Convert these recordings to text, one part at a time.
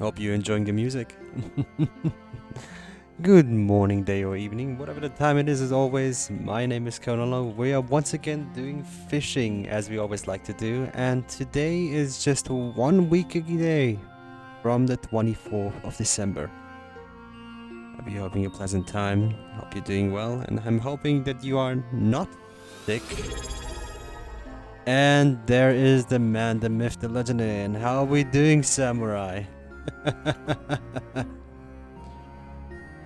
Hope you're enjoying the music. Good morning, day, or evening, whatever the time it is. As always, my name is Konalo. We are once again doing fishing as we always like to do, and today is just 1 week day from the 24th of December. Hope you're having a pleasant time. Hope you're doing well, and I'm hoping that you are not sick. And there is the man, the myth, the legend, and how are we doing, Samurai?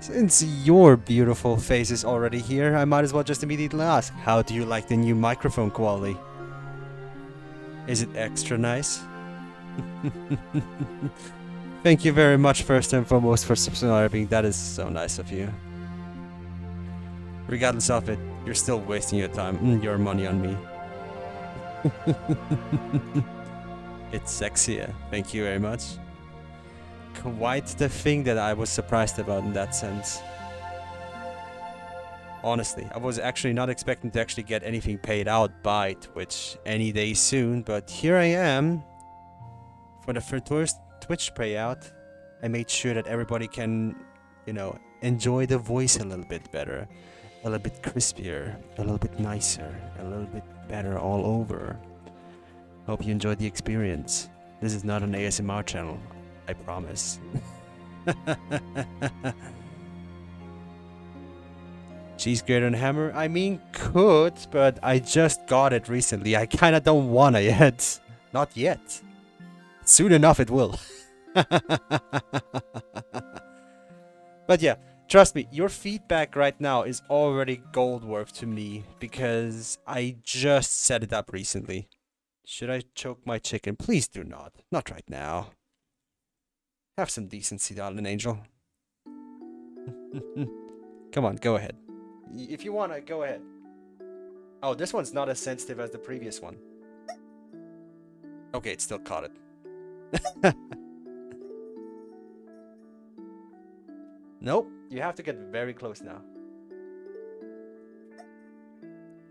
Since your beautiful face is already here, I might as well just immediately ask, how do you like the new microphone quality? Is it extra nice? Thank you very much first and foremost for subscribing, that is so nice of you. Regardless of it, you're still wasting your time, your money on me. It's sexier, thank you very much. Quite the thing that I was surprised about in that sense. Honestly, I was actually not expecting to actually get anything paid out by Twitch any day soon, but here I am. For the first Twitch payout, I made sure that everybody can, enjoy the voice a little bit better. A little bit crispier, a little bit nicer, a little bit better all over. Hope you enjoyed the experience. This is not an ASMR channel. I promise. Cheese grater and hammer? I mean, could, but I just got it recently. I kinda don't wanna yet. Not yet. Soon enough it will. But yeah, trust me, your feedback right now is already gold worth to me because I just set it up recently. Should I choke my chicken? Please do not. Not right now. Have some decency, darling angel. Come on, go ahead. If you wanna, go ahead. Oh, this one's not as sensitive as the previous one. Okay, it still caught it. Nope, you have to get very close now.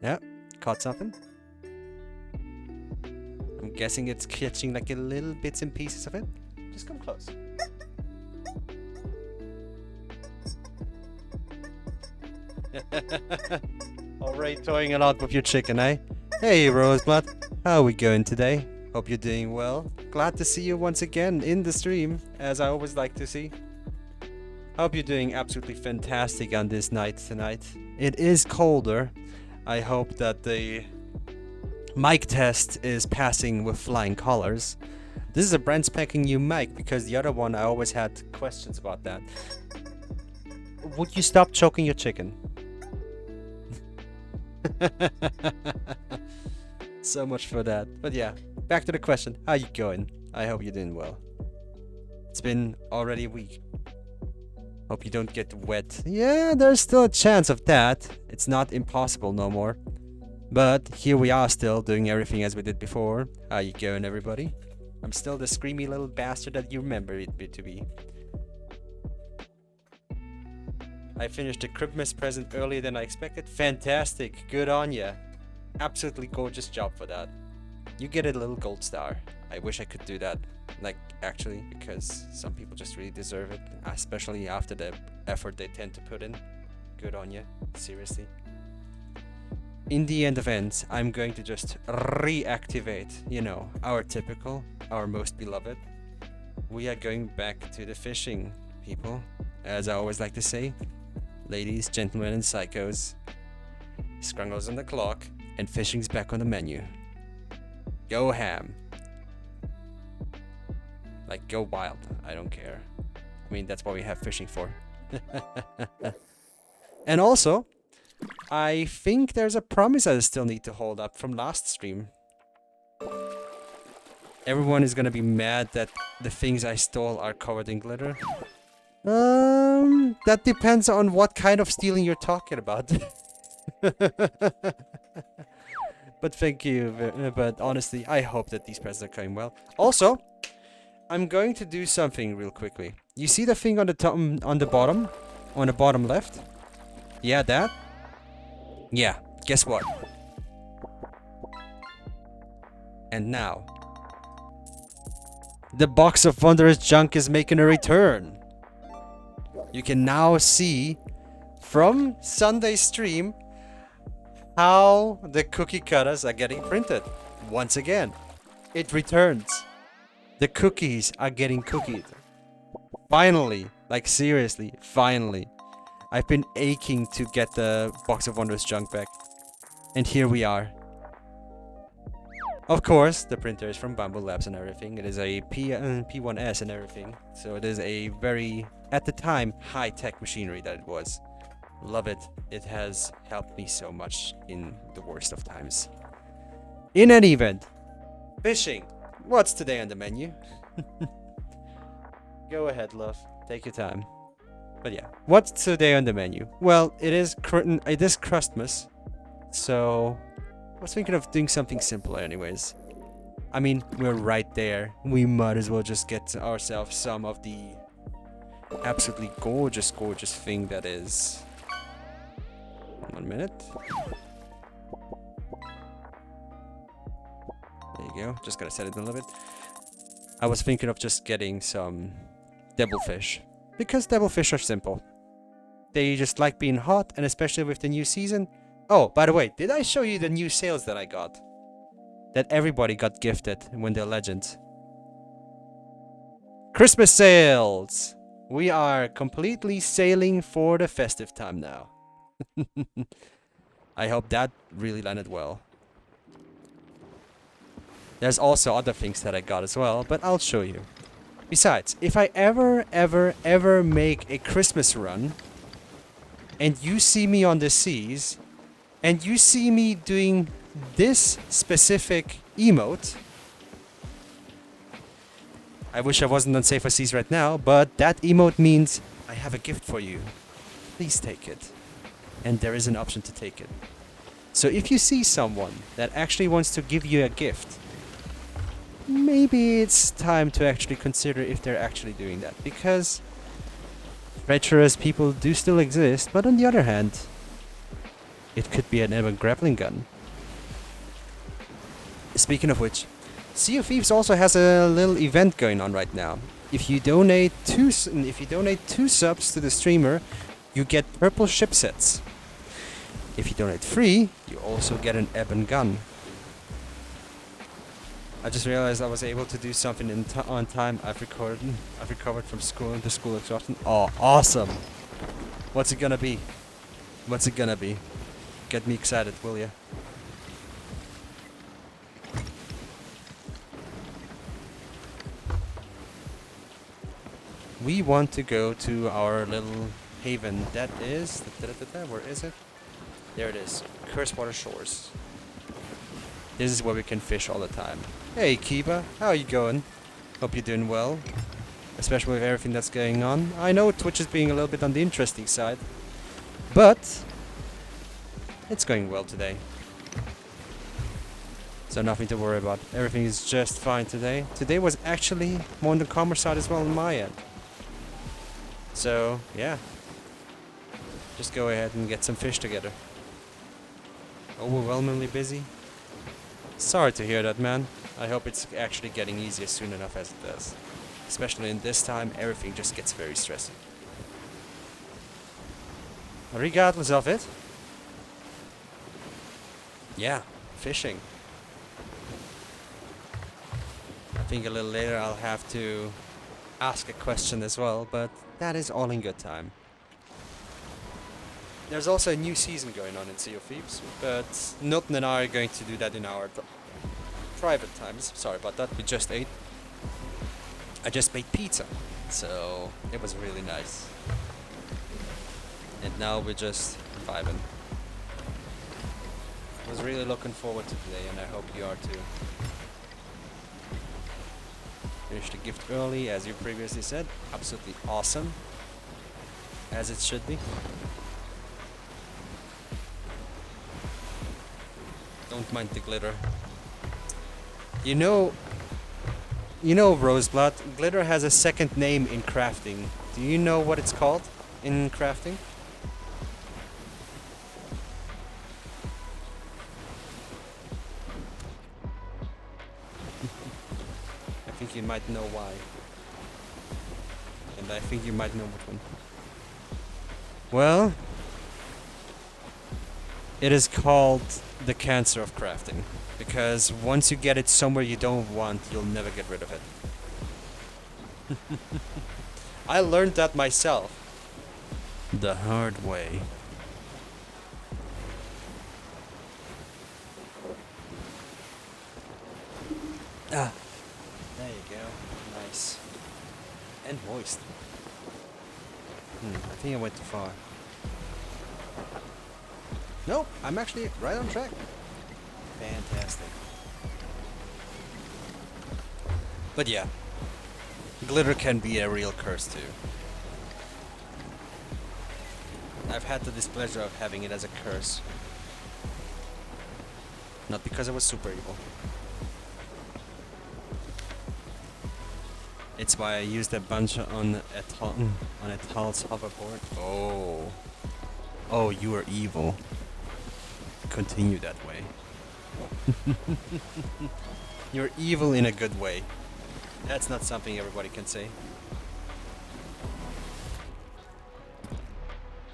Yeah, caught something. I'm guessing it's catching like a little bits and pieces of it. Just come close. Already toying a lot with your chicken, eh? Hey, Roseblood. How are we going today? Hope you're doing well. Glad to see you once again in the stream, as I always like to see. Hope you're doing absolutely fantastic on this night tonight. It is colder. I hope that the mic test is passing with flying colors. This is a brand spanking new mic because the other one I always had questions about that. Would you stop choking your chicken? So much for that. But yeah, back to the question. How you going? I hope you're doing well. It's been already a week. Hope you don't get wet. Yeah, there's still a chance of that. It's not impossible no more. But here we are still doing everything as we did before. How you going, everybody? I'm still the screamy little bastard that you remember it to be. I finished the Christmas present earlier than I expected. Fantastic. Good on ya. Absolutely gorgeous job for that. You get a little gold star. I wish I could do that. Like, actually, because some people just really deserve it. Especially after the effort they tend to put in. Good on ya. Seriously. In the end of ends, I'm going to just reactivate, our typical, our most beloved. We are going back to the fishing, people. As I always like to say, ladies, gentlemen, and psychos, scrungles on the clock, and fishing's back on the menu. Go ham. Like, go wild. I don't care. I mean, that's what we have fishing for. And also, I think there's a promise I still need to hold up from last stream. Everyone is gonna be mad that the things I stole are covered in glitter. That depends on what kind of stealing you're talking about. But thank you, but honestly, I hope that these presents are going well. Also, I'm going to do something real quickly. You see the thing on the top, on the bottom left? Yeah, that? Yeah, guess what? And now, The box of wondrous junk is making a return. You can now see from Sunday's stream how the cookie cutters are getting printed. Once again, it returns. The cookies are getting cookied. Finally, like seriously, finally. I've been aching to get the box of wondrous junk back. And here we are. Of course, the printer is from Bamboo Labs and everything. It is a P1S and everything. So it is a very, at the time, high-tech machinery that it was. Love it. It has helped me so much in the worst of times. In any event, fishing. What's today on the menu? Go ahead, love. Take your time. But yeah, what's today on the menu? Well, it is Christmas. So I was thinking of doing something simpler anyways. I mean, we're right there. We might as well just get ourselves some of the absolutely gorgeous, gorgeous thing that is... 1 minute. There you go. Just gotta set it a little bit. I was thinking of just getting some devilfish. Because devilfish are simple. They just like being hot, and especially with the new season. Oh, by the way, did I show you the new sales that I got? That everybody got gifted when they're legends. Christmas sales! We are completely sailing for the festive time now. I hope that really landed well. There's also other things that I got as well, but I'll show you. Besides, if I ever make a Christmas run, and you see me on the seas, and you see me doing this specific emote, I wish I wasn't on safer seas right now, but that emote means I have a gift for you. Please take it. And there is an option to take it. So if you see someone that actually wants to give you a gift, maybe it's time to actually consider if they're actually doing that. Because treacherous people do still exist, but on the other hand, it could be an ever grappling gun. Speaking of which, Sea of Thieves also has a little event going on right now. If you donate two subs to the streamer, you get purple ship sets. If you donate 3, you also get an ebon gun. I just realized I was able to do something on time. I've recovered from the school exhaustion. Oh, awesome! What's it gonna be? What's it gonna be? Get me excited, will ya? We want to go to our little haven. That is... where is it? There it is. Cursewater Shores. This is where we can fish all the time. Hey Kiba, how are you going? Hope you're doing well. Especially with everything that's going on. I know Twitch is being a little bit on the interesting side. But it's going well today. So nothing to worry about. Everything is just fine today. Today was actually more on the calmer side as well on my end. So, yeah. Just go ahead and get some fish together. Overwhelmingly busy? Sorry to hear that, man. I hope it's actually getting easier soon enough as it does. Especially in this time, everything just gets very stressing. Regardless of it. Yeah, fishing. I think a little later I'll have to ask a question as well, but that is all in good time. There's also a new season going on in Sea of Thieves, but Nilton and I are going to do that in our private times. Sorry about that, we just ate. I just made pizza, so it was really nice. And now we're just vibing. I was really looking forward to today, and I hope you are too. Finished the gift early, as you previously said. Absolutely awesome. As it should be. Don't mind the glitter. You know, Roseblood, glitter has a second name in crafting. Do you know what it's called in crafting? think you might know why. And I think you might know which one. Well, it is called the cancer of crafting. Because once you get it somewhere you don't want, you'll never get rid of it. I learned that myself. The hard way. Ah, there you go. Nice. And moist. I think I went too far. Nope, I'm actually right on track. Fantastic. But yeah, glitter can be a real curse too. I've had the displeasure of having it as a curse. Not because I was super evil. It's why I used a bunch on Etal's hoverboard. Oh. Oh, you are evil. Continue that way. You're evil in a good way. That's not something everybody can say.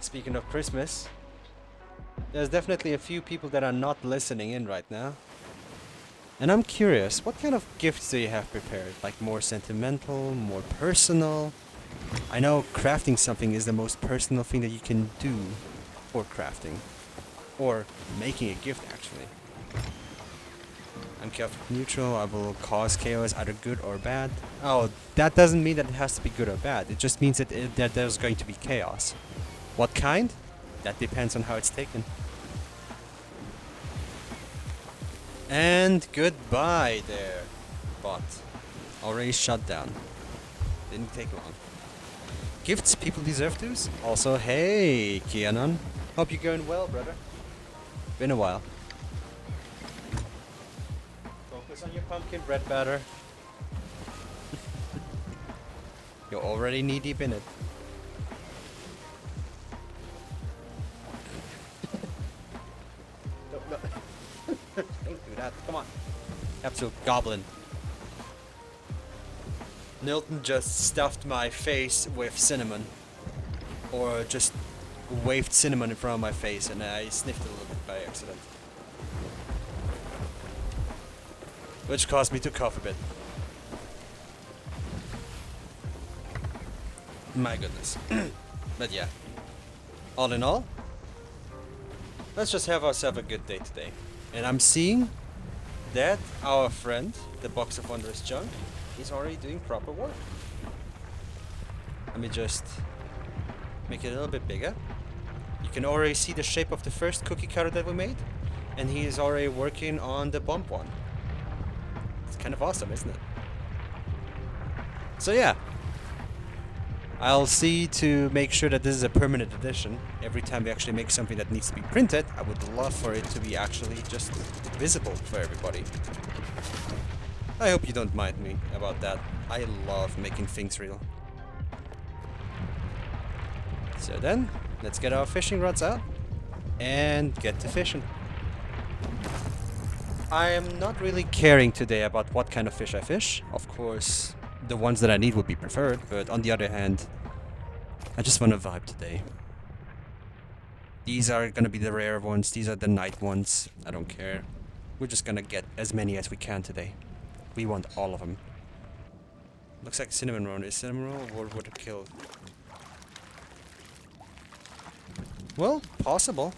Speaking of Christmas, there's definitely a few people that are not listening in right now. And I'm curious, what kind of gifts do you have prepared? Like more sentimental, more personal? I know crafting something is the most personal thing that you can do for crafting. Or making a gift, actually. I'm chaotic neutral, I will cause chaos, either good or bad. Oh, that doesn't mean that it has to be good or bad. It just means that, that there's going to be chaos. What kind? That depends on how it's taken. And goodbye there, bot. Already shut down. Didn't take long. Gifts people deserve tos? Also, hey, Kianon. Hope you're going well, brother. Been a while. Focus on your pumpkin bread batter. You're already knee deep in it. Don't do that. Come on. Absolute goblin. Nilton just stuffed my face with cinnamon. Or just waved cinnamon in front of my face and I sniffed it a little bit by accident. Which caused me to cough a bit. My goodness. But yeah. All in all, let's just have ourselves a good day today. And I'm seeing that our friend, the Box of Wondrous Junk, is already doing proper work. Let me just make it a little bit bigger. You can already see the shape of the first cookie cutter that we made. And he is already working on the bump one. It's kind of awesome, isn't it? So yeah. I'll see to make sure that this is a permanent edition. Every time we actually make something that needs to be printed, I would love for it to be actually just visible for everybody. I hope you don't mind me about that. I love making things real. So then, let's get our fishing rods out and get to fishing. I am not really caring today about what kind of fish I fish. Of course, the ones that I need would be preferred, but on the other hand, I just want to vibe today. These are gonna be the rare ones, these are the night ones. I don't care. We're just gonna get as many as we can today. We want all of them. Looks like cinnamon roll. Is cinnamon roll or would it kill? Well, possible.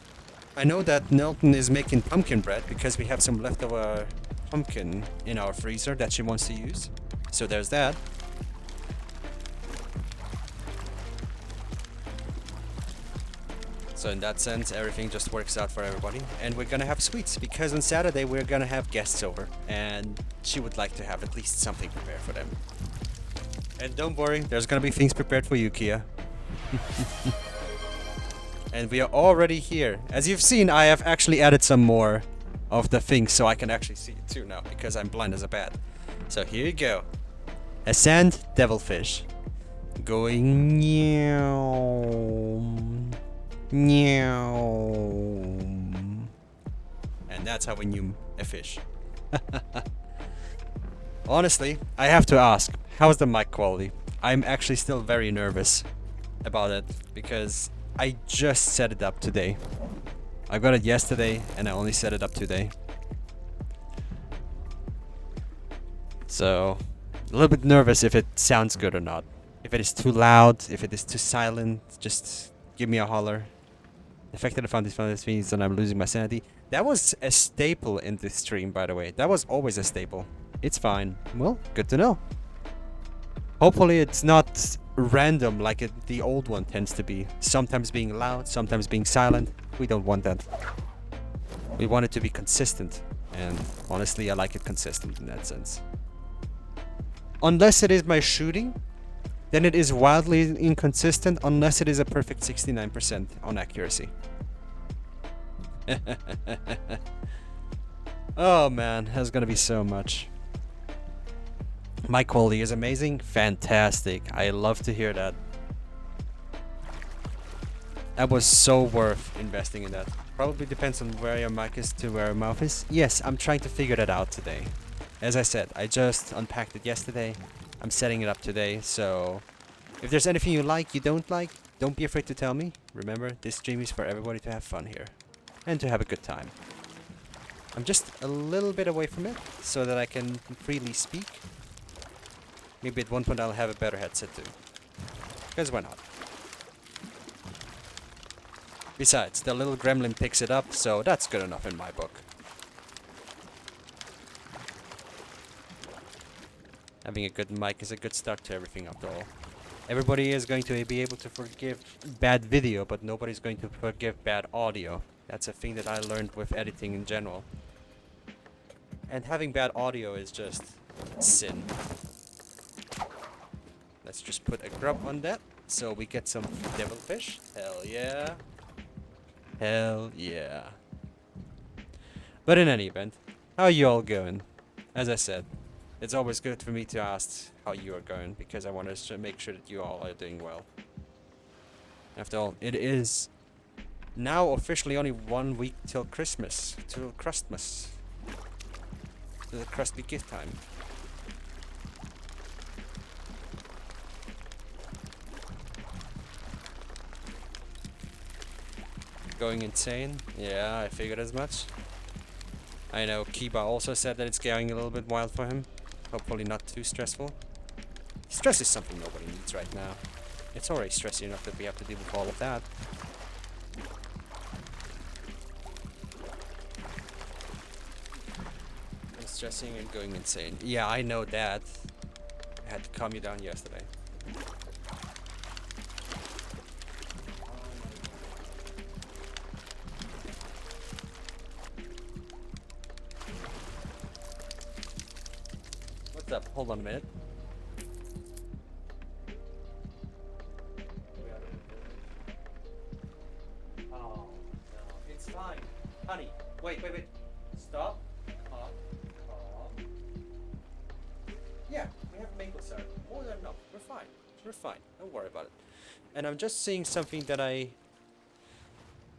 I know that Nelton is making pumpkin bread because we have some leftover pumpkin in our freezer that she wants to use. So there's that. So in that sense, everything just works out for everybody. And we're gonna have sweets because on Saturday we're gonna have guests over. And she would like to have at least something prepared for them. And don't worry, there's gonna be things prepared for you, Kia. And we are already here. As you've seen, I have actually added some more of the things so I can actually see it too now because I'm blind as a bat. So here you go. A sand devilfish. Going meow. Meow. And that's how we knew a fish. Honestly, I have to ask, how's the mic quality? I'm actually still very nervous about it because I just set it up today. I got it yesterday and I only set it up today. So, a little bit nervous if it sounds good or not. If it is too loud, if it is too silent, just give me a holler. The fact that I found this means that I'm losing my sanity. That was a staple in this stream, by the way. That was always a staple. It's fine. Well, good to know. Hopefully it's not random like the old one tends to be. Sometimes being loud, sometimes being silent. We don't want that. We want it to be consistent. And honestly, I like it consistent in that sense. Unless it is my shooting, then it is wildly inconsistent unless it is a perfect 69% on accuracy. Oh man, that's gonna be so much. Mic quality is amazing. Fantastic. I love to hear that. That was so worth investing in that. Probably depends on where your mic is to where your mouth is. Yes, I'm trying to figure that out today. As I said, I just unpacked it yesterday. I'm setting it up today, so if there's anything you like, you don't like, don't be afraid to tell me. Remember, this stream is for everybody to have fun here and to have a good time. I'm just a little bit away from it so that I can freely speak. Maybe at one point I'll have a better headset too. Because why not? Besides, the little gremlin picks it up, so that's good enough in my book. Having a good mic is a good start to everything after all. Everybody is going to be able to forgive bad video, but nobody's going to forgive bad audio. That's a thing that I learned with editing in general. And having bad audio is just sin. Let's just put a grub on that so we get some devilfish. Hell yeah. Hell yeah. But in any event, how are you all going? As I said, it's always good for me to ask how you are going because I want to make sure that you all are doing well. After all, it is now officially only 1 week till Christmas. Till Christmas. To the crusty gift time. Going insane? Yeah, I figured as much. I know Kiba also said that it's going a little bit wild for him. Hopefully not too stressful. Stress is something nobody needs right now. It's already stressy enough that we have to deal with all of that. I'm stressing and going insane. Yeah, I know that. I had to calm you down yesterday. What's up? Hold on a minute. Oh, no. It's fine. Honey, wait. Stop. Calm. Yeah, we have maple syrup. More than enough. We're fine. We're fine. Don't worry about it. And I'm just seeing something that I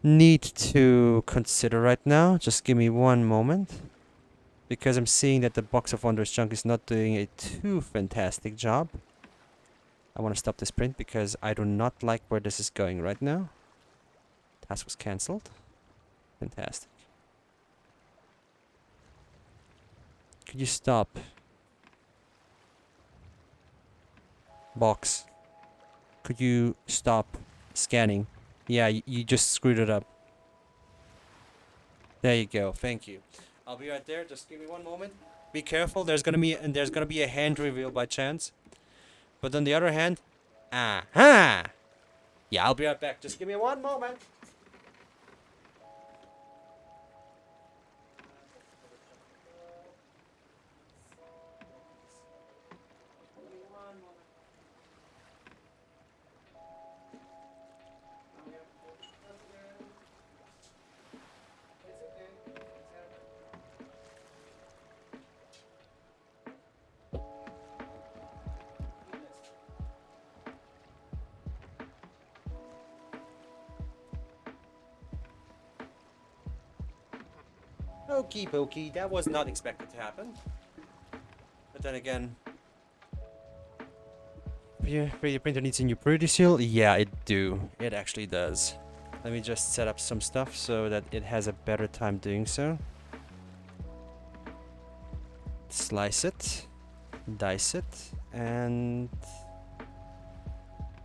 need to consider right now. Just give me one moment. Because I'm seeing that the Box of Wonders chunk is not doing a too fantastic job. I want to stop this print because I do not like where this is going right now. Task was cancelled. Fantastic. Could you stop? Box. Could you stop scanning? Yeah, you just screwed it up. There you go. Thank you. I'll be right there. Just give me one moment. Be careful. There's gonna be a hand reveal by chance. But on the other hand, aha! Yeah, I'll be right back. Just give me one moment. Okie pokey, that was not expected to happen. But But then again, your 3D printer needs a new purity seal? Yeah, it do. It actually does. Let me just set up some stuff so that it has a better time doing so. Slice it, dice it, and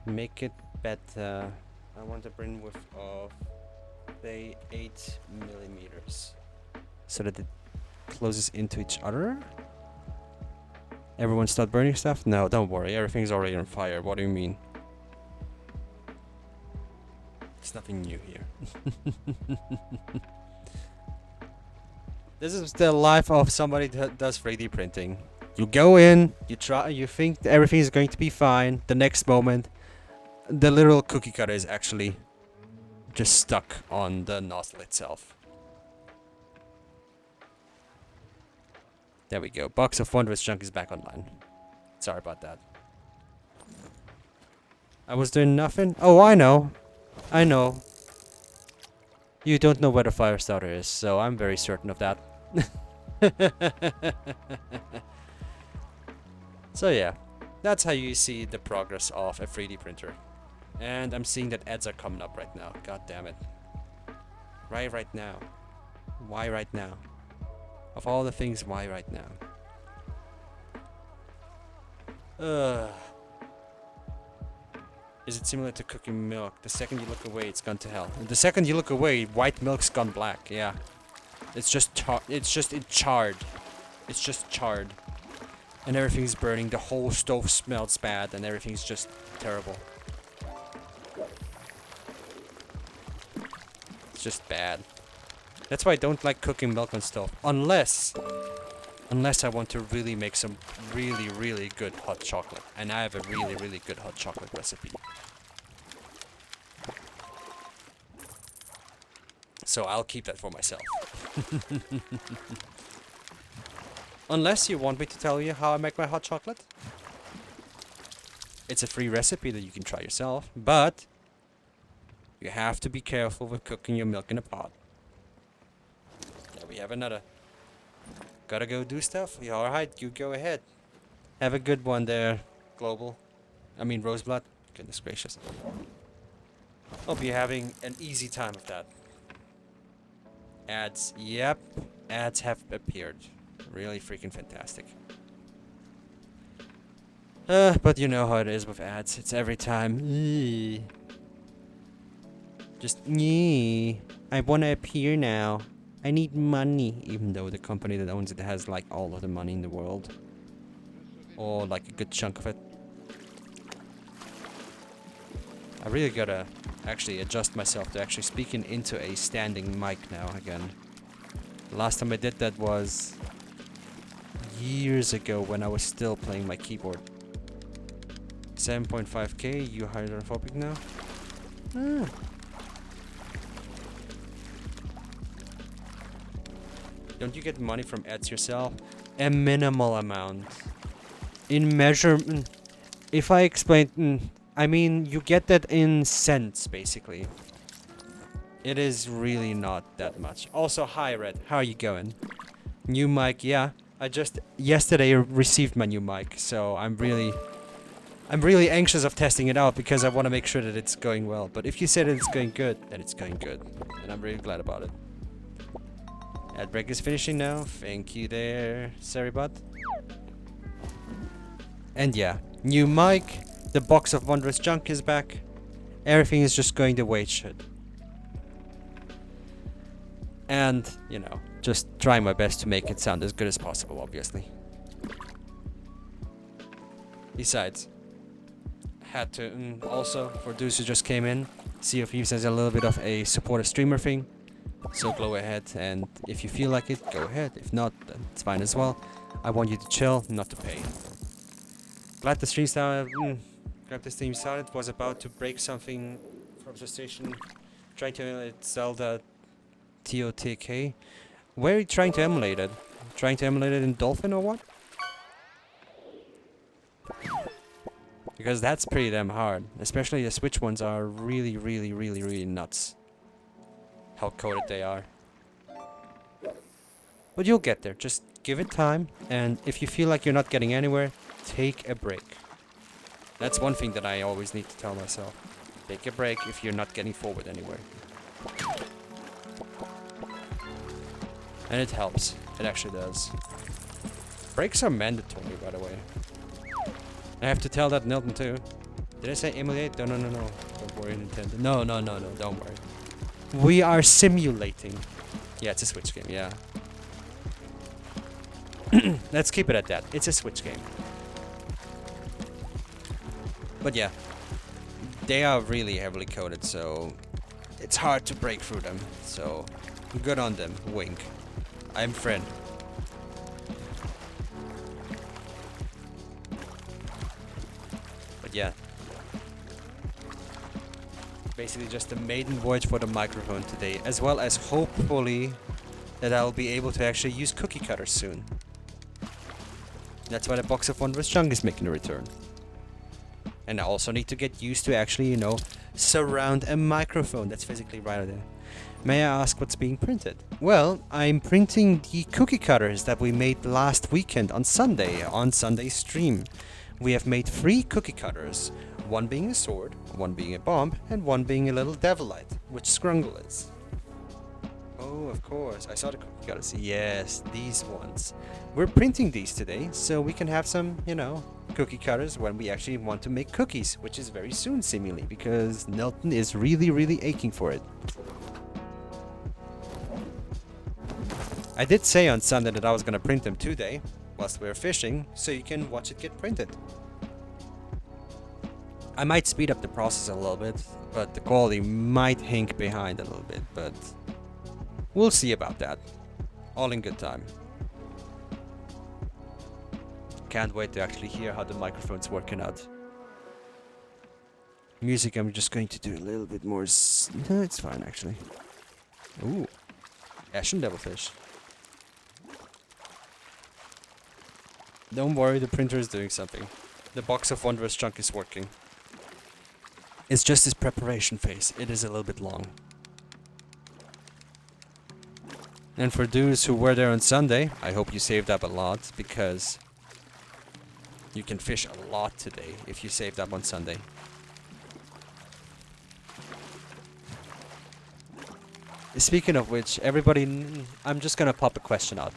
make it better. I want a burn width of, say, 8 millimeters, so that it closes into each other. Everyone start burning stuff? No, don't worry, everything's already on fire. What do you mean? There's nothing new here. This is the life of somebody that does 3D printing. You go in, you try, you think everything is going to be fine. The next moment, the literal cookie cutter is actually just stuck on the nozzle itself. There we go. Box of Wondrous Junk is back online. Sorry about that. I was doing nothing? Oh, I know. I know. You don't know where the fire starter is, so I'm very certain of that. So yeah, that's how you see the progress of a 3D printer. And I'm seeing that ads are coming up right now. God damn it. Right now. Why right now? Of all the things, why right now? Is it similar to cooking milk? The second you look away, it's gone to hell. The second you look away, white milk's gone black. Yeah. It's just charred. It's just charred. And everything's burning. The whole stove smells bad and everything's just terrible. It's just bad. That's why I don't like cooking milk on stove. Unless I want to really make some really good hot chocolate. And I have a really good hot chocolate recipe. So I'll keep that for myself. Unless you want me to tell you how I make my hot chocolate. It's a free recipe that you can try yourself. But you have to be careful with cooking your milk in a pot. There we have another. Gotta go do stuff? Yeah, alright, you go ahead. Have a good one there, Global. I mean, Roseblood. Goodness gracious. Hope you're having an easy time with that. Ads. Yep. Ads have appeared. Really freaking fantastic. But you know how it is with ads. It's every time. Just, I wanna appear now. I need money, even though the company that owns it has like all of the money in the world. Or like a good chunk of it. I really gotta actually adjust myself to actually speaking into a standing mic now again. The last time I did that was years ago when I was still playing my keyboard. 7.5k, you hydrophobic now? Don't you get money from ads yourself? A minimal amount. In measurement, if I explain, I mean, you get that in cents, basically. It is really not that much. Also, hi Red, how are you going? New mic, yeah. I just yesterday received my new mic, so I'm really anxious of testing it out because I want to make sure that it's going well. But if you said it's going good, then it's going good, and I'm really glad about it. Ad break is finishing now. Thank you there, Seribot. And yeah, new mic. The box of Wondrous Junk is back. Everything is just going the way it should. And, you know, just trying my best to make it sound as good as possible, obviously. Besides, had to also, for those who just came in, Sea of Thieves has a little bit of a support a streamer thing. So go ahead, and if you feel like it, go ahead. If not, then it's fine as well. I want you to chill, not to pay. Glad the stream started. Glad the stream started. Was about to break something from the station. Trying to emulate Zelda TOTK. Where are you trying to emulate it? Trying to emulate it in Dolphin or what? Because that's pretty damn hard. Especially the Switch ones are really nuts. How coded they are. But you'll get there. Just give it time, and if you feel like you're not getting anywhere, take a break. That's one thing that I always need to tell myself. Take a break if you're not getting forward anywhere. And it helps. It actually does. Breaks are mandatory, by the way. I have to tell that Nilton too. Did I say emulate? No. Don't worry, Nintendo. No, don't worry. We are simulating. Yeah, it's a Switch game, yeah. Let's keep it at that. It's a Switch game. But yeah, they are really heavily coded, so it's hard to break through them. So good on them. Wink. I'm friend. But yeah, basically just a maiden voyage for the microphone today, as well as hopefully that I'll be able to actually use cookie cutters soon. That's why the box of wondrous junk is making a return. And I also need to get used to actually, you know, surround a microphone that's physically right there. May I ask what's being printed? Well, I'm printing the cookie cutters that we made last weekend on Sunday's stream. We have made 3 cookie cutters, one being a sword, one being a bomb, and one being a little devilite, which Scrungle is. Oh, of course, I saw the cookie cutters. Yes, these ones. We're printing these today, so we can have some, you know, cookie cutters when we actually want to make cookies, which is very soon, seemingly, because Nilton is really aching for it. I did say on Sunday that I was gonna print them today, whilst we were fishing, so you can watch it get printed. I might speed up the process a little bit, but the quality might hink behind a little bit, but we'll see about that. All in good time. Can't wait to actually hear how the microphone's working out. Music, I'm just going to do a little bit more. No, it's fine actually. Ooh, Ashen Devilfish. Don't worry, the printer is doing something. The box of wondrous junk is working. It's just this preparation phase. It is a little bit long. And for those who were there on Sunday, I hope you saved up a lot, because you can fish a lot today if you saved up on Sunday. Speaking of which, everybody, I'm just gonna pop a question out.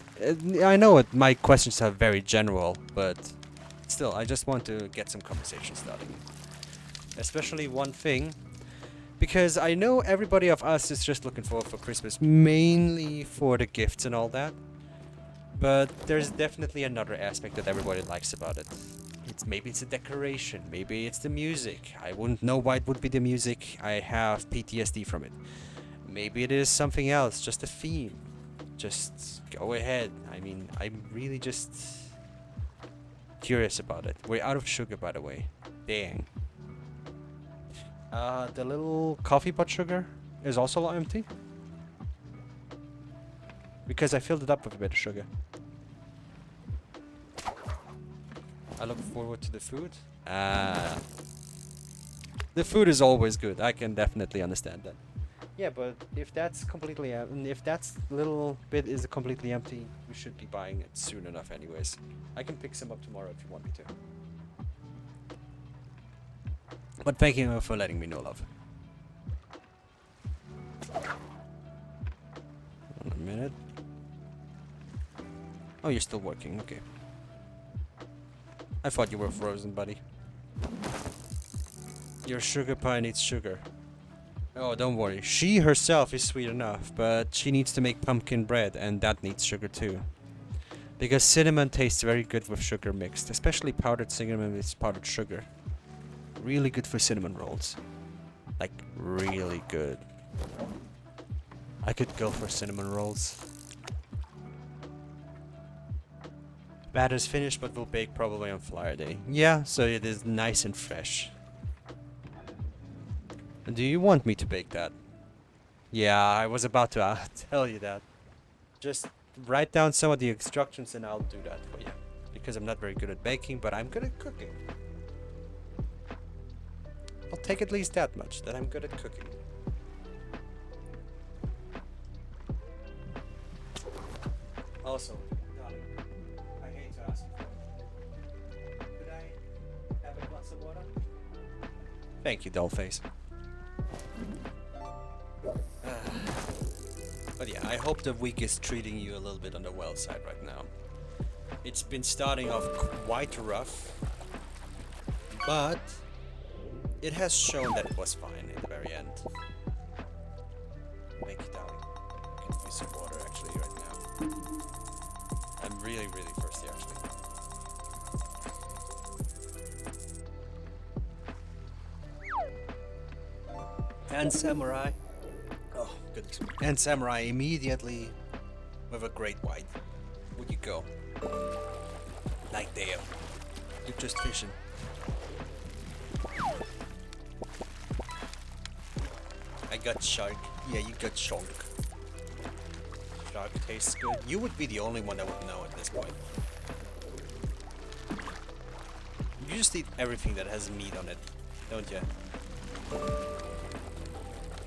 I know my questions are very general, but still, I just want to get some conversation starting. Especially one thing, because I know everybody of us is just looking forward for Christmas, mainly for the gifts and all that. But there's definitely another aspect that everybody likes about it. Maybe it's a decoration, maybe it's the music. I wouldn't know why it would be the music. I have PTSD from it. Maybe it is something else, just a theme. Just go ahead. I mean, I'm really just curious about it. We're out of sugar, by the way. Dang. The little coffee pot sugar is also empty. Because I filled it up with a bit of sugar. I look forward to the food. The food is always good. I can definitely understand that. Yeah, but if that's completely if that's little bit is completely empty, we should be buying it soon enough anyways. I can pick some up tomorrow if you want me to. But thank you for letting me know, love. One minute. Oh, you're still working, okay. I thought you were frozen, buddy. Your sugar pie needs sugar. Oh, don't worry. She herself is sweet enough, but she needs to make pumpkin bread, and that needs sugar too. Because cinnamon tastes very good with sugar mixed, especially powdered cinnamon with powdered sugar. Really good for cinnamon rolls. Like, really good. I could go for cinnamon rolls. Batter's finished, but we'll bake probably on Flyer Day. Yeah, so it is nice and fresh. Do you want me to bake that? Yeah, I was about to tell you that. Just write down some of the instructions and I'll do that for you. Because I'm not very good at baking, but I'm good at cooking. I'll take at least that much, that I'm good at cooking. Also, darling, Thank you, Dollface. But yeah, I hope the week is treating you a little bit on the well side right now. It's been starting off quite rough, but it has shown that it was fine in the very end. Thank you, darling. I can use some water actually right now. I'm really, really thirsty actually. And Samurai. Oh, goodness. And Samurai immediately with a great white. Would you go? Like damn. You're just fishing. I got shark. Yeah, you got shark. Shark tastes good. You would be the only one that would know at this point. You just eat everything that has meat on it, don't you?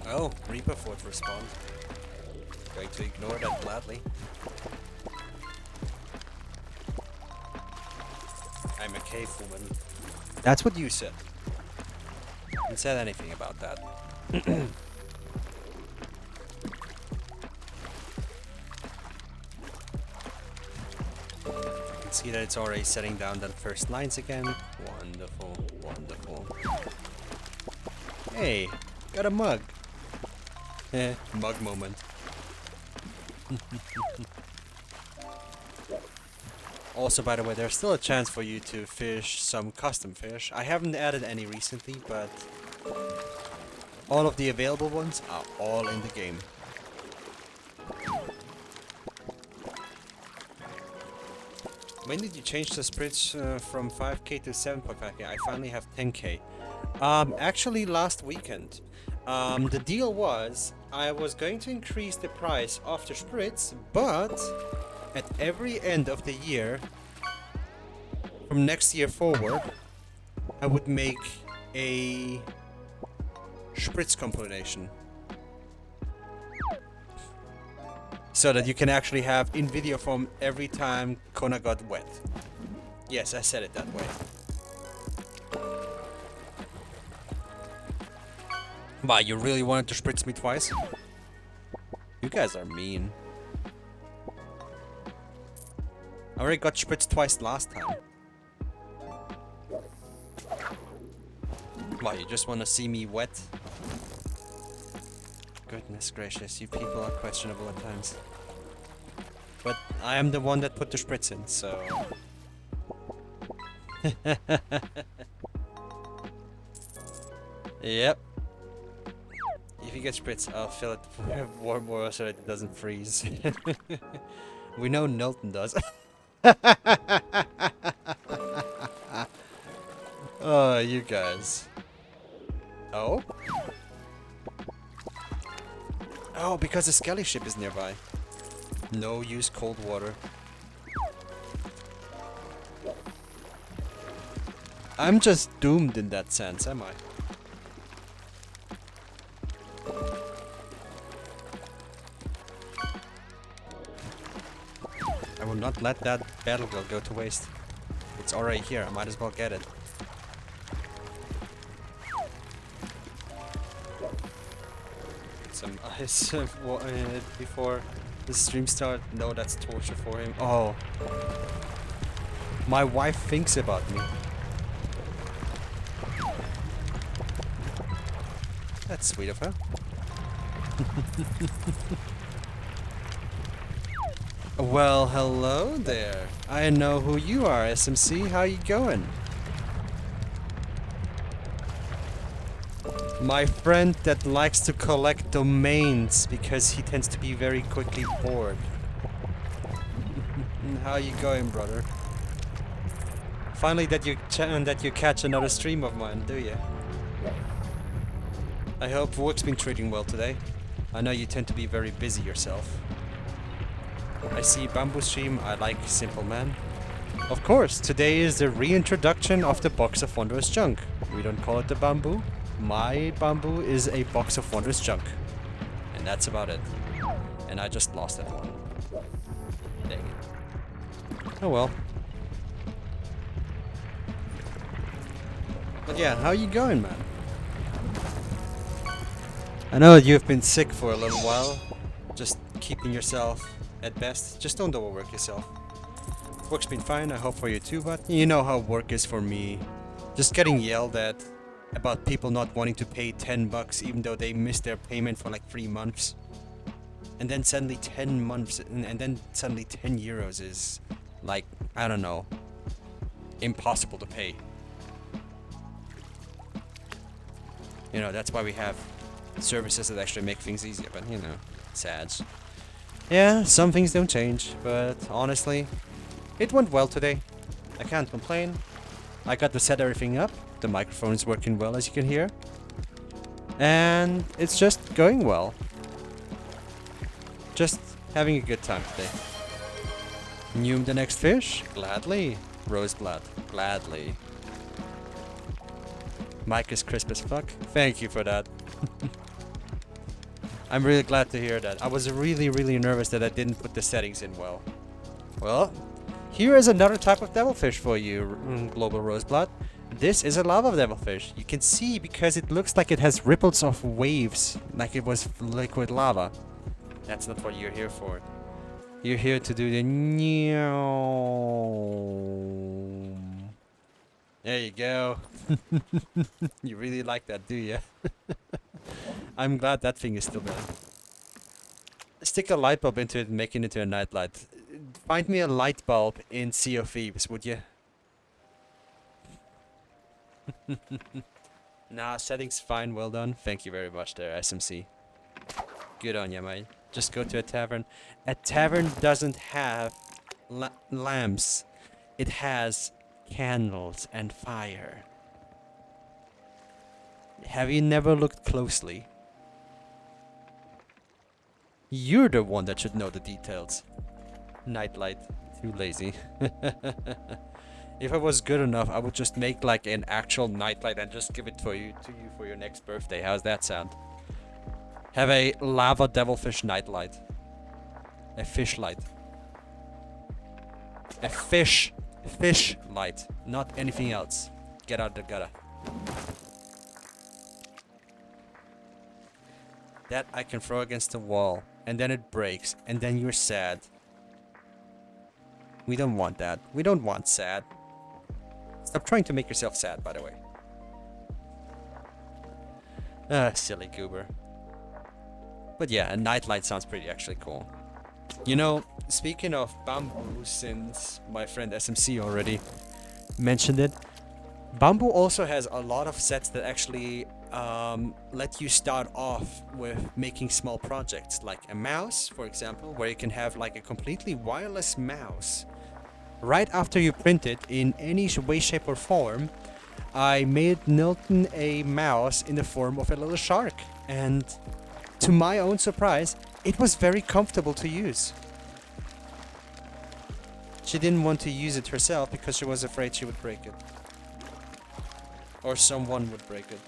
Oh, Reaper Fort respawned. Going to ignore that gladly. I'm a cave woman. That's what you said. You haven't said anything about that. You can see that it's already setting down the first lines again. Wonderful, wonderful. Hey, got a mug. Mug moment. Also, by the way, there's still a chance for you to fish some custom fish. I haven't added any recently, but all of the available ones are all in the game. When did you change the splits from 5k to 7.5k? I finally have 10k. Actually last weekend. The deal was I was going to increase the price of the spritz, but at every end of the year, from next year forward, I would make a spritz compilation. So that you can actually have in video form every time Kona got wet. Yes, I said it that way. Why, you really wanted to spritz me twice? You guys are mean. I already got spritzed twice last time. Why, you just want to see me wet? Goodness gracious, you people are questionable at times. But I am the one that put the spritz in, so... Yep. If you get spritz, I'll fill it with warm water so that it doesn't freeze. We know Nilton does. Oh, you guys. Oh? Oh, because the Skelly ship is nearby. No, use cold water. I'm just doomed in that sense, am I? I will not let that battle girl go to waste. It's already here, I might as well get it. Some ice before the stream start. No, that's torture for him. Oh. My wife thinks about me. That's sweet of her. Well, hello there. I know who you are, SMC. How you going? My friend that likes to collect domains because he tends to be very quickly bored. How you going, brother? Finally that you catch another stream of mine, do you? I hope work's been treating well today. I know you tend to be very busy yourself. I see Bamboo stream, I like Simple Man. Of course, today is the reintroduction of the Box of Wondrous Junk. We don't call it the Bamboo. My Bamboo is a Box of Wondrous Junk. And that's about it. And I just lost that one. Dang it. Oh well. But yeah, how you going, man? I know you've been sick for a little while. Just keeping yourself at best. Just don't overwork yourself. Work's been fine, I hope for you too, but you know how work is for me. Just getting yelled at about people not wanting to pay 10 bucks even though they missed their payment for like 3 months. And then suddenly 10 months and then suddenly 10 euros is like, I don't know, impossible to pay. You know, that's why we have services that actually make things easier, but you know, sad. Yeah, some things don't change, but honestly, it went well today. I can't complain. I got to set everything up. The microphone is working well, as you can hear. And it's just going well. Just having a good time today. New the next fish? Gladly. Rose blood. Gladly. Mic is crisp as fuck. Thank you for that. I'm really glad to hear that. I was really nervous that I didn't put the settings in well. Well, here is another type of devilfish for you, Global Roseblood. This is a lava devilfish. You can see because it looks like it has ripples of waves, like it was liquid lava. That's not what you're here for. You're here to do the There you go. You really like that, do you? I'm glad that thing is still there. Stick a light bulb into it and make it into a nightlight. Find me a light bulb in Sea of Thieves, would you? Nah, settings fine, well done. Thank you very much there, SMC. Good on ya, mate. Just go to a tavern. A tavern doesn't have lamps. It has candles and fire. Have you never looked closely? You're the one that should know the details. Nightlight. Too lazy. If I was good enough, I would just make like an actual nightlight and just give it to you for your next birthday. How's that sound? Have a lava devilfish nightlight. A fish light. A fish light, not anything else. Get out of the gutter. That I can throw against the wall, and then it breaks, and then you're sad. We don't want that. We don't want sad. Stop trying to make yourself sad, by the way. Ah, silly goober. But yeah, a nightlight sounds pretty actually cool. You know, speaking of bamboo, since my friend SMC already mentioned it, bamboo also has a lot of sets that actually let you start off with making small projects, like a mouse, for example, where you can have like a completely wireless mouse. Right after you print it in any way, shape or form, I made Nilton a mouse in the form of a little shark, and to my own surprise, it was very comfortable to use. She didn't want to use it herself because she was afraid she would break it. Or someone would break it.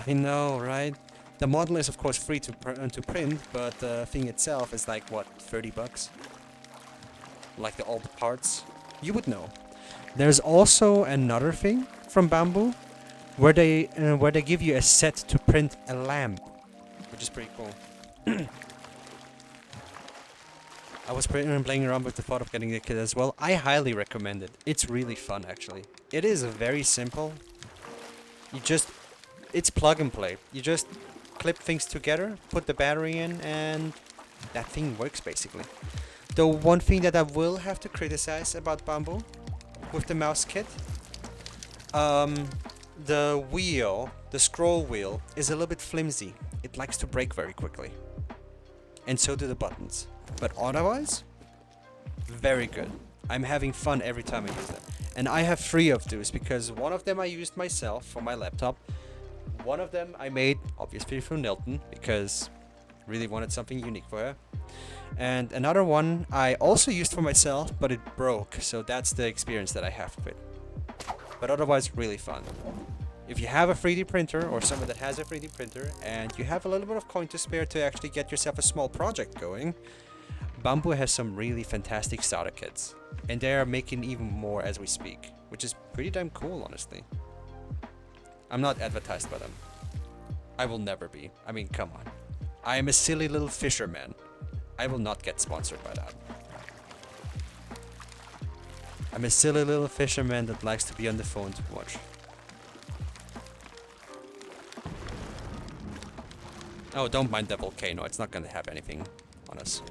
I know, right? The model is of course free to print, but the thing itself is like, what, 30 bucks? Like all the parts? You would know. There's also another thing from Bamboo where they give you a set to print a lamp, which is pretty cool. I was playing around with the thought of getting a kit as well. I highly recommend it. It's really fun, actually. It is very simple. It's plug and play. You just clip things together, put the battery in, and that thing works basically. The one thing that I will have to criticize about Bamboo with the mouse kit, the wheel, the scroll wheel, is a little bit flimsy. It likes to break very quickly. And so do the buttons. But otherwise, very good. I'm having fun every time I use them. And I have 3 of those because one of them I used myself for my laptop. One of them I made, obviously, for Nilton because really wanted something unique for her. And another one I also used for myself, but it broke. So that's the experience that I have with it. But otherwise, really fun. If you have a 3D printer or someone that has a 3D printer and you have a little bit of coin to spare to actually get yourself a small project going, Bamboo has some really fantastic starter kits. And they are making even more as we speak, which is pretty damn cool, honestly. I'm not advertised by them. I will never be. I mean, come on. I am a silly little fisherman. I will not get sponsored by that. I'm a silly little fisherman that likes to be on the phone too much. Oh, don't mind the volcano. It's not gonna have anything on us.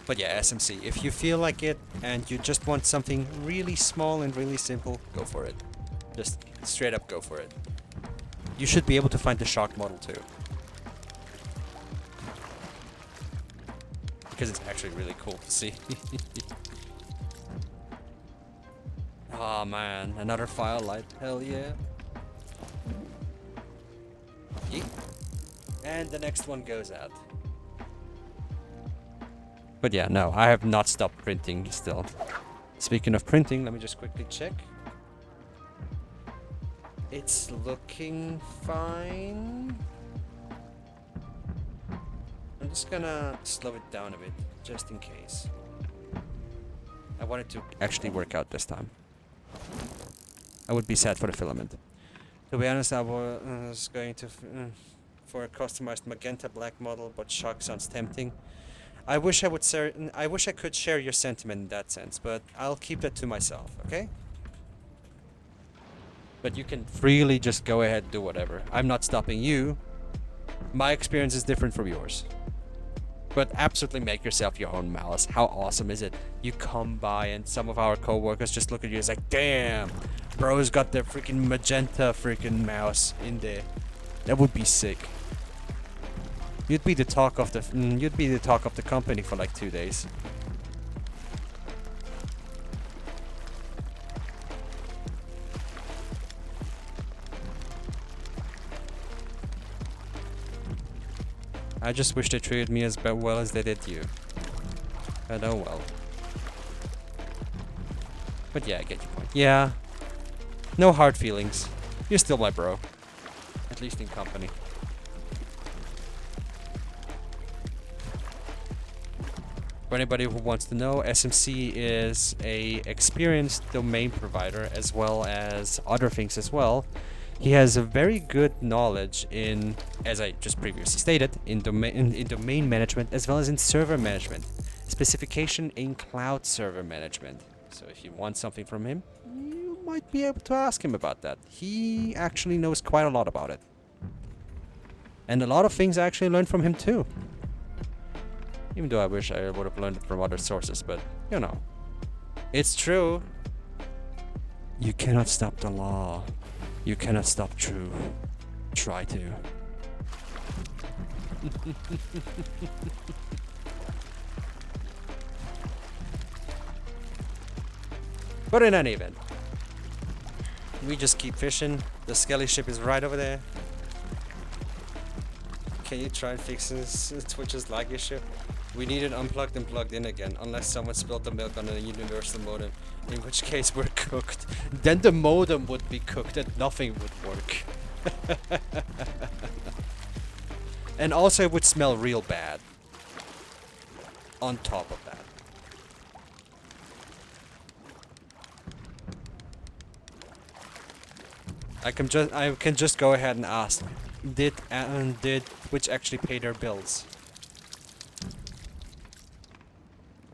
But yeah, SMC. If you feel like it and you just want something really small and really simple, go for it. Just straight up go for it. You should be able to find the shark model too. Because it's actually really cool to see. Oh man, another firelight. Hell yeah. Yeet. And the next one goes out. But yeah, no, I have not stopped printing still. Speaking of printing, let me just quickly check. It's looking fine. I'm just gonna slow it down a bit, just in case. I want it to actually work out this time. I would be sad for the filament. To be honest, I was going to for a customized magenta black model, but shark sounds tempting. I wish I could share your sentiment in that sense, but I'll keep that to myself, okay? But you can freely just go ahead and do whatever. I'm not stopping you. My experience is different from yours. But absolutely make yourself your own mouse. How awesome is it? You come by and some of our co-workers just look at you and like, damn, bro's got the freaking magenta freaking mouse in there. That would be sick. You'd be the talk of the company for like 2 days. I just wish they treated me as well as they did you. But oh well. But yeah, I get your point. Yeah. No hard feelings. You're still my bro. At least in company. For anybody who wants to know, SMC is a experienced domain provider as well as other things as well. He has a very good knowledge in, as I just previously stated, in domain management as well as in server management. Specification in cloud server management. So if you want something from him, you might be able to ask him about that. He actually knows quite a lot about it. And a lot of things I actually learned from him too. Even though I wish I would have learned it from other sources, but you know. It's true. You cannot stop the law. You cannot stop true. Try to. But in any event, we just keep fishing. The skelly ship is right over there. Can you try and fix this Twitch's lag issue? We need it unplugged and plugged in again, unless someone spilled the milk on a universal modem, in which case we're cooked. Then the modem would be cooked and nothing would work. And also it would smell real bad. On top of that. I can just go ahead and ask, did Twitch actually pay their bills?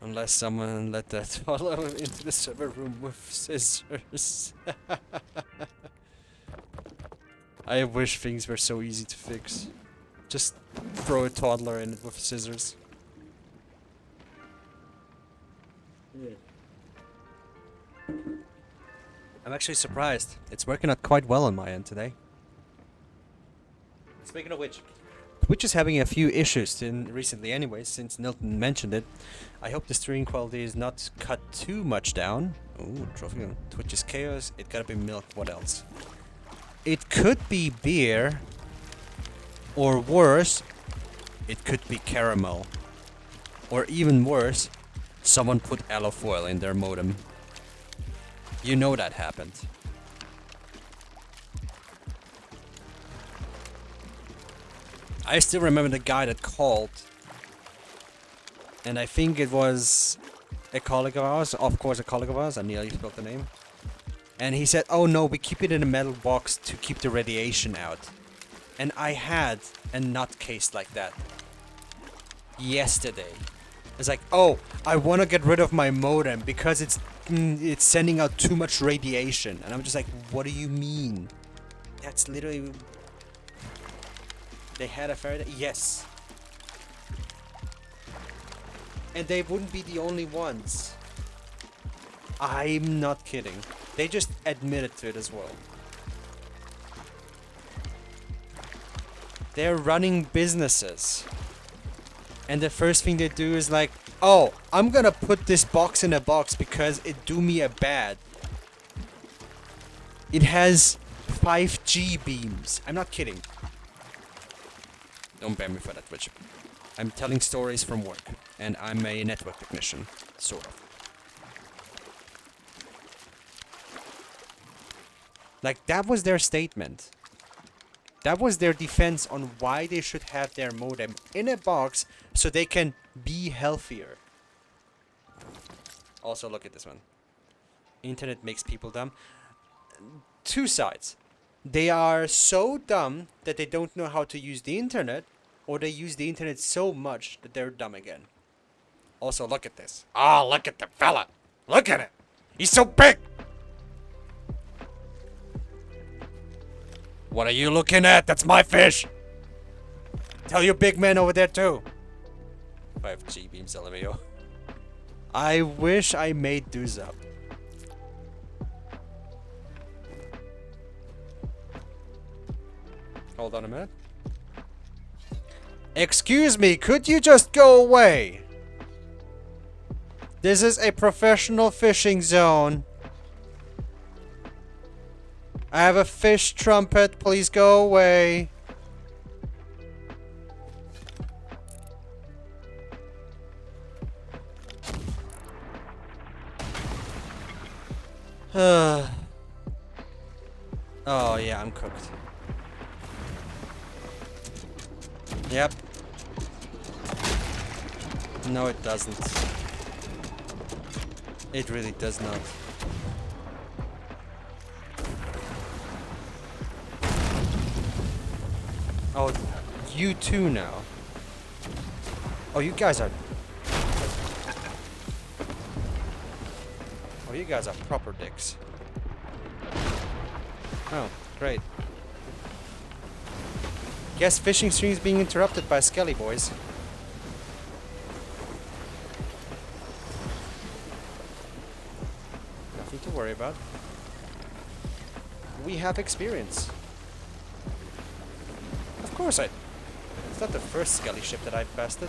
Unless someone let that follow into the server room with scissors. I wish things were so easy to fix. Just throw a toddler in it with scissors. Yeah. I'm actually surprised. It's working out quite well on my end today. Speaking of which, Twitch is having a few issues recently anyways, since Nilton mentioned it. I hope the stream quality is not cut too much down. Ooh, trophy on Twitch is chaos. It gotta be milk. What else? It could be beer. Or worse, it could be caramel. Or even worse, someone put allofoil in their modem. You know that happened. I still remember the guy that called. And I think it was a colleague of ours. Of course, a colleague of ours. I nearly spelled the name. And he said, oh no, we keep it in a metal box to keep the radiation out. And I had a nutcase like that yesterday. It's like, oh, I want to get rid of my modem because it's sending out too much radiation. And I'm just like, what do you mean? That's literally... They had a Faraday? Yes. And they wouldn't be the only ones. I'm not kidding. They just admitted to it as well. They're running businesses. And the first thing they do is like, oh, I'm gonna put this box in a box because it do me a bad. It has 5G beams. I'm not kidding. Don't ban me for that, Twitch. I'm telling stories from work. And I'm a network technician. Sort of. Like, that was their statement. That was their defense on why they should have their modem in a box so they can be healthier. Also, look at this one. Internet makes people dumb. Two sides. They are so dumb that they don't know how to use the internet, or they use the internet so much that they're dumb again. Also, look at this. Oh, look at the fella. Look at it. He's so big. What are you looking at? That's my fish. Tell your big man over there too. 5G beams, LMAO. I wish I made those up. Hold on a minute. Excuse me, could you just go away? This is a professional fishing zone. I have a fish trumpet, please go away. Oh yeah, I'm cooked. Yep. No, it doesn't. It really does not. Oh, you too now. Oh, you guys are... Oh, you guys are proper dicks. Oh, great. Guess fishing stream is being interrupted by Skelly boys. Nothing to worry about. We have experience. Of course It's not the first Skelly ship that I've bested.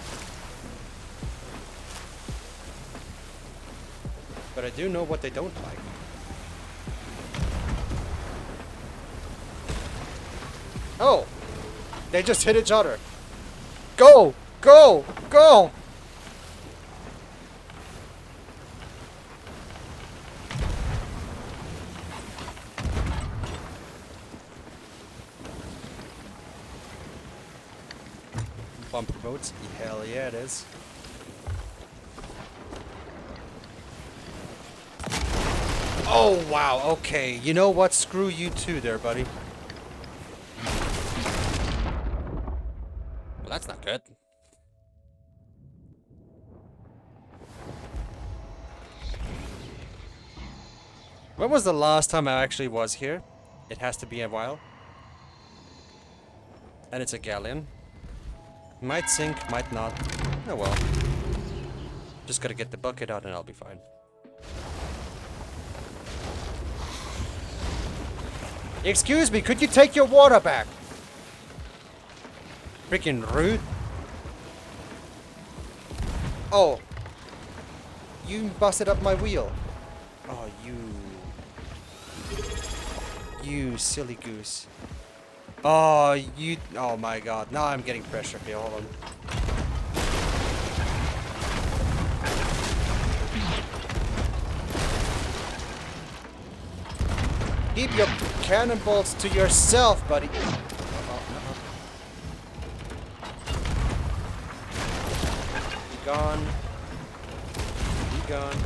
But I do know what they don't like. Oh! They just hit each other. Go! Go! Go! Bumper boats? Hell yeah, it is. Oh, wow, okay. You know what? Screw you too there, buddy. Well, that's not good. When was the last time I actually was here? It has to be a while. And it's a galleon. Might sink, might not. Oh well. Just gotta get the bucket out and I'll be fine. Excuse me, could you take your water back? Freaking rude. Oh. You busted up my wheel. Oh, you silly goose. Oh, you... Oh my god. Now I'm getting pressure here. Hold on. Keep your cannonballs to yourself, buddy. Be gone. Be gone.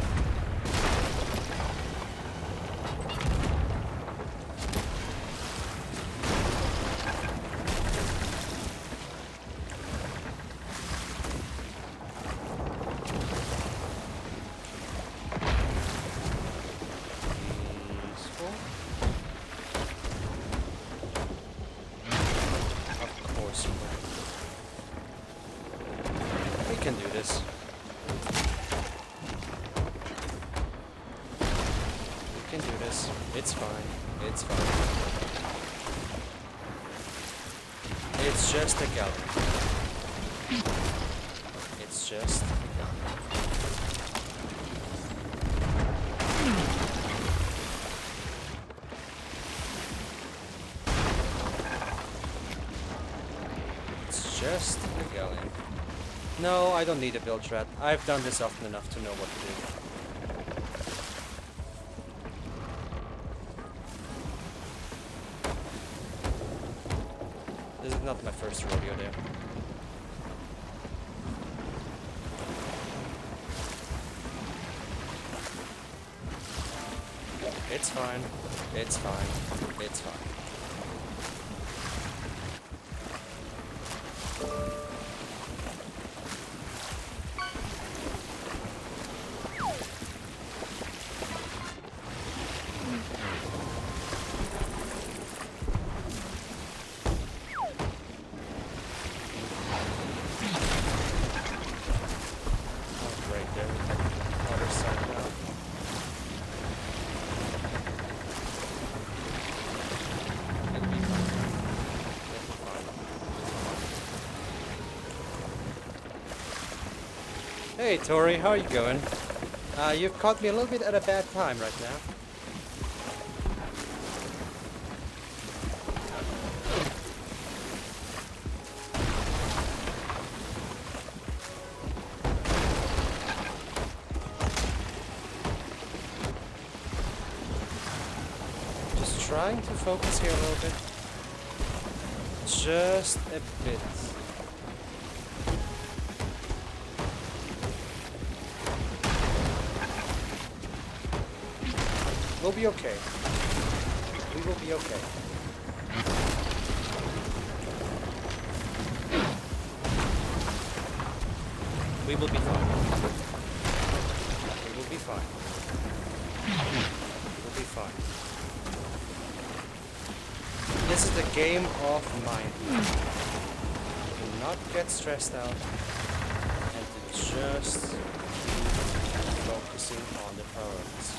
this. We can do this. It's fine. It's fine. It's just a gallery. It's just a gallery. It's just a galleon. No, I don't need a build strat. I've done this often enough to know what to do. This is not my first rodeo there. It's fine. It's fine. It's fine. Hey Tori, how are you going? You've caught me a little bit at a bad time right now. Just trying to focus here a little bit. Just a bit. We'll be okay. We will be okay. We will be fine. We will be fine. We'll be fine. This is the game of mind. Do not get stressed out and to just keep focusing on the priorities.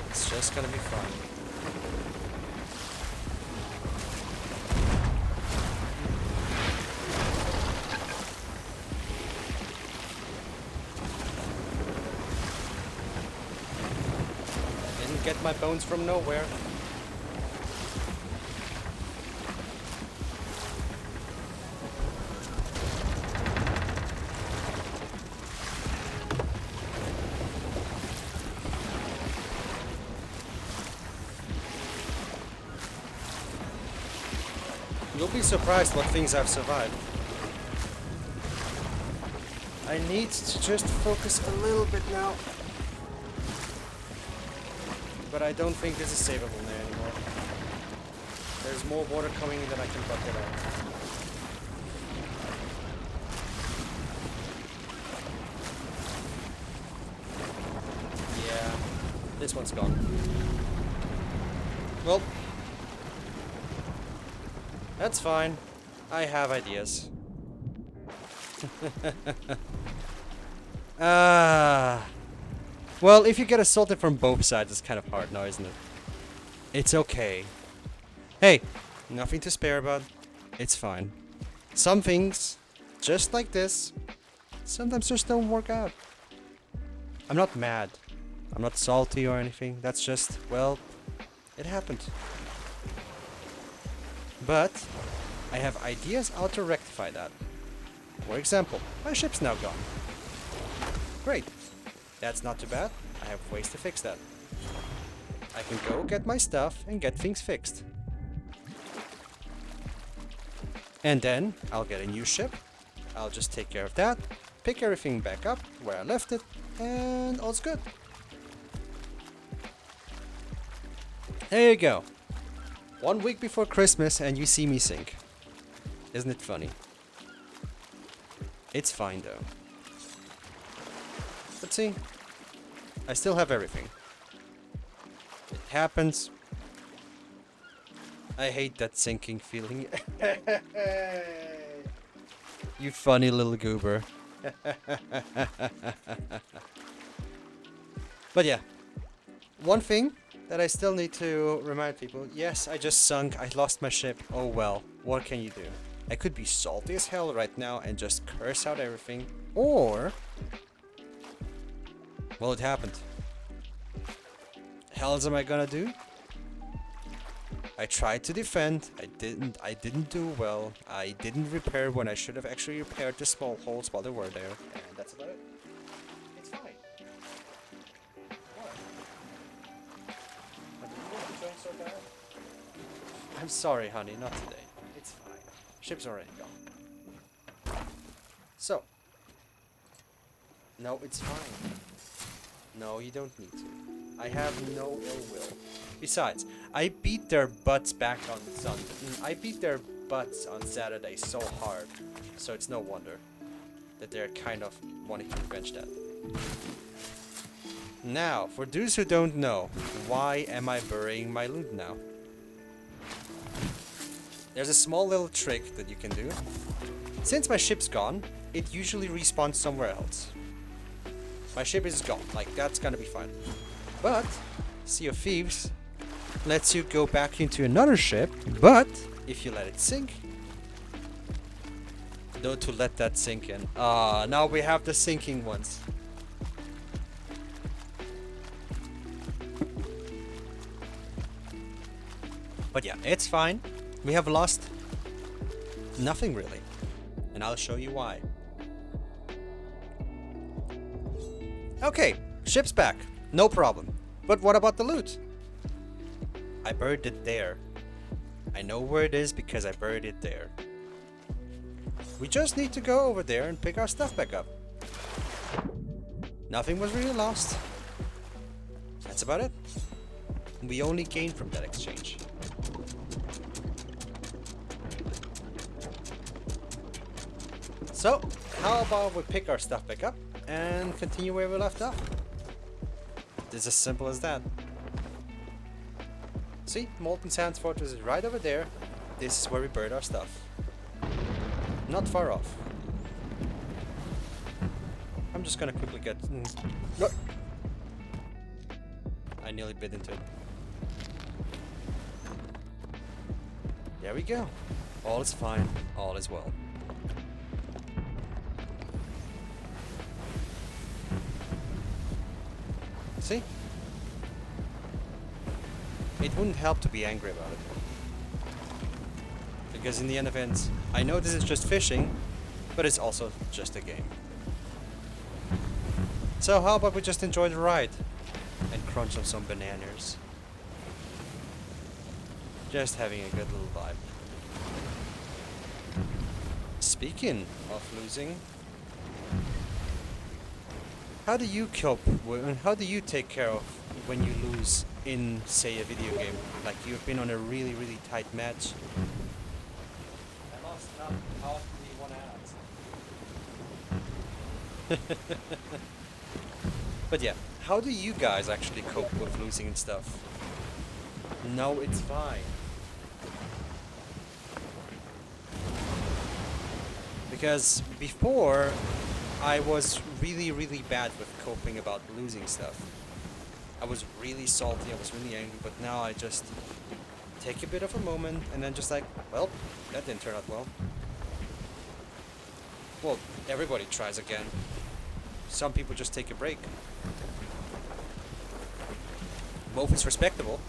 It's just gonna be fun. Didn't get my bones from nowhere. You'll be surprised what things I've survived. I need to just focus a little bit now. But I don't think this is savable there anymore. There's more water coming in than I can bucket out. Yeah, this one's gone. Well, that's fine. I have ideas. Well, if you get assaulted from both sides, it's kind of hard now, isn't it? It's okay. Hey, nothing to spare about. It's fine. Some things, just like this, sometimes just don't work out. I'm not mad. I'm not salty or anything. That's just, well, it happened. But I have ideas how to rectify that. For example, my ship's now gone. Great. That's not too bad. I have ways to fix that. I can go get my stuff and get things fixed. And then I'll get a new ship. I'll just take care of that, pick everything back up where I left it, and all's good. There you go. 1 week before Christmas and you see me sink. Isn't it funny? It's fine though. But see, I still have everything. It happens. I hate that sinking feeling. You funny little goober. But yeah, one thing that I still need to remind people, yes, I just sunk, I lost my ship, oh well, what can you do? I could be salty as hell right now and just curse out everything, or... well, it happened. Hells am I gonna do? I tried to defend, I didn't do well, I didn't repair when I should have actually repaired the small holes while they were there, and that's about it. It's fine. So bad? I'm sorry, honey, not today. It's fine. Ship's already gone. So. No, it's fine. No, you don't need to. I have no ill will. Besides, I beat their butts back on Sunday. I beat their butts on Saturday so hard, so it's no wonder that they're kind of wanting to revenge that. Now, for those who don't know, why am I burying my loot now? There's a small little trick that you can do. Since my ship's gone, it usually respawns somewhere else. My ship is gone, like that's gonna be fine. But Sea of Thieves lets you go back into another ship, but if you let it sink, though to let that sink in. Now we have the sinking ones. But yeah, it's fine. We have lost nothing really. And I'll show you why. Okay, ship's back. No problem. But what about the loot? I buried it there. I know where it is because I buried it there. We just need to go over there and pick our stuff back up. Nothing was really lost. That's about it. We only gained from that exchange. So, how about we pick our stuff back up and continue where we left off? It's as simple as that. See, Molten Sands Fortress is right over there. This is where we buried our stuff. Not far off. I'm just gonna quickly get... I nearly bit into it. There we go. All is fine. All is well. See? It wouldn't help to be angry about it. Because in the end of it, I know this is just fishing, but it's also just a game. So how about we just enjoy the ride and crunch on some bananas. Just having a good little vibe. Speaking of losing, how do you cope with, and how do you take care of when you lose in, say, a video game? Like you've been on a really, really tight match. I lost enough. How often do you want to ask? But yeah, how do you guys actually cope with losing and stuff? No, it's fine. Because before, I was really, really bad with coping about losing stuff. I was really salty, I was really angry, but now I just take a bit of a moment and then just like, well, that didn't turn out well. Well, everybody tries again. Some people just take a break. Both is respectable.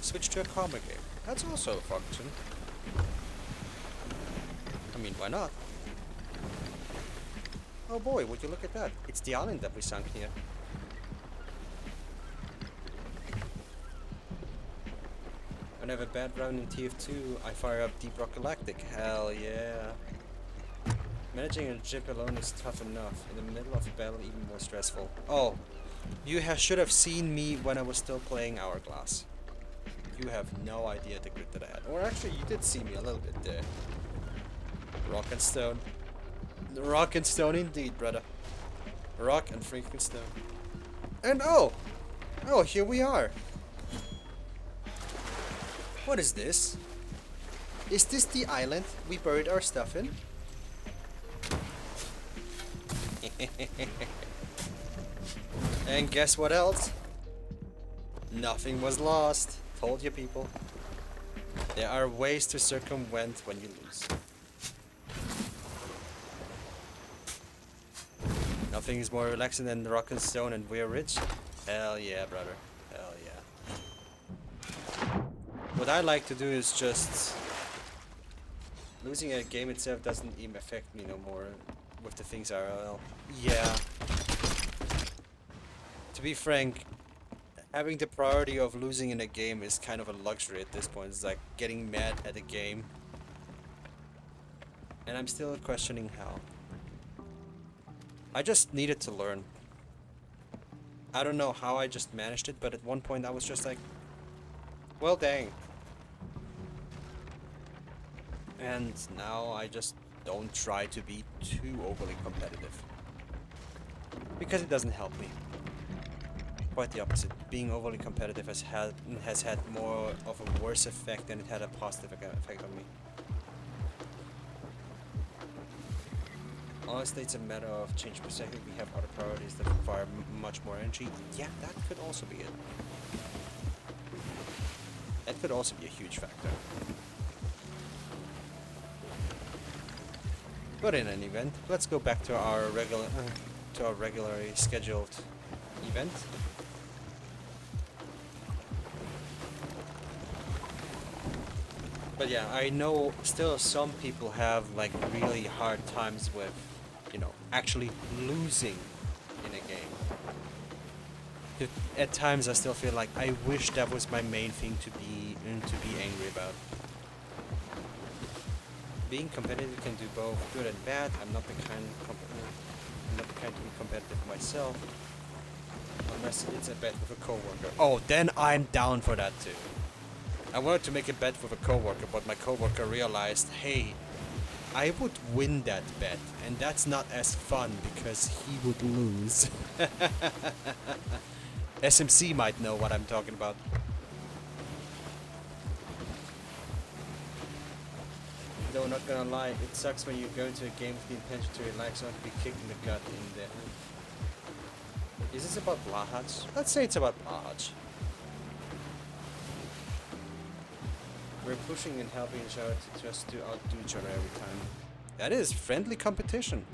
Switch to a calmer game. That's also a function. I mean, why not? Oh boy, would you look at that. It's the island that we sunk here. When I have a bad round in TF2, I fire up Deep Rock Galactic. Hell yeah. Managing a ship alone is tough enough. In the middle of a battle, even more stressful. Oh, you should have seen me when I was still playing Hourglass. You have no idea the grit that I had. Or actually, you did see me a little bit there. Rock and Stone. Rock and stone indeed, brother. Rock and freaking stone. And oh! Oh, here we are. What is this? Is this the island we buried our stuff in? And guess what else? Nothing was lost. Told you people. There are ways to circumvent when you lose. Nothing is more relaxing than rock and stone and we're rich. Hell yeah, brother. Hell yeah. What I like to do is just... Losing a game itself doesn't even affect me no more with the things I... Well, yeah. To be frank, having the priority of losing in a game is kind of a luxury at this point. It's like getting mad at a game. And I'm still questioning how. I just needed to learn. I don't know how I just managed it, but at one point I was just like, well dang. And now I just don't try to be too overly competitive. Because it doesn't help me. Quite the opposite. Being overly competitive has had more of a worse effect than it had a positive effect on me. Honestly, it's a matter of change perspective. We have other priorities that require much more energy. Yeah, that could also be it. That could also be a huge factor. But in any event, let's go back to our regularly scheduled event. But yeah, I know still some people have like really hard times with, you know, actually losing in a game. At times I still feel like I wish that was my main thing to be angry about. Being competitive can do both good and bad. I'm not the kind to be competitive myself, unless it's a bet with a coworker. Oh, then I'm down for that too. I wanted to make a bet with a coworker, but my coworker realized, hey, I would win that bet, and that's not as fun because he would lose. SMC might know what I'm talking about. Though not gonna lie, it sucks when you go into a game with the intention to relax or to be kicked in the gut in there. Is this about Blahaj? Let's say it's about Blahaj. We're pushing and helping each other to just to outdo each other every time. That is friendly competition.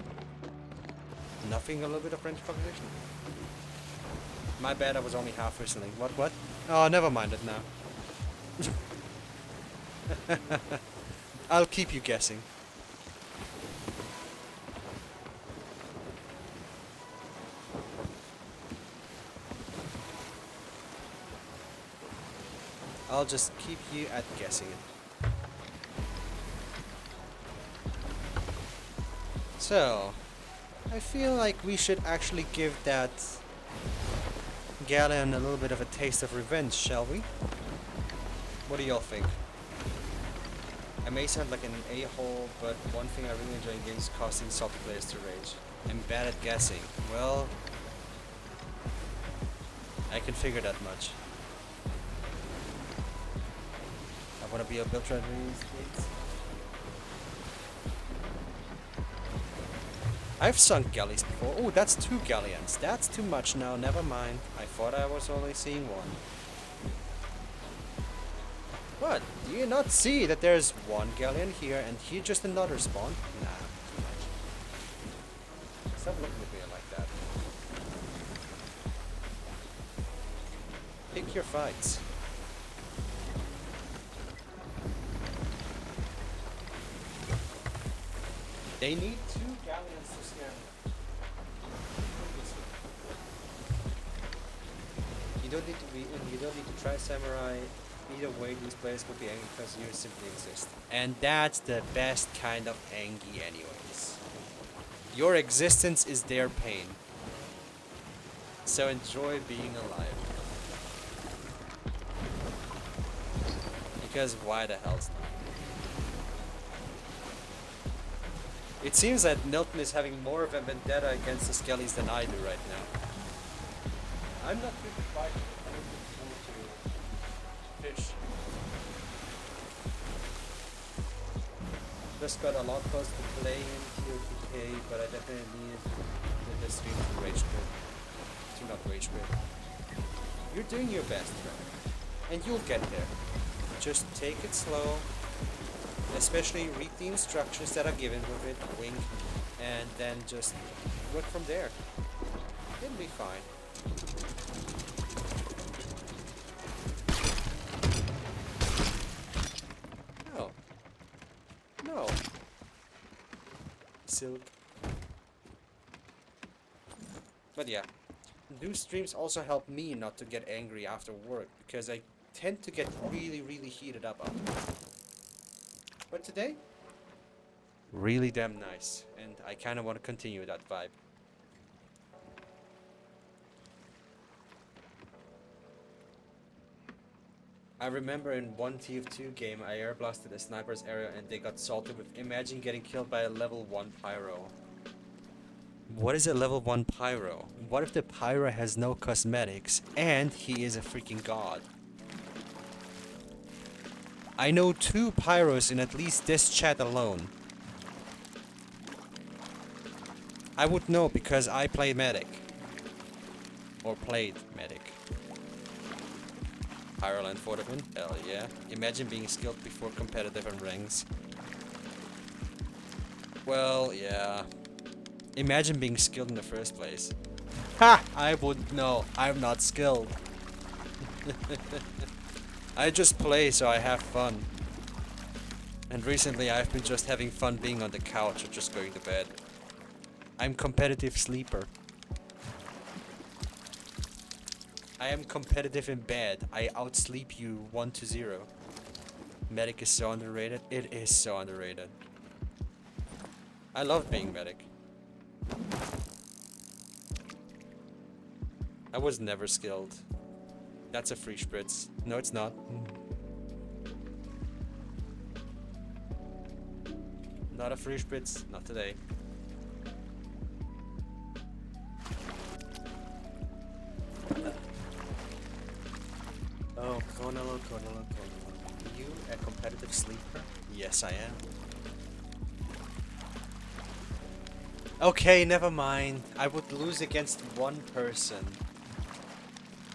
Nothing a little bit of friendly competition. My bad, I was only half listening. What? Oh, never mind it now. I'll keep you guessing. I'll just keep you at guessing it. So, I feel like we should actually give that Galleon a little bit of a taste of revenge, shall we? What do y'all think? I may sound like an a-hole, but one thing I really enjoy in games is causing salty players to rage. I'm bad at guessing. Well, I can figure that much. I want to be a build trend in these games. I've sunk galleys before. Oh, that's 2 galleons. That's too much now. Never mind. I thought I was only seeing 1. What? Do you not see that there's 1 galleon here and here just another spawn? Nah, too much. Stop looking at me like that. Pick your fights. They need 2 galleons to scare me. You don't need to be, you don't need to try samurai. Either way, these players will be angry because you simply exist. And that's the best kind of angry anyways. Your existence is their pain. So enjoy being alive. Because why the hell's not? It seems that Milton is having more of a vendetta against the Skellies than I do right now. I'm not really fighting. I'm looking forward to fish. Just got a lot closer to playing TOTK, but I definitely need the stream to rage quit. To not rage quit. You're doing your best, Trevor. And you'll get there. Just take it slow. Especially read the instructions that are given with it, wink, and then just work from there. It'll be fine. No. No. Silk. But yeah, those streams also help me not to get angry after work, because I tend to get really heated up after work. But today, really damn nice, and I kind of want to continue that vibe. I remember in one TF2 game, I air blasted a sniper's area and they got salted with imagine getting killed by a level 1 pyro. What is a level 1 pyro? What if the pyro has no cosmetics and he is a freaking god? I know 2 pyros in at least this chat alone. I would know because I play medic. Or played medic. Pyroland for the win? Hell yeah. Imagine being skilled before competitive and ranks. Well, yeah. Imagine being skilled in the first place. Ha! I wouldn't know. I'm not skilled. I just play so I have fun. And recently I've been just having fun being on the couch or just going to bed. I'm competitive sleeper. I am competitive in bed. I outsleep you 1-0. Medic is so underrated. It is so underrated. I love being medic. I was never skilled. That's a free spritz. No, it's not. Not a free spritz. Not today. Oh, Conelo. You a competitive sleeper? Yes, I am. Okay, never mind. I would lose against one person.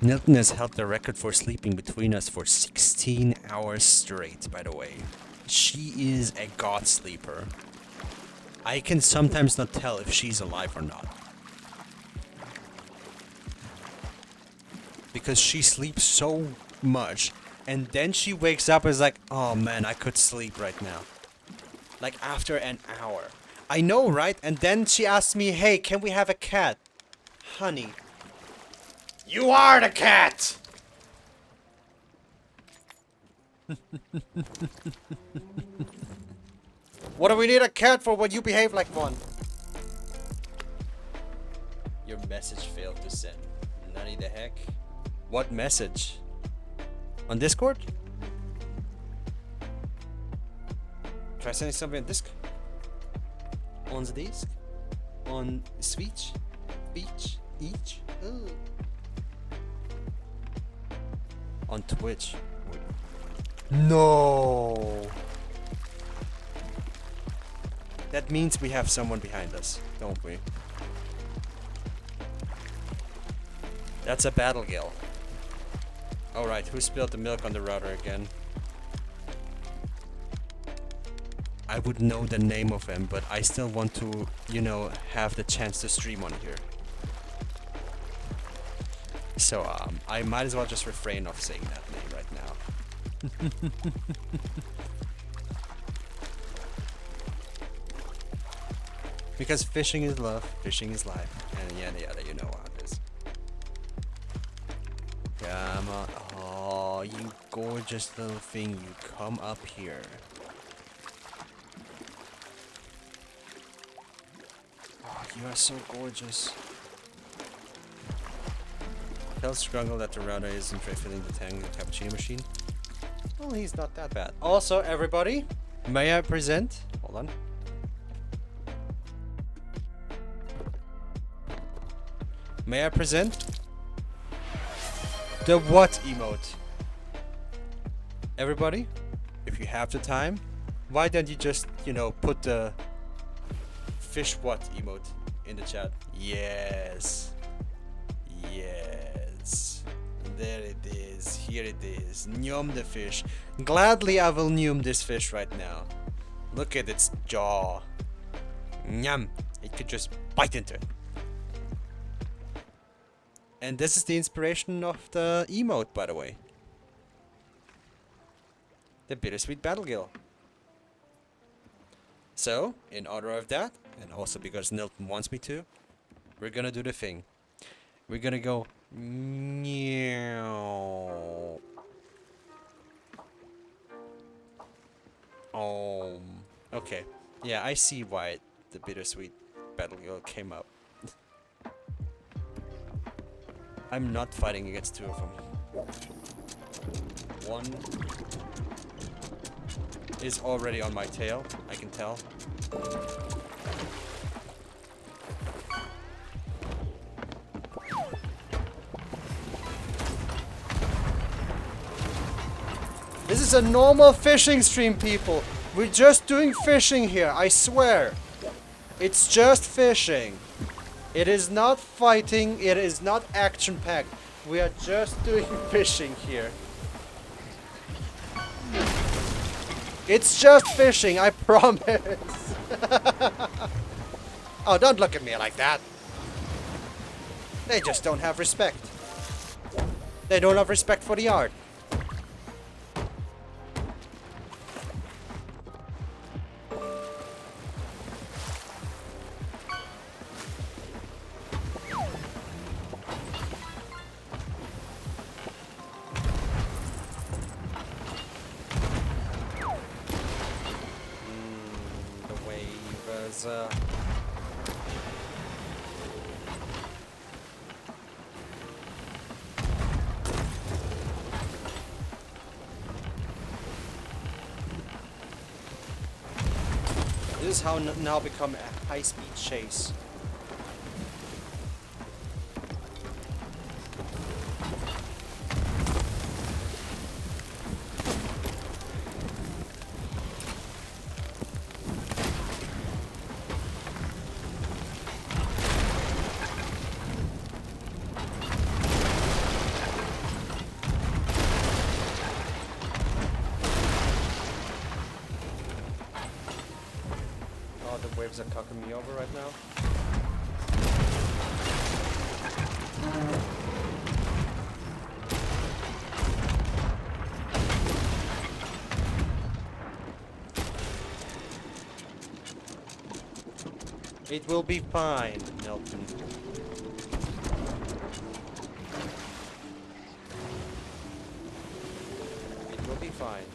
Nilton has held the record for sleeping between us for 16 hours straight, by the way. She is a god sleeper. I can sometimes not tell if she's alive or not. Because she sleeps so much, and then she wakes up and is like, oh man, I could sleep right now. Like after an hour. I know, right? And then she asks me, hey, can we have a cat? Honey. You are the cat! What do we need a cat for when you behave like one? Your message failed to send. Nutty the heck? What message? On Discord? Try sending something on Discord. On the disc? On Switch? Beach? Each? Ooh. On Twitch. No. That means we have someone behind us, don't we? That's a battle gill. Alright, who spilled the milk on the router again? I would know the name of him, but I still want to, you know, have the chance to stream on here. So, I might as well just refrain of saying that name right now. Because fishing is love, fishing is life, and yada yada, you know how it is. Come on. Oh, you gorgeous little thing, you come up here. Oh, you are so gorgeous. Tell Struggle that the router isn't refilling the tank in the cappuccino machine. Well, he's not that bad. Also, everybody, may I present? Hold on. May I present the what emote? Everybody, if you have the time, why don't you just, you know, put the fish what emote in the chat? Yes. Yes. There it is. Here it is. Nyum the fish. Gladly I will nyum this fish right now. Look at its jaw. Nyum. It could just bite into it. And this is the inspiration of the emote, by the way. The bittersweet battle gill. So, in honor of that, and also because Nilton wants me to, we're gonna do the thing. We're gonna go meow. Okay. Yeah, I see why the bittersweet battle gill came up. I'm not fighting against two of them. One is already on my tail, I can tell. This is a normal fishing stream, people. We're just doing fishing here, I swear. It's just fishing. It is not fighting, it is not action-packed. We are just doing fishing here. It's just fishing, I promise. Oh, don't look at me like that. They just don't have respect. They don't have respect for the art. This is how now become a high-speed chase. Waves are cocking me over right now. It will be fine, Nelton. It will be fine.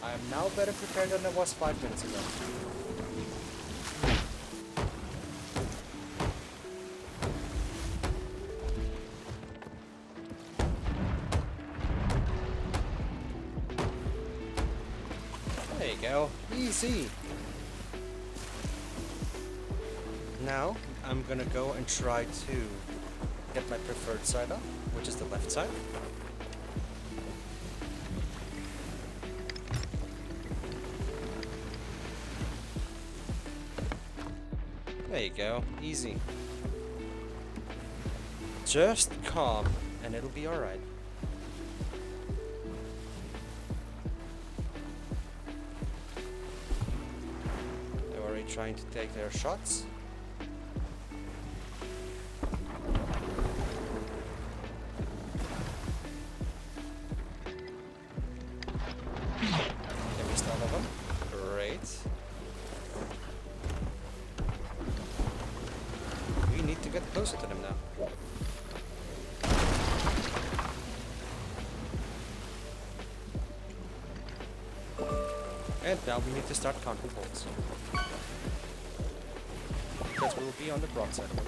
I am now better prepared than I was 5 minutes ago. There you go. Easy. Now, I'm gonna go and try to get my preferred side up, which is the left side. There you go. Easy. Just calm, and it'll be alright. They're already trying to take their shots. They missed all of them. Great. We need to get closer to them now. And now we need to start counting bolts. Because we will be on the broadside of them.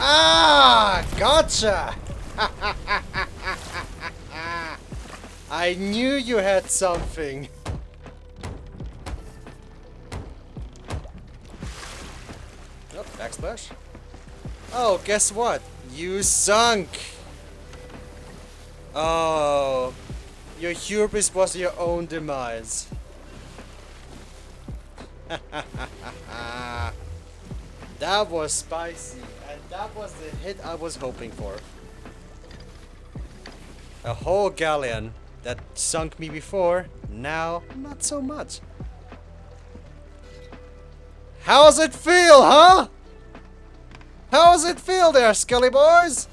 Ah, gotcha! I knew you had something. Oh, backsplash. Oh, guess what? You sunk! Oh, your hubris was your own demise. That was spicy, and that was the hit I was hoping for. A whole galleon that sunk me before, now not so much. How's it feel, huh? How's it feel there, Skelly boys?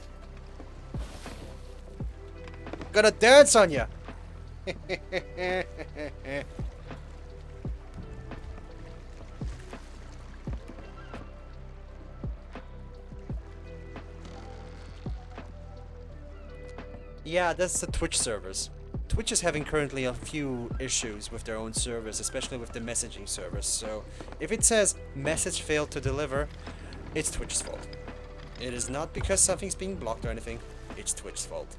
Gonna dance on ya. Yeah, that's the Twitch servers. Twitch is having currently a few issues with their own servers, especially with the messaging servers. So if it says message failed to deliver, it's Twitch's fault. It is not because something's being blocked or anything. It's Twitch's fault.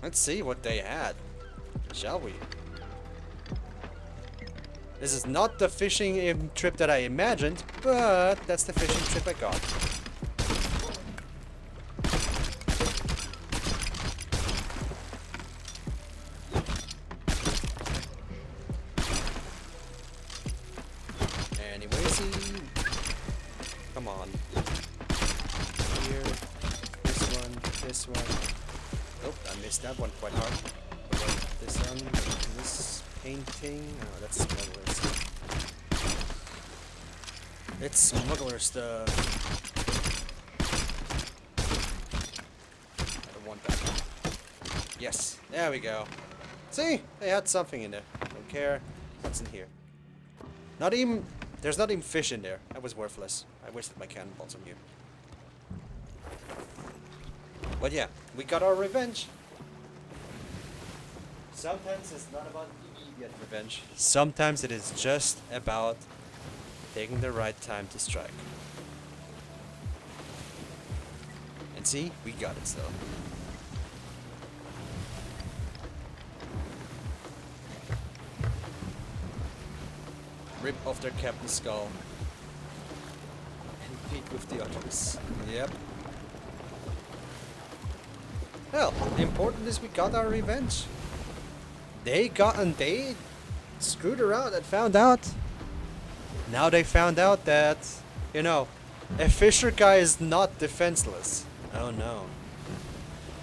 Let's see what they had, shall we? This is not the fishing trip that I imagined, but that's the fishing trip I got. Come on. Here, this one. Oh, I missed that one quite hard. What about this one? This painting? Oh, that's smuggler stuff. It's smuggler stuff. I don't want that one. Yes, there we go. See? They had something in there. Don't care what's in here. Not even... There's not even fish in there. That was worthless. I wasted my cannonballs on you. But yeah, we got our revenge. Sometimes it's not about immediate revenge. Sometimes it is just about taking the right time to strike. And see, we got it still. Rip off their captain's skull. And feed with the others. Yep. Well, the important is we got our revenge. They screwed around and found out. Now they found out that, you know, a fisher guy is not defenseless. Oh no.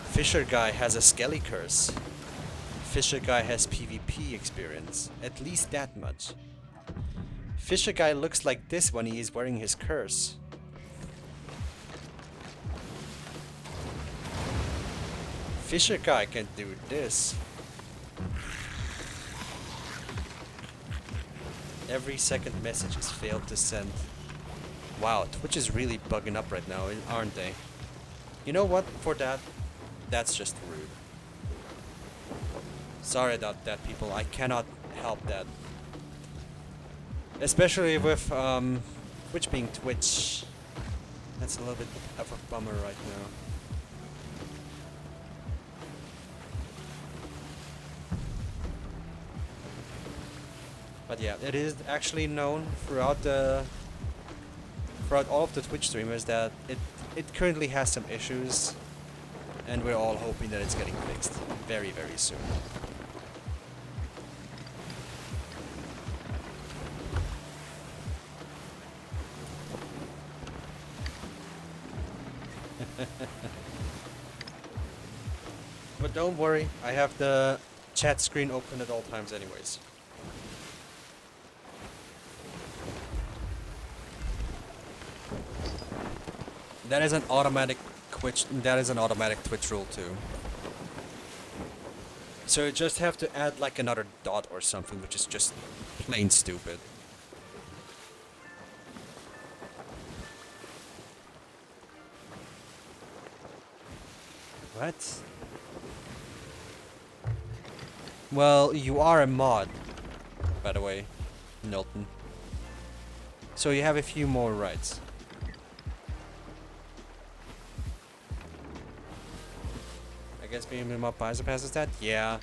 Fisher guy has a skelly curse. Fisher guy has PvP experience. At least that much. Fisher guy looks like this when he is wearing his curse. Fisher guy can do this. Every second message is failed to send. Wow, Twitch is really bugging up right now, aren't they? You know what? For that, that's just rude. Sorry about that, people. I cannot help that. Especially with Twitch being Twitch. That's a little bit of a bummer right now. But yeah, it is actually known throughout all of the Twitch streamers that it currently has some issues, and we're all hoping that it's getting fixed very, very soon. But don't worry, I have the chat screen open at all times anyways. That is an automatic Twitch rule too. So you just have to add like another dot or something, which is just plain stupid. What? Well, you are a mod, by the way, Nilton. So you have a few more rights. guess being more passes that? Yeah.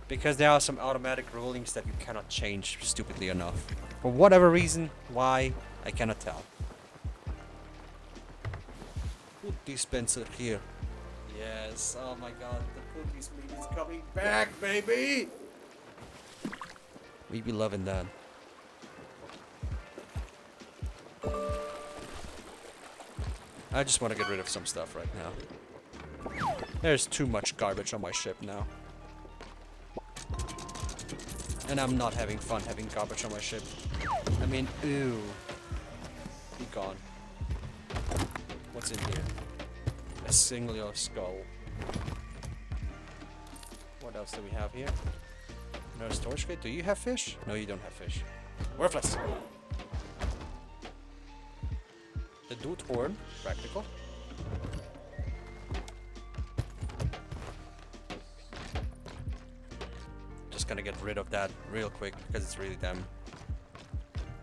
Because there are some automatic rulings that you cannot change stupidly enough. For whatever reason, why, I cannot tell. Food dispenser here. Yes, oh my god, the food dispenser is coming back, baby! We be loving that. I just want to get rid of some stuff right now. There's too much garbage on my ship now. And I'm not having fun having garbage on my ship. I mean, ew. Be gone. What's in here? A singular skull. What else do we have here? Another storage crate. Do you have fish? No, you don't have fish. Worthless! The dude horn. Practical. Just gonna get rid of that real quick because it's really damn.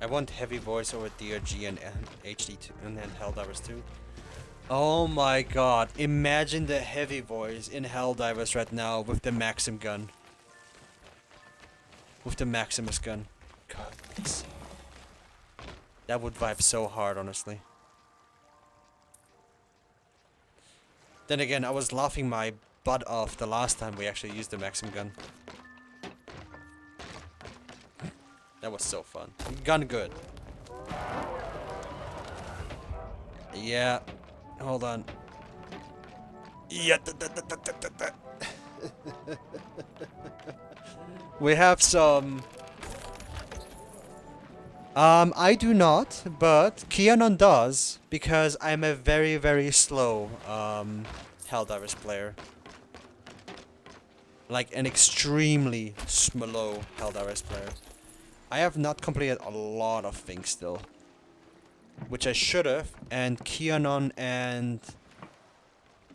I want heavy voice over DRG and HD2 and then Helldivers too. Oh my god, imagine the heavy voice in Helldivers right now with the Maxim gun. With the Maximus gun. God, that would vibe so hard, honestly. Then again, I was laughing my butt off the last time we actually used the Maxim gun. That was so fun. Gun good. Yeah. Hold on. Yeah. We have some... I do not, but Kianon does, because I'm a very, very slow, Helldivers player. Like, an extremely slow Helldivers player. I have not completed a lot of things still. Which I should have, and Kianon and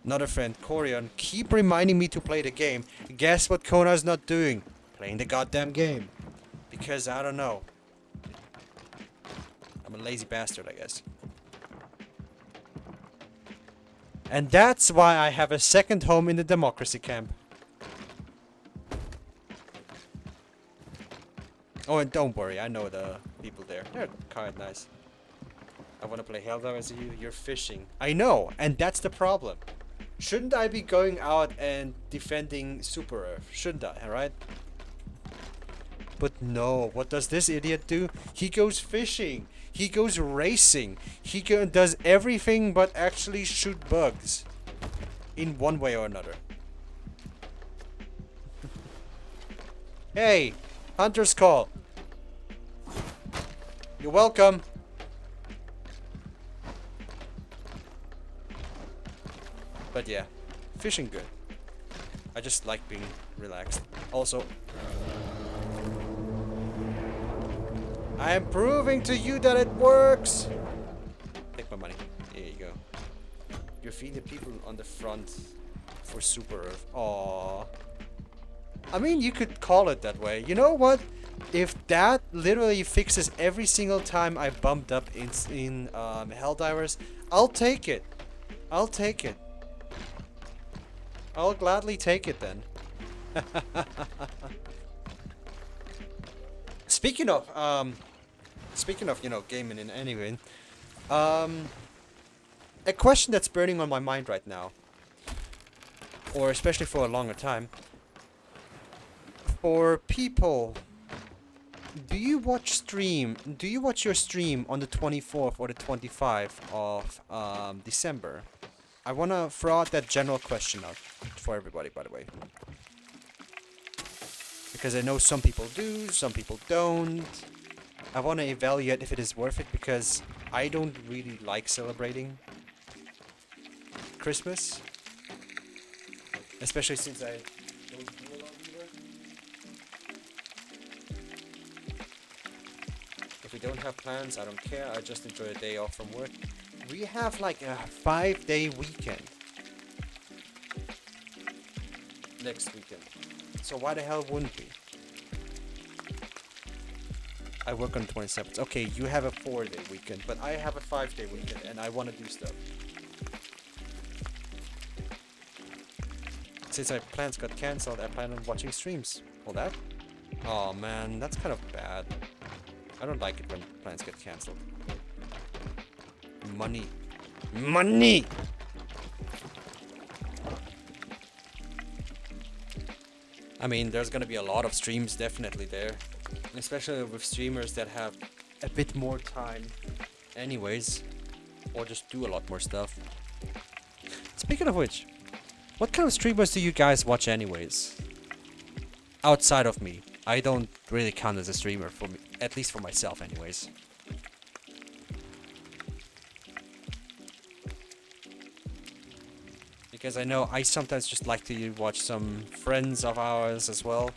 another friend, Corion, keep reminding me to play the game. Guess what Kona's not doing? Playing the goddamn game. Because, I don't know. I'm a lazy bastard, I guess. And that's why I have a second home in the democracy camp. Oh, and don't worry, I know the people there. They're quite nice. I want to play Helldivers with you. You're fishing. I know, and that's the problem. Shouldn't I be going out and defending Super Earth? Shouldn't I, alright? But no, what does this idiot do? He goes fishing. He goes racing. He does everything but actually shoot bugs. In one way or another. Hey! Hunter's call! You're welcome! But yeah, fishing good. I just like being relaxed. Also, I am proving to you that it works! Take my money. There you go. You're feeding people on the front for Super Earth. Aww. I mean, you could call it that way. You know what? If that literally fixes every single time I bumped up in Helldivers, I'll take it. I'll take it. I'll gladly take it then. Speaking of, you know, gaming and anyway, a question that's burning on my mind right now, or especially for a longer time, for people, do you watch your stream on the 24th or the 25th of December? I want to throw out that general question out for everybody, by the way. Because I know some people do, some people don't. I want to evaluate if it is worth it, because I don't really like celebrating Christmas. Especially since I don't do a lot either. If we don't have plans, I don't care. I just enjoy a day off from work. We have like a 5-day weekend. Next weekend. So why the hell wouldn't we? I work on the 27th. Okay, you have a 4-day weekend, but I have a 5-day weekend and I want to do stuff. since my plans got cancelled, I plan on watching streams. Well, that? Oh man, that's kind of bad. I don't like it when plans get cancelled. Money. Money! I mean, there's gonna be a lot of streams definitely there. Especially with streamers that have a bit more time anyways. Or just do a lot more stuff. Speaking of which, what kind of streamers do you guys watch anyways? Outside of me. I don't really count as a streamer for me, at least for myself anyways. Because I know I sometimes just like to watch some friends of ours as well.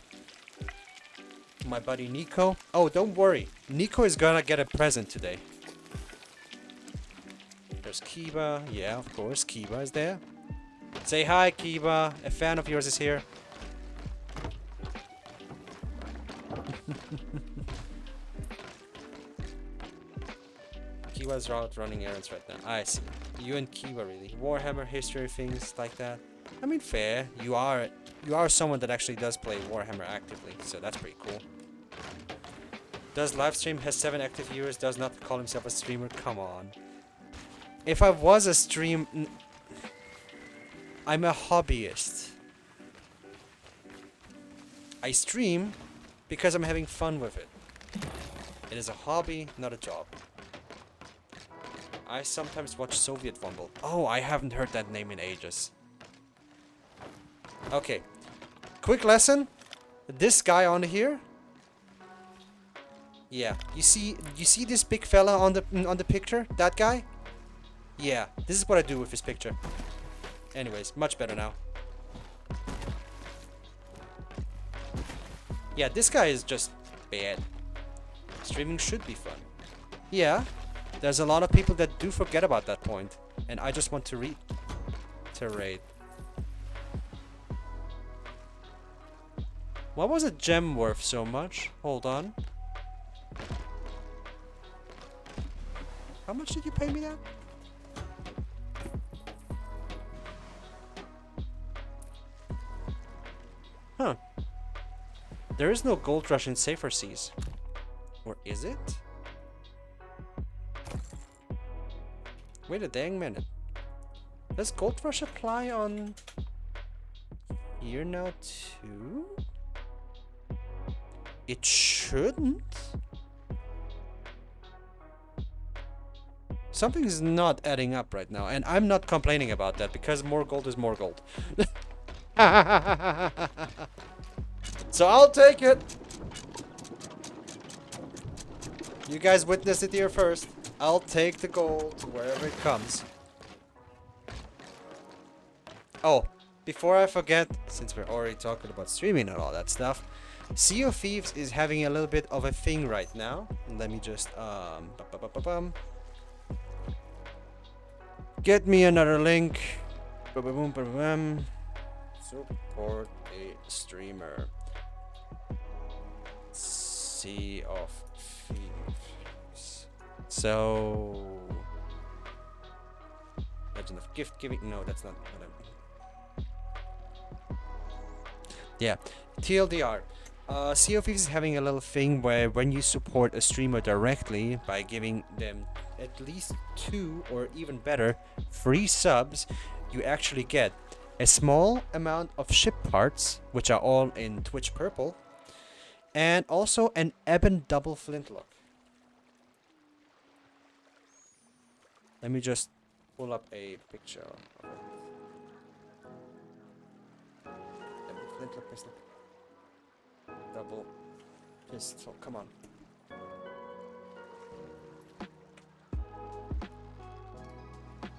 My buddy Nico. Oh, don't worry. Nico is gonna get a present today. There's Kiba. Yeah, of course. Kiba is there. Say hi, Kiba. A fan of yours is here. Kiba's out running errands right now. I see. You and Kiba really. Warhammer history things like that. I mean, fair. You are someone that actually does play Warhammer actively, so that's pretty cool. Does livestream, has 7 active viewers, does not call himself a streamer. Come on. If I was a I'm a hobbyist. I stream because I'm having fun with it. It is a hobby, not a job. I sometimes watch Soviet Rumble. Oh, I haven't heard that name in ages. Okay. Quick lesson. This guy on here. Yeah, you see this big fella on the picture? That guy? Yeah, this is what I do with his picture. Anyways, much better now. Yeah, this guy is just bad. Streaming should be fun. Yeah, there's a lot of people that do forget about that point, and I just want to reiterate. Why was a gem worth so much? Hold on. How much did you pay me that? Huh. There is no gold rush in safer seas. Or is it? Wait a dang minute. Does gold rush apply on here now too? It shouldn't. Something is not adding up right now, and I'm not complaining about that because more gold is more gold. So I'll take it. You guys witnessed it here first. I'll take the gold wherever it comes. Oh, before I forget, since we're already talking about streaming and all that stuff, Sea of Thieves is having a little bit of a thing right now. Let me just get me another link. Support a streamer. Sea of Thieves. So, Legend of Gift Giving. No, that's not what I mean. Yeah, TLDR. Sea of Thieves is having a little thing where when you support a streamer directly by giving them at least 2 or even better free subs, you actually get a small amount of ship parts, which are all in Twitch purple, and also an ebon double flintlock. Let me just pull up a picture of it. Ebon flintlock pistol. Double pistol. Come on.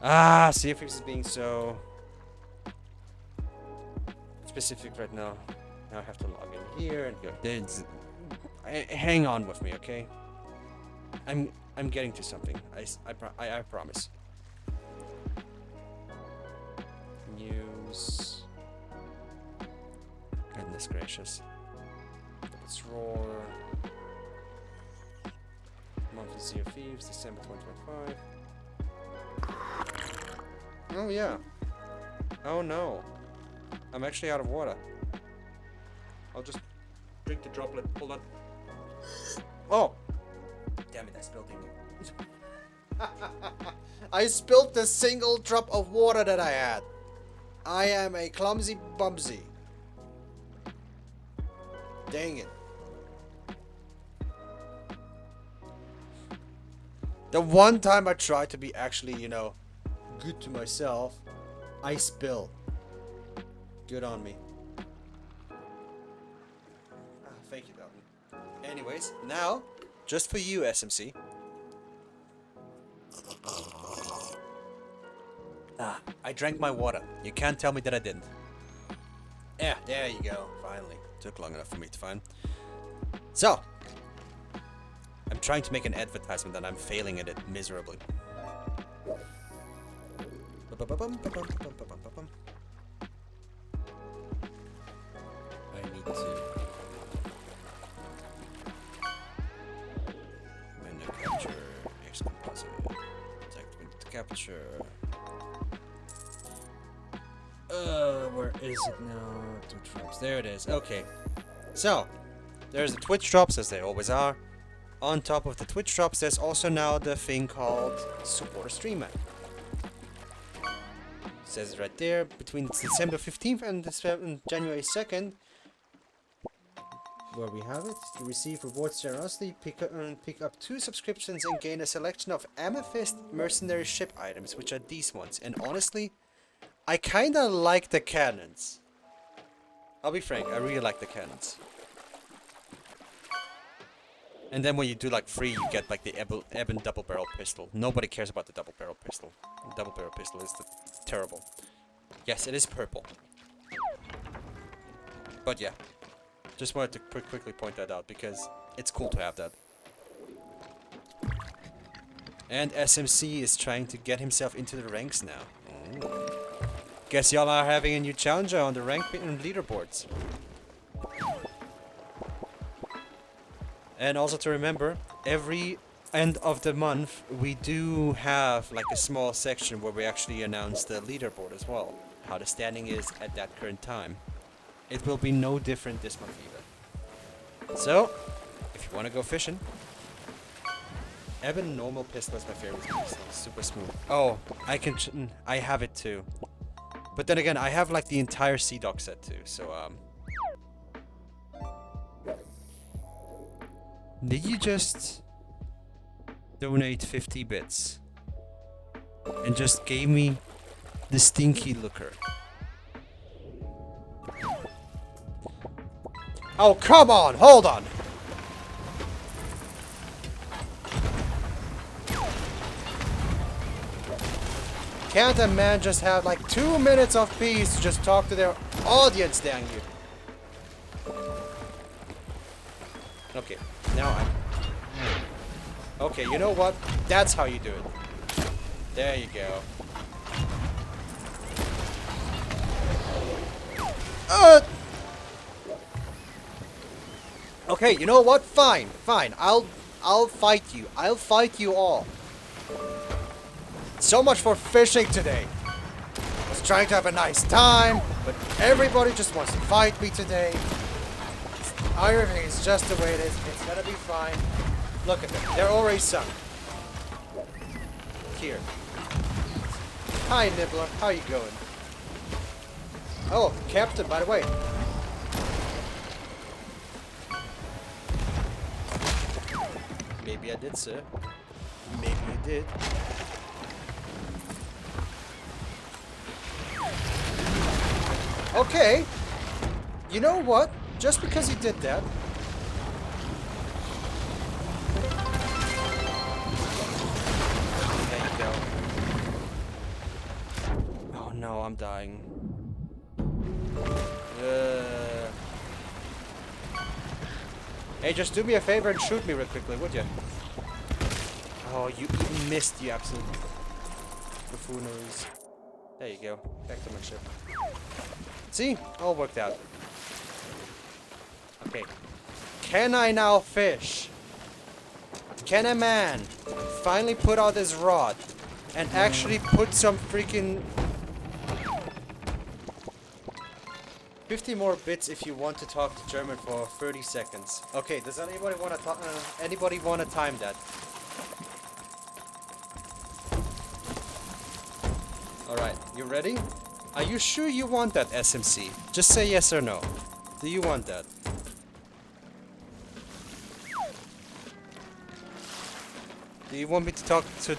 Ah, see if it's being so specific right now. Now I have to log in here and go. Hang on with me, okay? I'm getting to something. I promise. News. Goodness gracious. Let's roar. Monthly Sea of Thieves, December 2025. Oh yeah. Oh no. I'm actually out of water. I'll just drink the droplet. Hold on. Oh! Damn it, I spilled it. I spilled the single drop of water that I had. I am a clumsy bumsy. Dang it. The one time I tried to be actually, you know, good to myself, I spill. Good on me. Thank you, Dalton. Anyways, now, just for you, SMC. I drank my water. You can't tell me that I didn't. Yeah, there you go. Finally. Took long enough for me to find. So, I'm trying to make an advertisement and I'm failing at it miserably. I need to menu capture, X composite, text with capture. Where is it now? Twitch drops. There it is. Okay. So, there's the Twitch drops as they always are. On top of the Twitch drops, there's also now the thing called Support a Streamer. It says right there, between December 15th and January 2nd, where we have it, you receive rewards generously, pick up 2 subscriptions and gain a selection of Amethyst Mercenary ship items, which are these ones. And honestly, I kinda like the cannons. I'll be frank, I really like the cannons. And then when you do like free, you get like the Eben double barrel pistol. Nobody cares about the double barrel pistol. The double barrel pistol is terrible. Yes, it is purple. But yeah, just wanted to quickly point that out because it's cool to have that. And SMC is trying to get himself into the ranks now. Ooh. Guess y'all are having a new challenger on the rank and leaderboards. And also to remember, every end of the month we do have like a small section where we actually announce the leaderboard as well. How the standing is at that current time. It will be no different this month either. So, if you want to go fishing, Eben normal pistol is my favorite pistol. Super smooth. Oh, I have it too. But then again, I have like the entire Sea Dog set too, so did you just donate 50 bits and just gave me the stinky looker? Oh, come on! Hold on! Can't a man just have like 2 minutes of peace to just talk to their audience, dang you? Okay, now I'm... Okay, you know what? That's how you do it. There you go. Okay, you know what? Fine, fine. I'll fight you. I'll fight you all. So much for fishing today. I was trying to have a nice time, but everybody just wants to fight me today. Everything is just the way it is. It's gonna be fine. Look at them. They're already sunk. Here. Hi, Nibbler. How you going? Oh, Captain, by the way. Maybe I did, sir. Maybe you did. Okay. You know what? Just because you did that. There you go. Oh no, I'm dying. Hey, just do me a favor and shoot me real quickly, would you? Oh, you even missed, you absolute buffooneries. There you go. Back to my ship. See? All worked out. Okay. Can I now fish? Can a man finally put out his rod and actually put some freaking 50 more bits if you want to talk to German for 30 seconds. Okay, does anybody want to time that? Alright, you ready? Are you sure you want that, SMC? Just say yes or no. Do you want that? Do you want me to talk to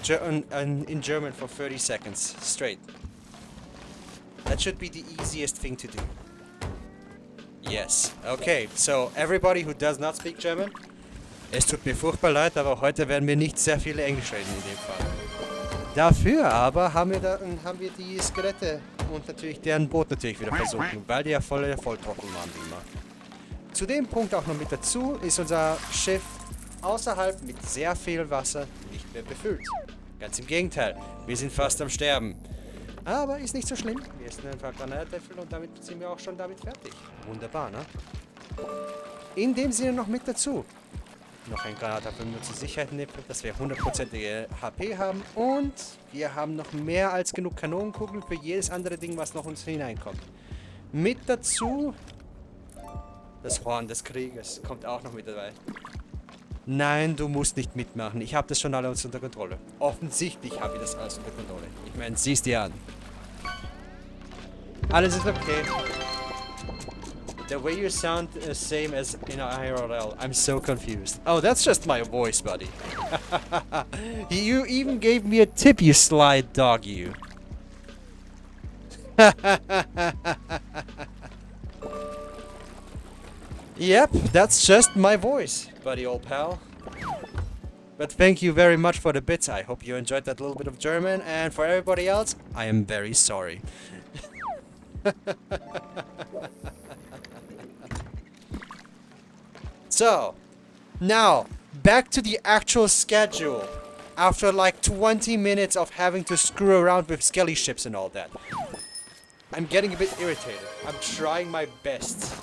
in German for 30 seconds straight? That should be the easiest thing to do. Yes. Okay, so everybody who does not speak German, es tut mir furchtbar leid, aber heute werden wir nicht sehr viele Englisch reden in dem Fall. Dafür aber haben wir die Skelette und natürlich deren Boot natürlich wieder versunken, weil die ja Volltrottel waren wie immer. Zu dem Punkt auch noch mit dazu ist unser Schiff außerhalb mit sehr viel Wasser nicht mehr befüllt. Ganz im Gegenteil, wir sind fast am Sterben. Aber ist nicht so schlimm. Wir essen einfach Granatäpfel und damit sind wir auch schon damit fertig. Wunderbar, ne? In dem Sinne noch mit dazu. Noch ein Granatapfel nur zur Sicherheit nehmen, dass wir 100%ige HP haben. Und wir haben noch mehr als genug Kanonenkugeln für jedes andere Ding, was noch uns hineinkommt. Mit dazu das Horn des Krieges kommt auch noch mit dabei. Nein, du musst nicht mitmachen. Ich habe das schon alles unter Kontrolle. Offensichtlich habe ich das alles unter Kontrolle. Ich meine, siehst dir an. Alles ist okay. The way you sound is same as in IRL. I'm so confused. Oh, that's just my voice, buddy. You even gave me a tip, you sly dog, you. Yep, that's just my voice, buddy old pal. But thank you very much for the bits. I hope you enjoyed that little bit of German. And for everybody else, I am very sorry. So, now, back to the actual schedule. After like 20 minutes of having to screw around with skelly ships and all that. I'm getting a bit irritated. I'm trying my best.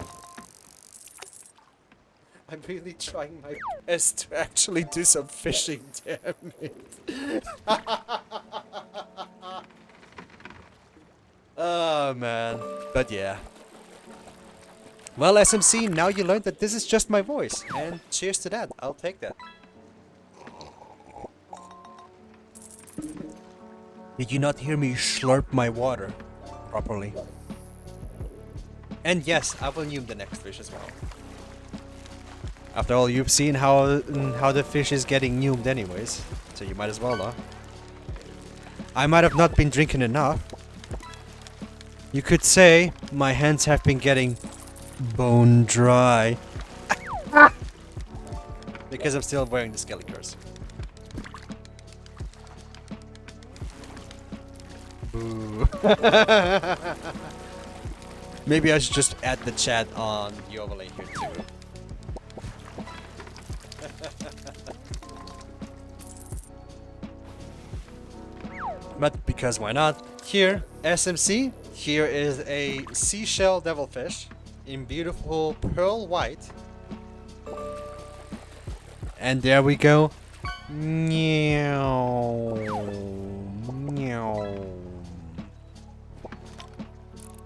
I'm really trying my best to actually do some fishing, damn it. Oh, man. But yeah. Well, SMC, now you learned that this is just my voice. And cheers to that. I'll take that. Did you not hear me slurp my water properly? And yes, I will nuke the next fish as well. After all, you've seen how the fish is getting numed anyways, so you might as well, huh? I might have not been drinking enough. You could say my hands have been getting bone dry. Because I'm still wearing the skelly curse. Boo. Maybe I should just add the chat on the overlay here too. But because why not? Here, SMC. Here is a seashell devilfish in beautiful pearl white. And there we go. Meow. Meow.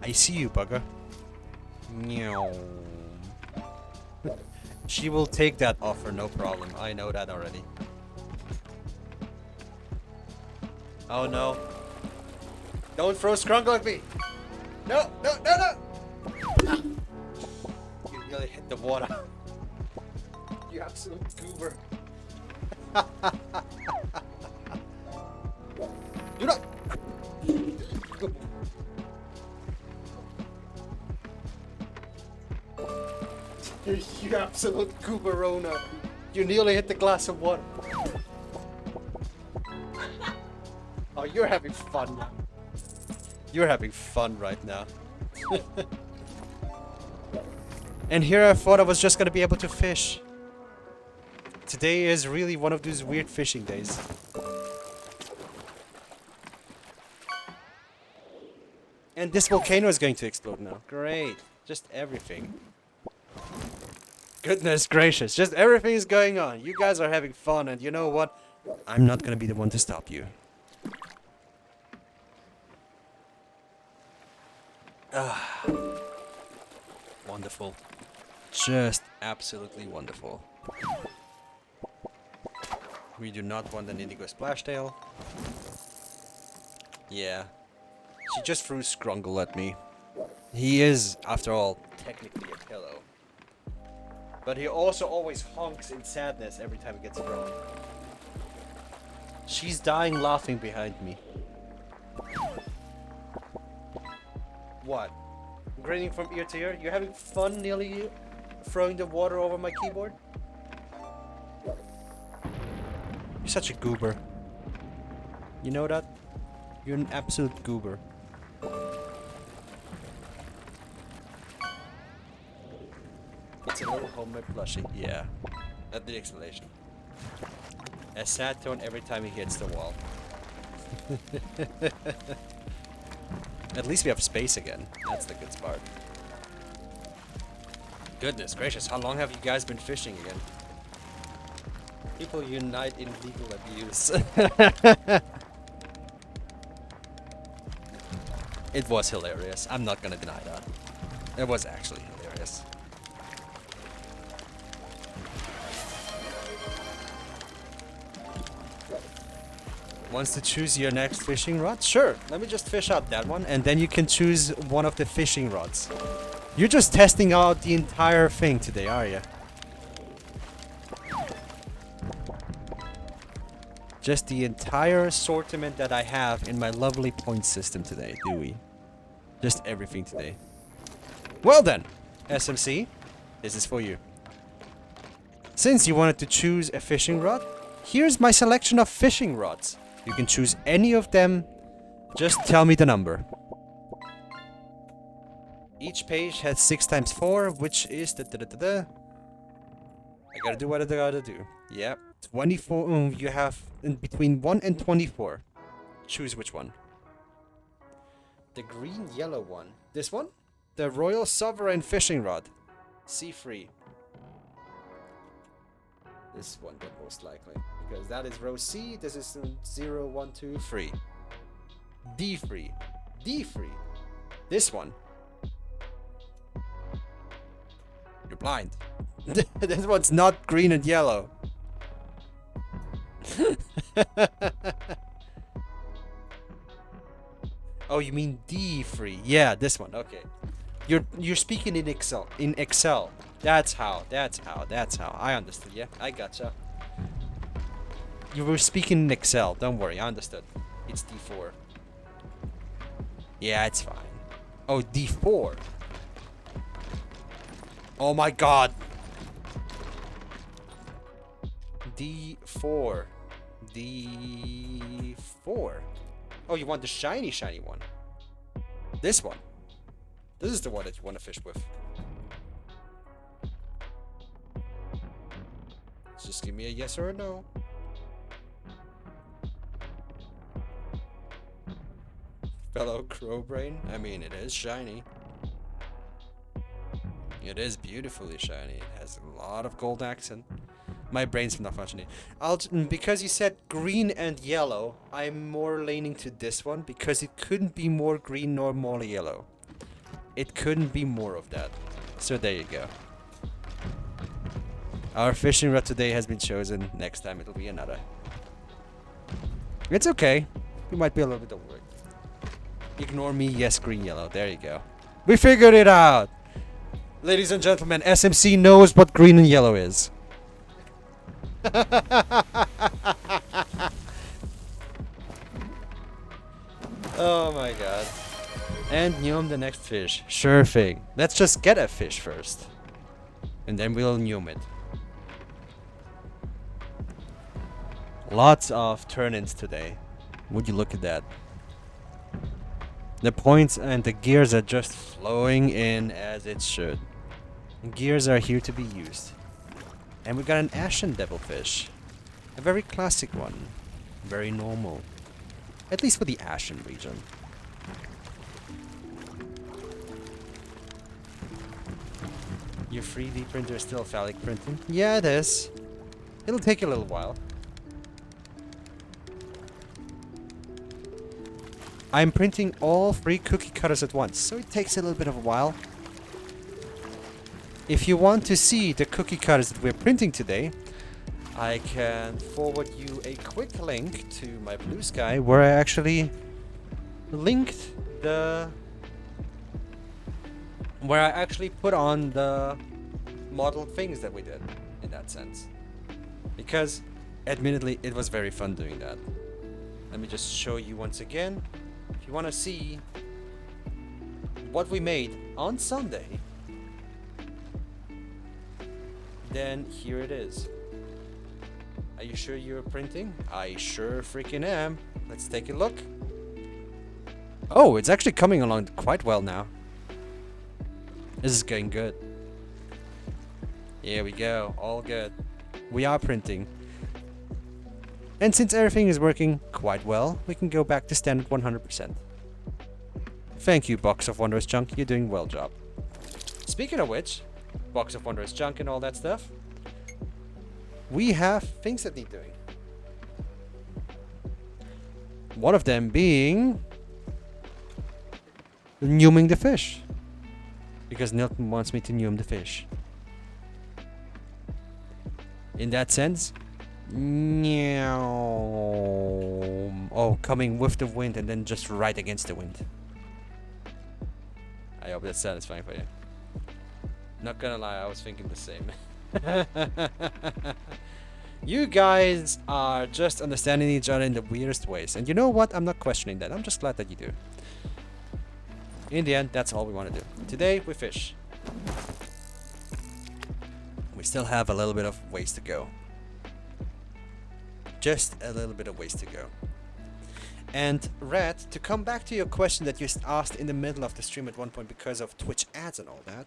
I see you, bugger. Meow. She will take that offer, no problem. I know that already. Oh no. Don't throw Scrungle at me! No, no, no, no! You nearly hit the water. You absolute goober. Do not! You absolute gooberona. You nearly hit the glass of water. Oh, you're having fun. You're having fun right now. And here I thought I was just gonna be able to fish. Today is really one of those weird fishing days. And this volcano is going to explode now. Great. Just everything. Goodness gracious. Just everything is going on. You guys are having fun, and you know what? I'm not gonna be the one to stop you. wonderful. Just absolutely wonderful. We do not want an indigo splashtail. Yeah. She just threw Scrungle at me. He is, after all, technically a pillow. But he also always honks in sadness every time he gets thrown. She's dying laughing behind me. What? Grinning from ear to ear? You're having fun nearly throwing the water over my keyboard? You're such a goober. You know that? You're an absolute goober. It's a little homemade plushie. Yeah. That's the explanation. A sad tone every time he hits the wall. At least we have space again. That's the good part. Goodness gracious, how long have you guys been fishing again? People unite in legal abuse. It was hilarious. I'm not gonna deny that. It was actually hilarious. Wants to choose your next fishing rod? Sure, let me just fish out that one and then you can choose one of the fishing rods. You're just testing out the entire thing today, are you? Just the entire assortment that I have in my lovely point system today, do we? Just everything today. Well then, SMC, this is for you. Since you wanted to choose a fishing rod, here's my selection of fishing rods. You can choose any of them. Just tell me the number. Each page has 6 times 4, which is I gotta do what I gotta do. Yep. 24. You have in between 1 and 24. Choose which one. The green yellow one. This one? The Royal Sovereign Fishing Rod. C3. This one, then most likely. Because that is row C, this is 0, 1, 2, 3. D3. D3. This one. You're blind. This one's not green and yellow. Oh, you mean D3? Yeah, this one. Okay. You're speaking in Excel. In Excel. That's how. I understood. Yeah, I gotcha. You were speaking in Excel. Don't worry, I understood. It's D4. Yeah, it's fine. Oh, D4. Oh my god. D4. D4. Oh, you want the shiny one. This one. This is the one that you want to fish with. Just give me a yes or a no. Fellow Crowbrain. I mean, it is shiny. It is beautifully shiny. It has a lot of gold accent. My brain's not functioning. Because you said green and yellow, I'm more leaning to this one because it couldn't be more green nor more yellow. It couldn't be more of that. So there you go. Our fishing rod today has been chosen. Next time it'll be another. It's okay. You might be a little bit over it. Ignore me, yes, green, yellow. There you go. We figured it out! Ladies and gentlemen, SMC knows what green and yellow is. Oh my god. And Neum the next fish. Sure thing. Let's just get a fish first. And then we'll Neum it. Lots of turn-ins today. Would you look at that? The points and the gears are just flowing in as it should. Gears are here to be used. And we got an Ashen Devilfish. A very classic one. Very normal. At least for the Ashen region. Your 3D printer is still phallic printing? Yeah, it is. It'll take a little while. I'm printing all 3 cookie cutters at once, so it takes a little bit of a while. If you want to see the cookie cutters that we're printing today, I can forward you a quick link to my Blue Sky where I actually linked the... where I actually put on the model things that we did, in that sense. Because, admittedly, it was very fun doing that. Let me just show you once again. If you want to see what we made on Sunday, then here it is. Are you sure you're printing? I sure freaking am. Let's take a look. Oh, it's actually coming along quite well now. This is going good. Here we go, all good. We are printing. And since everything is working quite well, we can go back to standard 100%. Thank you, Box of Wondrous Junk, you're doing well job. Speaking of which, Box of Wondrous Junk and all that stuff, we have things that need doing. One of them being numing the fish. Because Nilton wants me to num the fish. In that sense, oh, coming with the wind and then just right against the wind. I hope that's satisfying for you. Not gonna lie, I was thinking the same. You guys are just understanding each other in the weirdest ways. And you know what? I'm not questioning that. I'm just glad that you do. In the end, that's all we want to do. Today, we fish. We still have a little bit of ways to go. Just a little bit of ways to go. And Red, to come back to your question that you asked in the middle of the stream at one point because of Twitch ads and all that,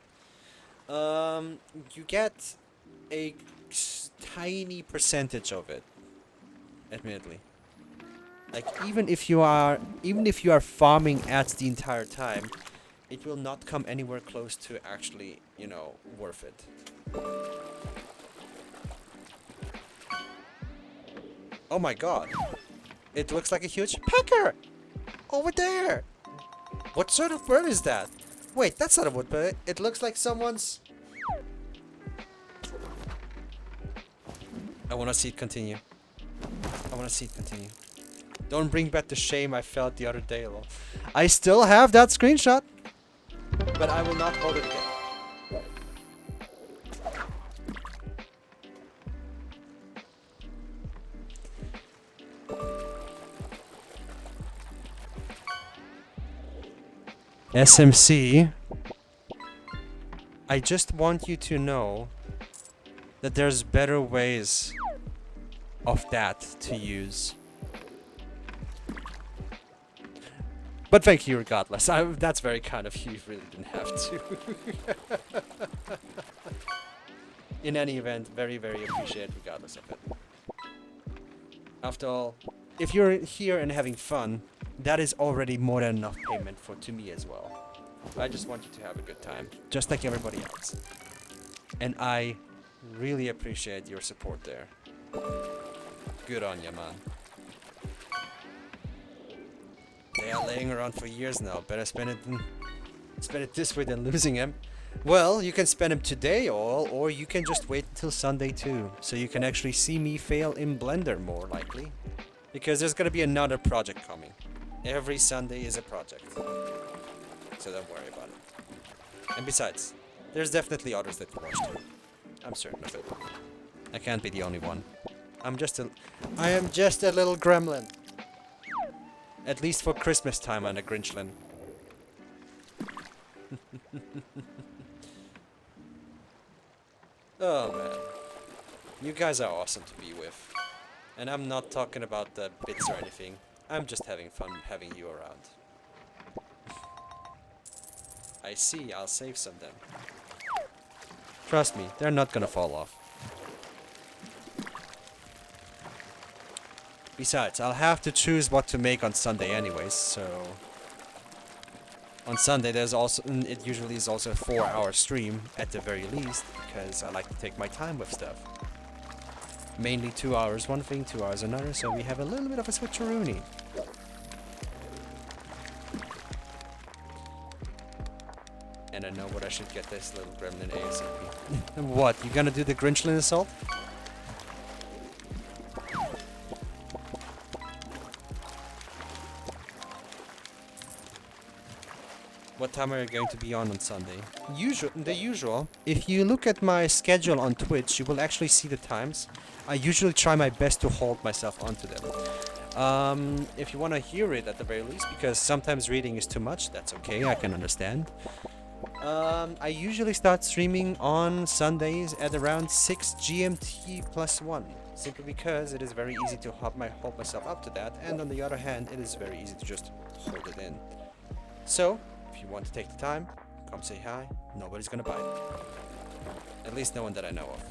you get a tiny percentage of it, admittedly. Like even if you are farming ads the entire time, it will not come anywhere close to actually, you know, worth it. Oh my god. It looks like a huge pecker! Over there! What sort of bird is that? Wait, that's not a woodpecker. It looks like someone's... I wanna see it continue. I wanna see it continue. Don't bring back the shame I felt the other day, lol. I still have that screenshot! But I will not hold it again. SMC, I just want you to know that there's better ways of that to use. But thank you regardless. That's very kind of you. You really didn't have to. In any event, very, very appreciated regardless of it. After all, if you're here and having fun, that is already more than enough payment to me as well. I just want you to have a good time, just like everybody else. And I really appreciate your support there. Good on ya, man. They are laying around for years now. Better spend it this way than losing them. Well, you can spend them today all, or you can just wait until Sunday too, so you can actually see me fail in Blender more likely. Because there's gonna be another project coming. Every Sunday is a project. So don't worry about it. And besides, there's definitely others that you watch too. I'm certain of it. I can't be the only one. I am just a little gremlin. At least for Christmas time, I'm a Grinchlin. Oh man. You guys are awesome to be with. And I'm not talking about the bits or anything. I'm just having fun having you around. I see, I'll save some then. Trust me, they're not gonna fall off. Besides, I'll have to choose what to make on Sunday anyways, so... On Sunday there's also... it usually is also a 4-hour stream, at the very least, because I like to take my time with stuff. Mainly 2 hours one thing, 2 hours another, so we have a little bit of a switcheroony. And I know what I should get this little gremlin ASAP. What, you gonna do the Grinchlin assault? What time are you going to be on Sunday? The usual. If you look at my schedule on Twitch, you will actually see the times. I usually try my best to hold myself onto them. If you want to hear it at the very least, because sometimes reading is too much, that's okay, I can understand. I usually start streaming on Sundays at around 6 GMT plus 1. Simply because it is very easy to hold myself up to that, and on the other hand, it is very easy to just hold it in. So, if you want to take the time, come say hi. Nobody's gonna bite. At least no one that I know of.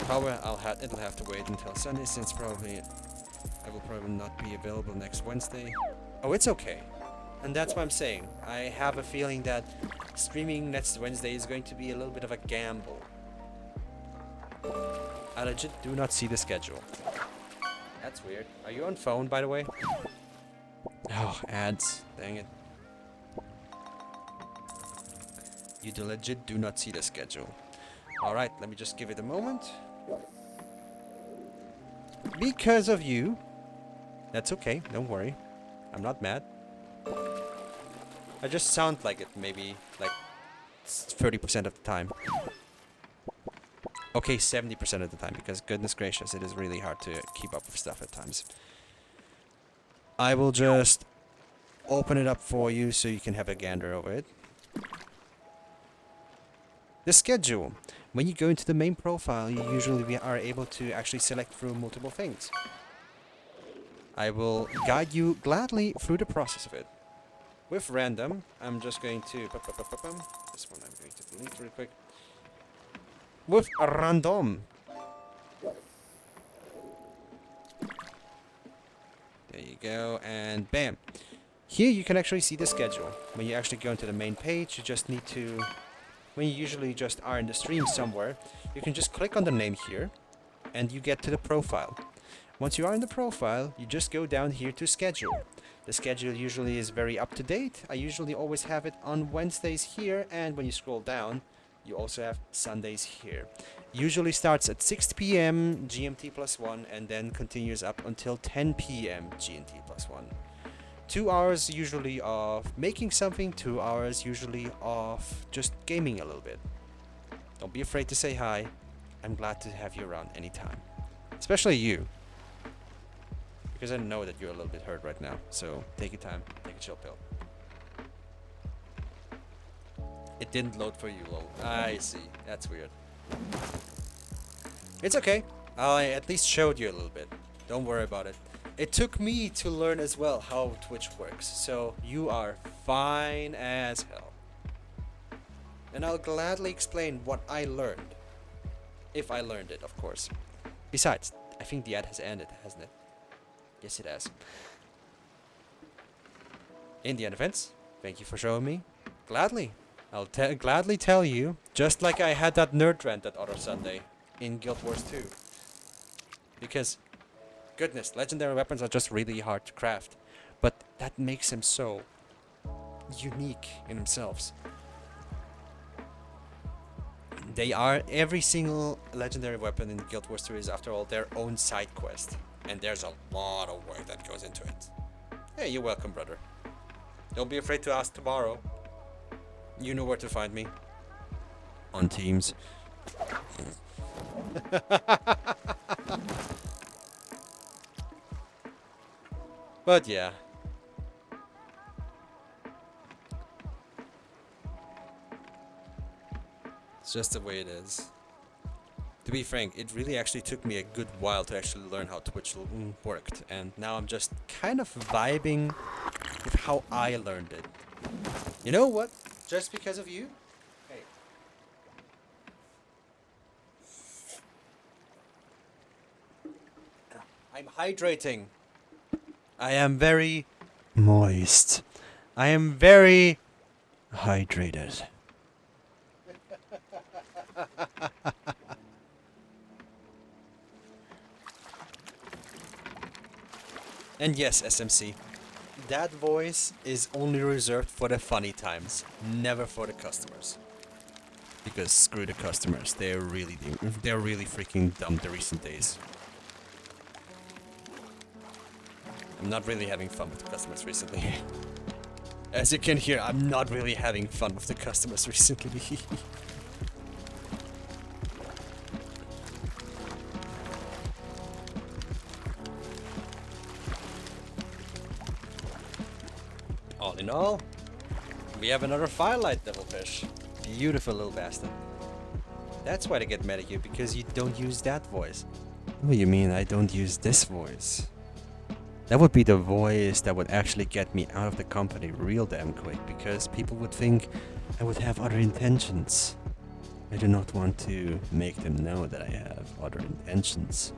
However, it'll have to wait until Sunday, since I will probably not be available next Wednesday. Oh, it's okay. And that's what I'm saying. I have a feeling that streaming next Wednesday is going to be a little bit of a gamble. I legit do not see the schedule. That's weird. Are you on phone, by the way? Oh, ads. Dang it. You legit do not see the schedule. Alright, let me just give it a moment. Because of you. That's okay, don't worry. I'm not mad. I just sound like it maybe like 30% of the time. Okay, 70% of the time, because goodness gracious, it is really hard to keep up with stuff at times. I will just open it up for you so you can have a gander over it. The schedule. When you go into the main profile, you usually are able to actually select through multiple things. I will guide you gladly through the process of it. With random, I'm just going to... This one I'm going to delete real quick. With a random. There you go, and bam. Here you can actually see the schedule. When you actually go into the main page, you just need to... When you usually just are in the stream somewhere, you can just click on the name here, and you get to the profile. Once you are in the profile, you just go down here to schedule. The schedule usually is very up to date. I usually always have it on Wednesdays here, and when you scroll down, you also have Sundays here. Usually starts at 6 PM GMT plus 1 and then continues up until 10 PM GMT plus 1. 2 hours usually of making something, 2 hours usually of just gaming a little bit. Don't be afraid to say hi. I'm glad to have you around anytime. Especially you. Because I know that you're a little bit hurt right now. So take your time, take a chill pill. It didn't load for you, lol. I see. That's weird. It's okay. I at least showed you a little bit. Don't worry about it. It took me to learn as well how Twitch works. So you are fine as hell. And I'll gladly explain what I learned. If I learned it, of course. Besides, I think the ad has ended, hasn't it? Yes, it has. In the defense, thank you for showing me. Gladly. I'll gladly tell you, just like I had that nerd rant that other Sunday in Guild Wars 2. Because, goodness, legendary weapons are just really hard to craft. But that makes them so unique in themselves. They are, every single legendary weapon in Guild Wars 2 is after all their own side quest. And there's a lot of work that goes into it. Hey, you're welcome, brother. Don't be afraid to ask tomorrow. You know where to find me. On Teams. But yeah. It's just the way it is. To be frank, it really actually took me a good while to actually learn how Twitch worked. And now I'm just kind of vibing with how I learned it. You know what? Just because of you? Hey. I'm hydrating. I am very moist. I am very hydrated. And yes, SMC. That voice is only reserved for the funny times, never for the customers. Because screw the customers, they're really freaking dumb the recent days. I'm not really having fun with the customers recently. As you can hear, I'm not really having fun with the customers recently. All in all, we have another Firelight Devilfish. Beautiful little bastard. That's why they get mad at you, because you don't use that voice. Oh, you mean I don't use this voice? That would be the voice that would actually get me out of the company real damn quick, because people would think I would have other intentions. I do not want to make them know that I have other intentions.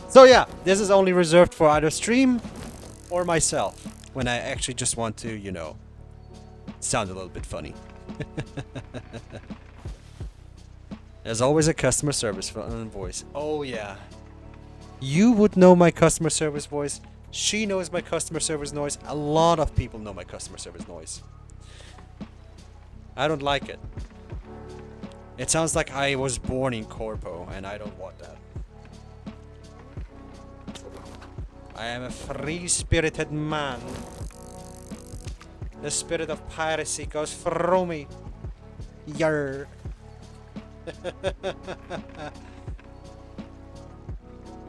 So yeah, this is only reserved for either stream or myself, when I actually just want to, you know, sound a little bit funny. There's always a customer service voice. Oh yeah. You would know my customer service voice. She knows my customer service noise. A lot of people know my customer service noise. I don't like it. It sounds like I was born in Corpo, and I don't want that. I am a free-spirited man. The spirit of piracy goes through me. Yarr.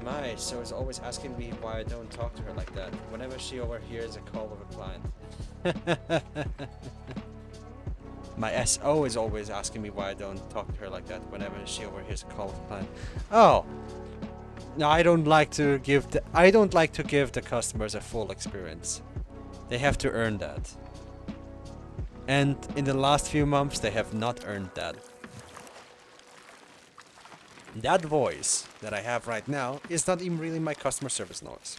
My, so is always asking me why I don't talk to her like that whenever she overhears a call with a client. My SO is always asking me why I don't talk to her like that whenever she overhears a call with a client. Oh, no, I don't like to give the customers a full experience. They have to earn that. And in the last few months, they have not earned that. That voice that I have right now is not even really my customer service noise.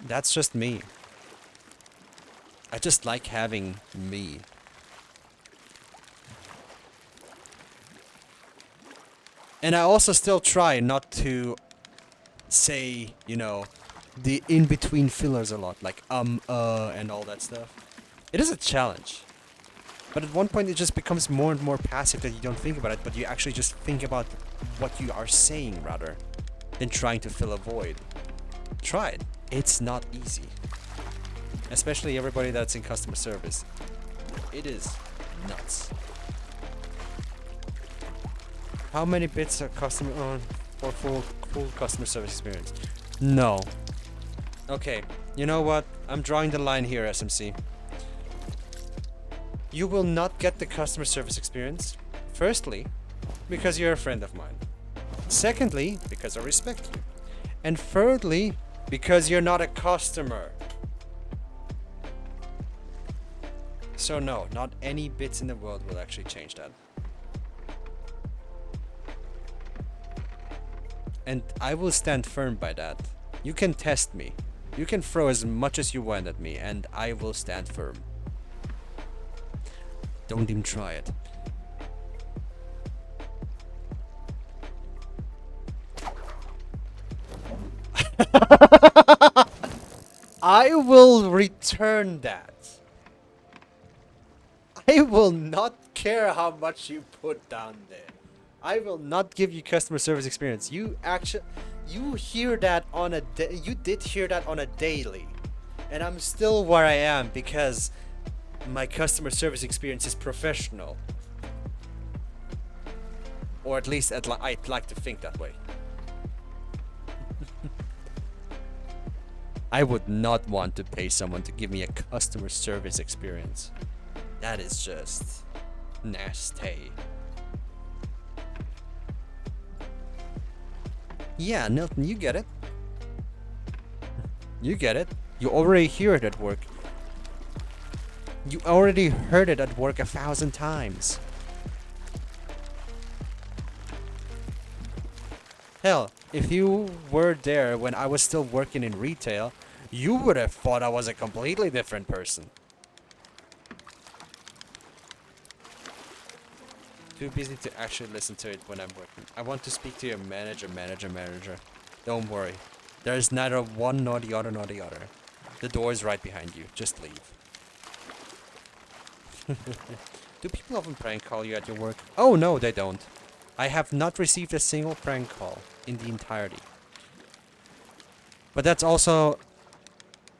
That's just me. I just like having me. And I also still try not to say, you know, the in-between fillers a lot, like and all that stuff. It is a challenge. But at one point it just becomes more and more passive that you don't think about it, but you actually just think about what you are saying rather than trying to fill a void. Try it. It's not easy. Especially everybody that's in customer service. It is nuts. How many bits are customer on for full customer service experience? No. Okay, you know what? I'm drawing the line here, SMC. You will not get the customer service experience. Firstly, because you're a friend of mine. Secondly, because I respect you. And thirdly, because you're not a customer. So no, not any bits in the world will actually change that. And I will stand firm by that. You can test me. You can throw as much as you want at me, and I will stand firm. Don't even try it. I will return that. I will not care how much you put down there. I will not give you customer service experience. You hear that on a you did hear that on a daily. And I'm still where I am because my customer service experience is professional. Or at least I'd like to think that way. I would not want to pay someone to give me a customer service experience. That is just nasty. Yeah, Nilton, you get it. You get it. You already hear it at work. You already heard it at work 1,000 times. Hell, if you were there when I was still working in retail, you would have thought I was a completely different person. Too busy to actually listen to it when I'm working. I want to speak to your manager. Don't worry. There is neither one nor the other nor the other. The door is right behind you. Just leave. Do people often prank call you at your work? Oh no, they don't. I have not received a single prank call in the entirety. But that's also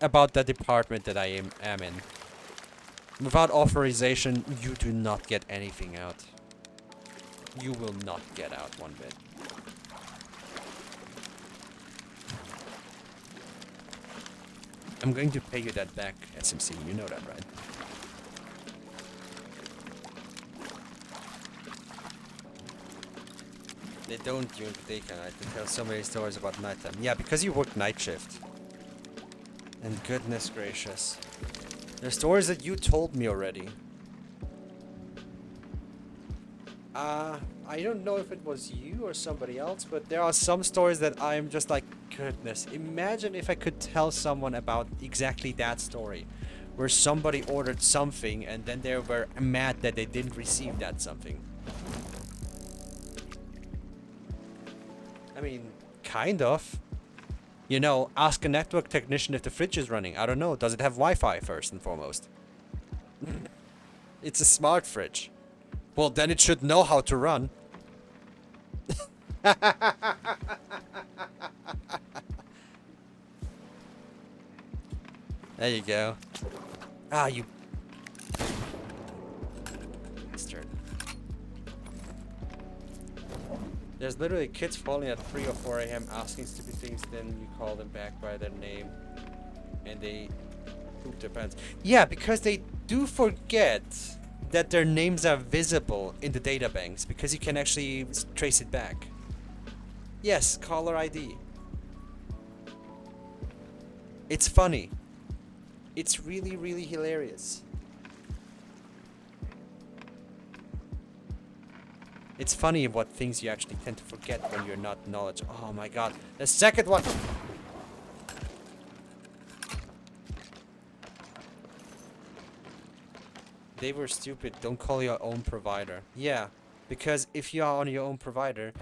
about the department that I am in. Without authorization, you do not get anything out. You will not get out one bit. I'm going to pay you that back, SMC. You know that, right? They don't during the day, can I? They tell so many stories about nighttime. Yeah, because you work night shift. And goodness gracious. There's stories that you told me already. I don't know if it was you or somebody else, but there are some stories that I'm just like, goodness, imagine if I could tell someone about exactly that story. Where somebody ordered something and then they were mad that they didn't receive that something. I mean, kind of. You know, ask a network technician if the fridge is running. I don't know. Does it have Wi-Fi first and foremost? It's a smart fridge. Well, then it should know how to run. There you go. Ah, you bastard. There's literally kids falling at 3 or 4 a.m. asking stupid things, then you call them back by their name. And they poop their pants. Yeah, because they do forget that their names are visible in the databanks, because you can actually trace it back. Yes, caller ID. It's funny. It's really, really hilarious. It's funny what things you actually tend to forget when you're not knowledgeable. Oh my god. The second one! They were stupid. Don't call your own provider. Yeah, because if you are on your own provider,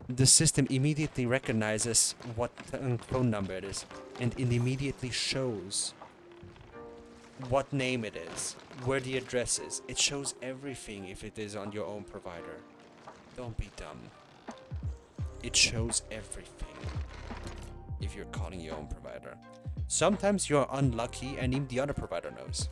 the system immediately recognizes what phone number it is. And it immediately shows what name it is, where the address is. It shows everything if it is on your own provider. Don't be dumb. It shows everything if you're calling your own provider. Sometimes you're unlucky and even the other provider knows.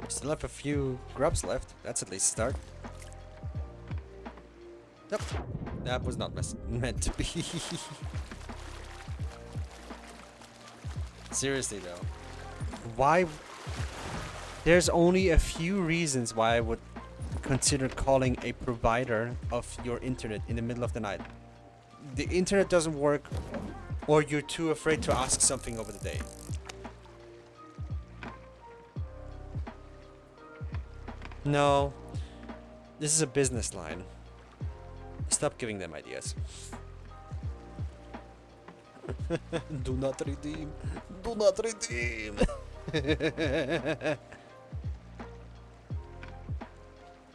Still have a few grubs left. That's at least a start. Nope. That was not meant to be. Seriously though. Why? There's only a few reasons why I would consider calling a provider of your internet in the middle of the night. The internet doesn't work, or you're too afraid to ask something over the day. No. This is a business line. Stop giving them ideas. Do not redeem. Do not redeem.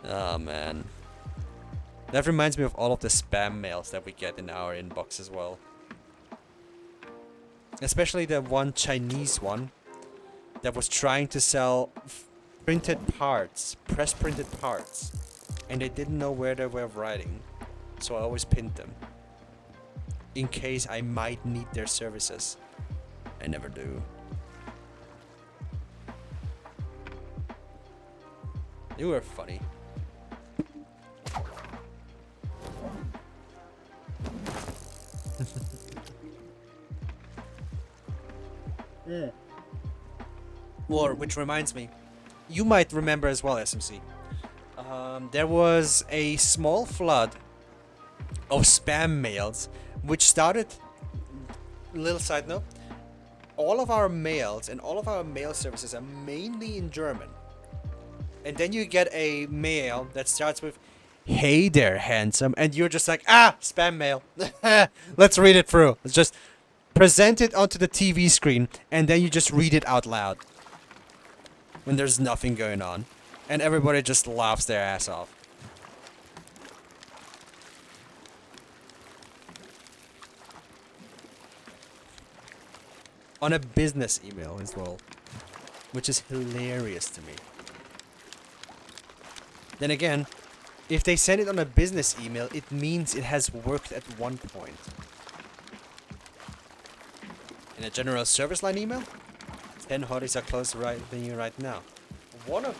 Oh man. That reminds me of all of the spam mails that we get in our inbox as well. Especially the one Chinese one that was trying to sell printed parts, press printed parts, and they didn't know where they were writing, so I always pinned them in case I might need their services. I never do. They were funny. Yeah. Or, which reminds me, you might remember as well, SMC. There was a small flood of spam mails, which started, little side note, all of our mails and all of our mail services are mainly in German. And then you get a mail that starts with, "Hey there, handsome," and you're just like, ah, spam mail. Let's read it through. Let's just present it onto the TV screen, and then you just read it out loud when there's nothing going on. And everybody just laughs their ass off. On a business email as well, which is hilarious to me. Then again, if they send it on a business email, it means it has worked at one point. In a general service line email, 10 hotties are close to you right now. One of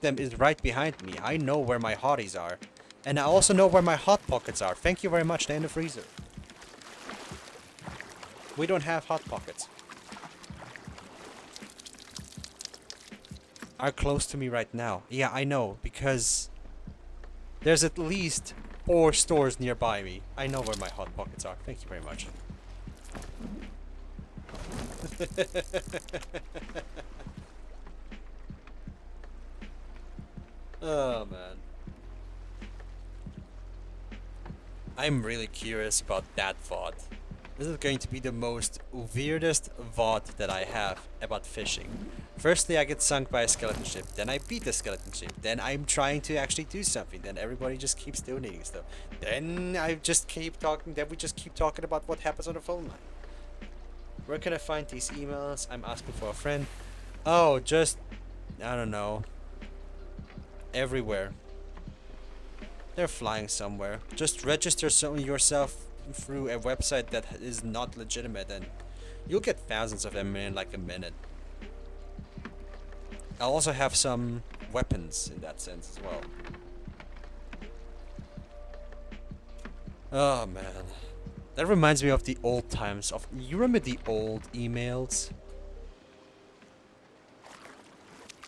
them is right behind me. I know where my hotties are, and I also know where my hot pockets are. Thank you very much, they're in the freezer. We don't have hot pockets. Are close to me right now. Yeah, I know, because there's at least 4 stores nearby me. I know where my hot pockets are. Thank you very much. Oh man. I'm really curious about that VOD. This is going to be the most weirdest VOD that I have about fishing. Firstly, I get sunk by a skeleton ship, then I beat the skeleton ship, then I'm trying to actually do something, then everybody just keeps donating stuff. Then I just keep talking, then we just keep talking about what happens on the phone line. Where can I find these emails? I'm asking for a friend. Oh, just, I don't know. Everywhere. They're flying somewhere. Just register yourself through a website that is not legitimate and you'll get thousands of them in like a minute. I'll also have some weapons in that sense as well. Oh man. That reminds me of the old times of, you remember the old emails?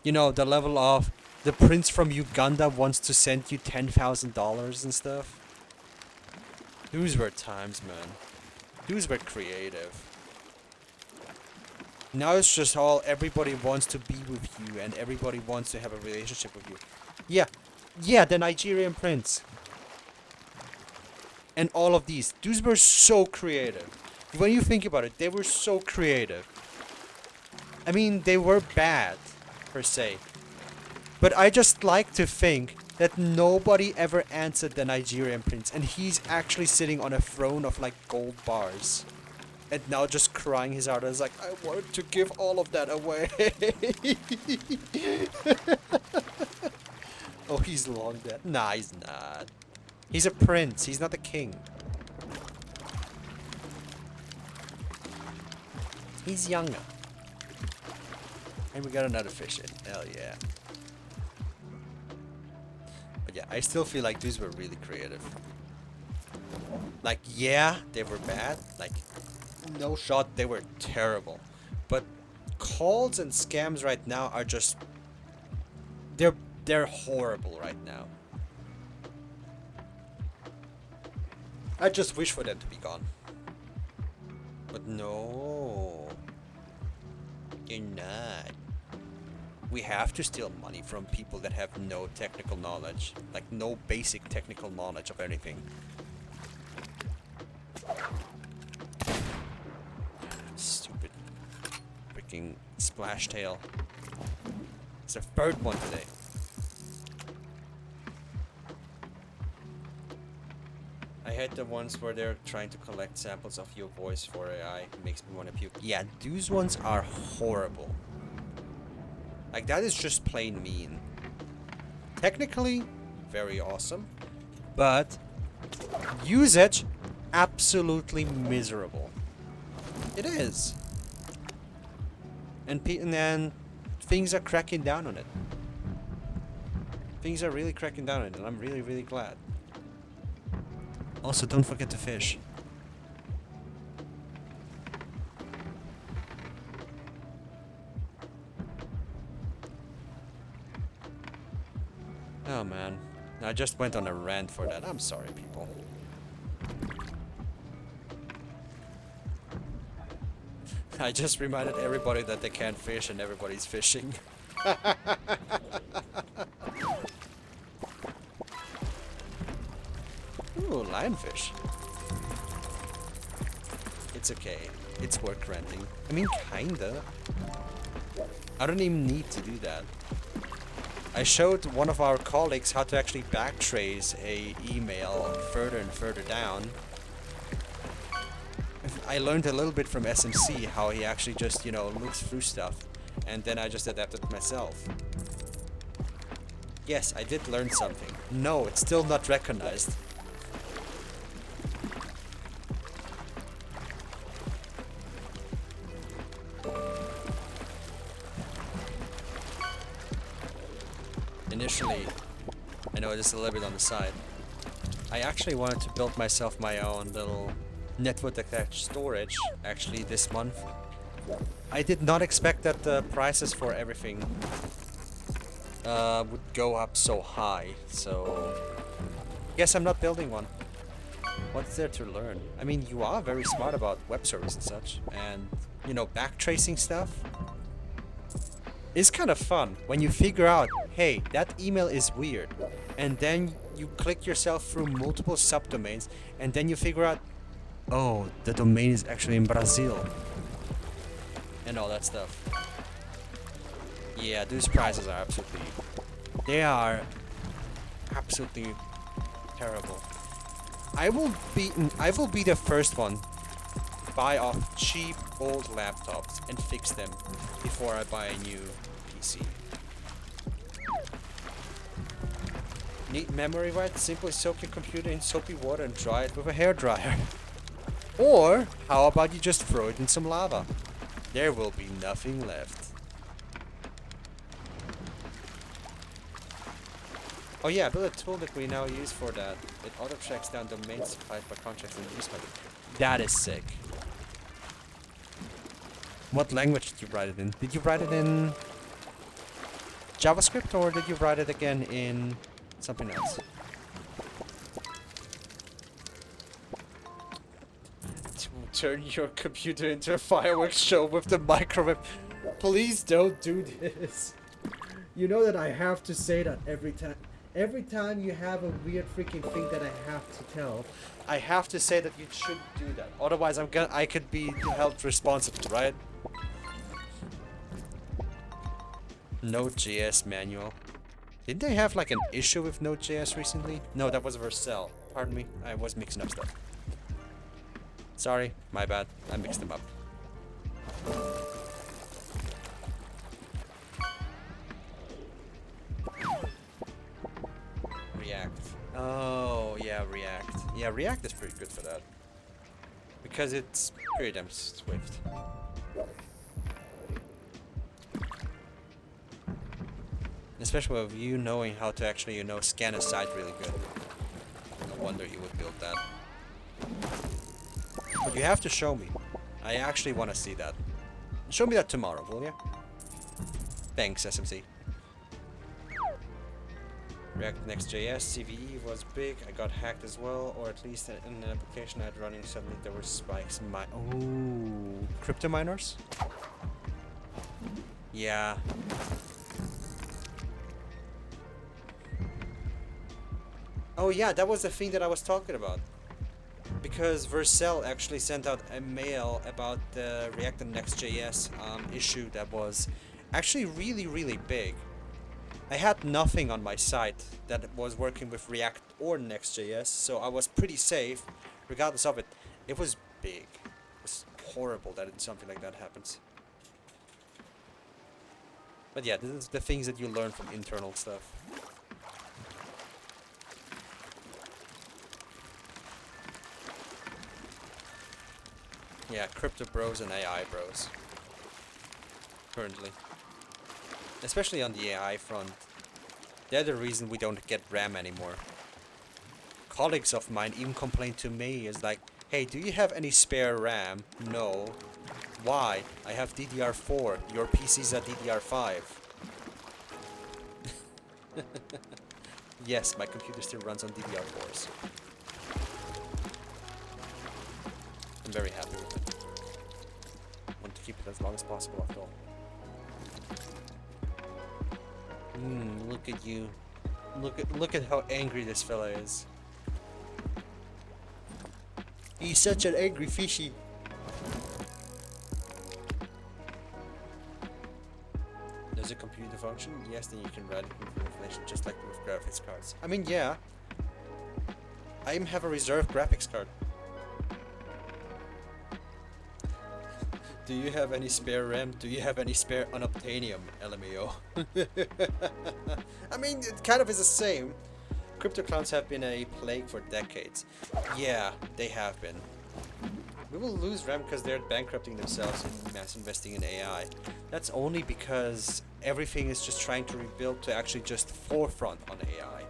You know, the level of the prince from Uganda wants to send you $10,000 and stuff. Those were times, man. Those were creative. Now it's just all everybody wants to be with you and everybody wants to have a relationship with you. Yeah, the Nigerian prince. And all of these. Those were so creative. When you think about it, they were so creative. I mean, they were bad, per se. But I just like to think that nobody ever answered the Nigerian prince, and he's actually sitting on a throne of like gold bars. And now just crying his heart out. It's like, I wanted to give all of that away. Oh, he's long dead. Nah, he's not. He's a prince. He's not a king. He's younger. And we got another fish in. Hell yeah. But yeah, I still feel like these were really creative. Like, yeah, they were bad. Like, no shot, they were terrible. But calls and scams right now are just... They're horrible right now. I just wish for them to be gone. But no. They're not. We have to steal money from people that have no technical knowledge. Like, no basic technical knowledge of anything. Stupid freaking splash tail. It's a third one today. I hate the ones where they're trying to collect samples of your voice for AI. It makes me want to puke. Yeah, those ones are horrible. Like, that is just plain mean. Technically, very awesome. But usage, absolutely miserable. It is. And then things are cracking down on it. Things are really cracking down on it, and I'm really, really glad. Also, don't forget to fish. Oh man, I just went on a rant for that. I'm sorry, people. I just reminded everybody that they can't fish and everybody's fishing. Ooh, lionfish. It's okay. It's worth renting. I mean, kinda. I don't even need to do that. I showed one of our colleagues how to actually backtrace a email further and further down. I learned a little bit from SMC how he actually just, you know, looks through stuff, and then I just adapted myself. Yes, I did learn something. No, it's still not recognized. Initially, I know this is a little bit on the side, I actually wanted to build myself my own little network attached storage actually this month. I did not expect that the prices for everything would go up so high, so guess I'm not building one. What's there to learn? I mean, you are very smart about web service and such, and, you know, backtracing stuff is kind of fun when you figure out, hey, that email is weird, and then you click yourself through multiple subdomains, and then you figure out, oh, the domain is actually in Brazil, and all that stuff. Yeah, those prices are absolutely, they are absolutely terrible. I will be the first one to buy off cheap old laptops and fix them before I buy a new PC. Need memory right? Simply soak your computer in soapy water and dry it with a hairdryer. Or how about you just throw it in some lava? There will be nothing left. Oh yeah, build a tool that we now use for that. It auto tracks down domains supplied by contracts and use by the... That is sick. What language did you write it in? Did you write it in JavaScript or did you write it again in something else? Turn your computer into a fireworks show with the microwave. Please don't do this. You know that I have to say that every time. Every time you have a weird freaking thing that I have to tell, I have to say that you should do that. Otherwise, I could be held responsible, right? Node.js manual. Didn't they have like an issue with Node.js recently? No, that was Vercel. Pardon me, I was mixing up stuff. Sorry, my bad. I mixed them up. React. Oh, yeah, React. Yeah, React is pretty good for that. Because it's pretty damn swift. Especially with you knowing how to actually, you know, scan a site really good. No wonder you would build that. But you have to show me. I actually want to see that. Show me that tomorrow, will you? Thanks, SMC. React Next.js CVE was big. I got hacked as well, or at least in an application I had running. Suddenly there were spikes. Oh, crypto miners? Yeah. Oh yeah, that was the thing that I was talking about. Because Vercel actually sent out a mail about the React and Next.js issue that was actually really big. I had nothing on my site that was working with React or Next.js, so I was pretty safe regardless of it. It was big. It was horrible that something like that happens. But yeah, this is the things that you learn from internal stuff. Yeah, crypto bros and AI bros. Currently. Especially on the AI front. They're the reason we don't get RAM anymore. Colleagues of mine even complain to me, is like, hey, do you have any spare RAM? No. Why? I have DDR4. Your PC's a DDR5. Yes, my computer still runs on DDR4s. I'm very happy with it. Want to keep it as long as possible after all. Look at you. Look at how angry this fella is. He's such an angry fishy. Does it compute the function? Yes, then you can run inflation just like with graphics cards. I mean, yeah. I even have a reserved graphics card. Do you have any spare RAM? Do you have any spare unobtainium, LMAO? I mean, it kind of is the same. Crypto clowns have been a plague for decades. Yeah, they have been. We will lose RAM because they're bankrupting themselves in mass investing in AI. That's only because everything is just trying to rebuild to actually just forefront on AI.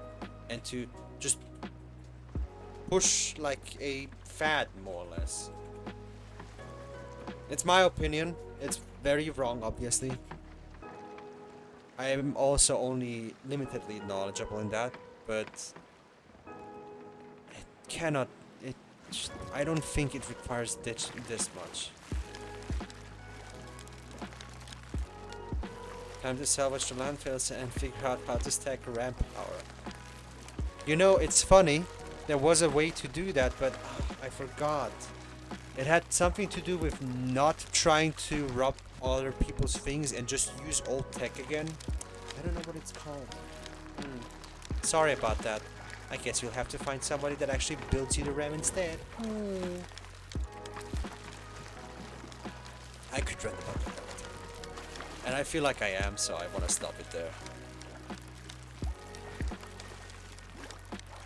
And to just push like a fad, more or less. It's my opinion. It's very wrong, obviously. I am also only limitedly knowledgeable in that, but it cannot. I don't think it requires this much. Time to salvage the landfills and figure out how to stack ramp power. You know, it's funny. There was a way to do that, but I forgot. It had something to do with not trying to rob other people's things and just use old tech again. I don't know what it's called. Sorry about that. I guess you'll have to find somebody that actually builds you the RAM instead. I could run about that. And I feel like I am, so I want to stop it there.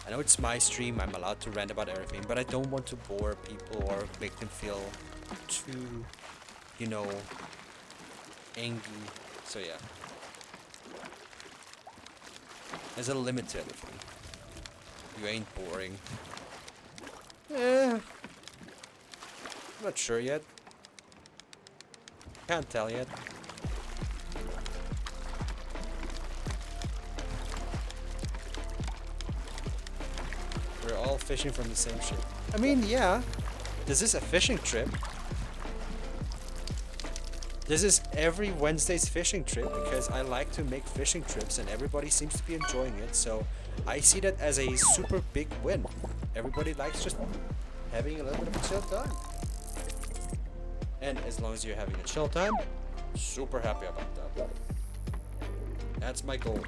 I know it's my stream, I'm allowed to rant about everything, but I don't want to bore people or make them feel too, you know, angry. So yeah. There's a limit to everything. You ain't boring. I'm not sure yet. Can't tell yet. We're all fishing from the same ship. I mean, yeah. This is a fishing trip. This is every Wednesday's fishing trip because I like to make fishing trips and everybody seems to be enjoying it, so I see that as a super big win. Everybody likes just having a little bit of a chill time. And as long as you're having a chill time, super happy about that. That's my goal.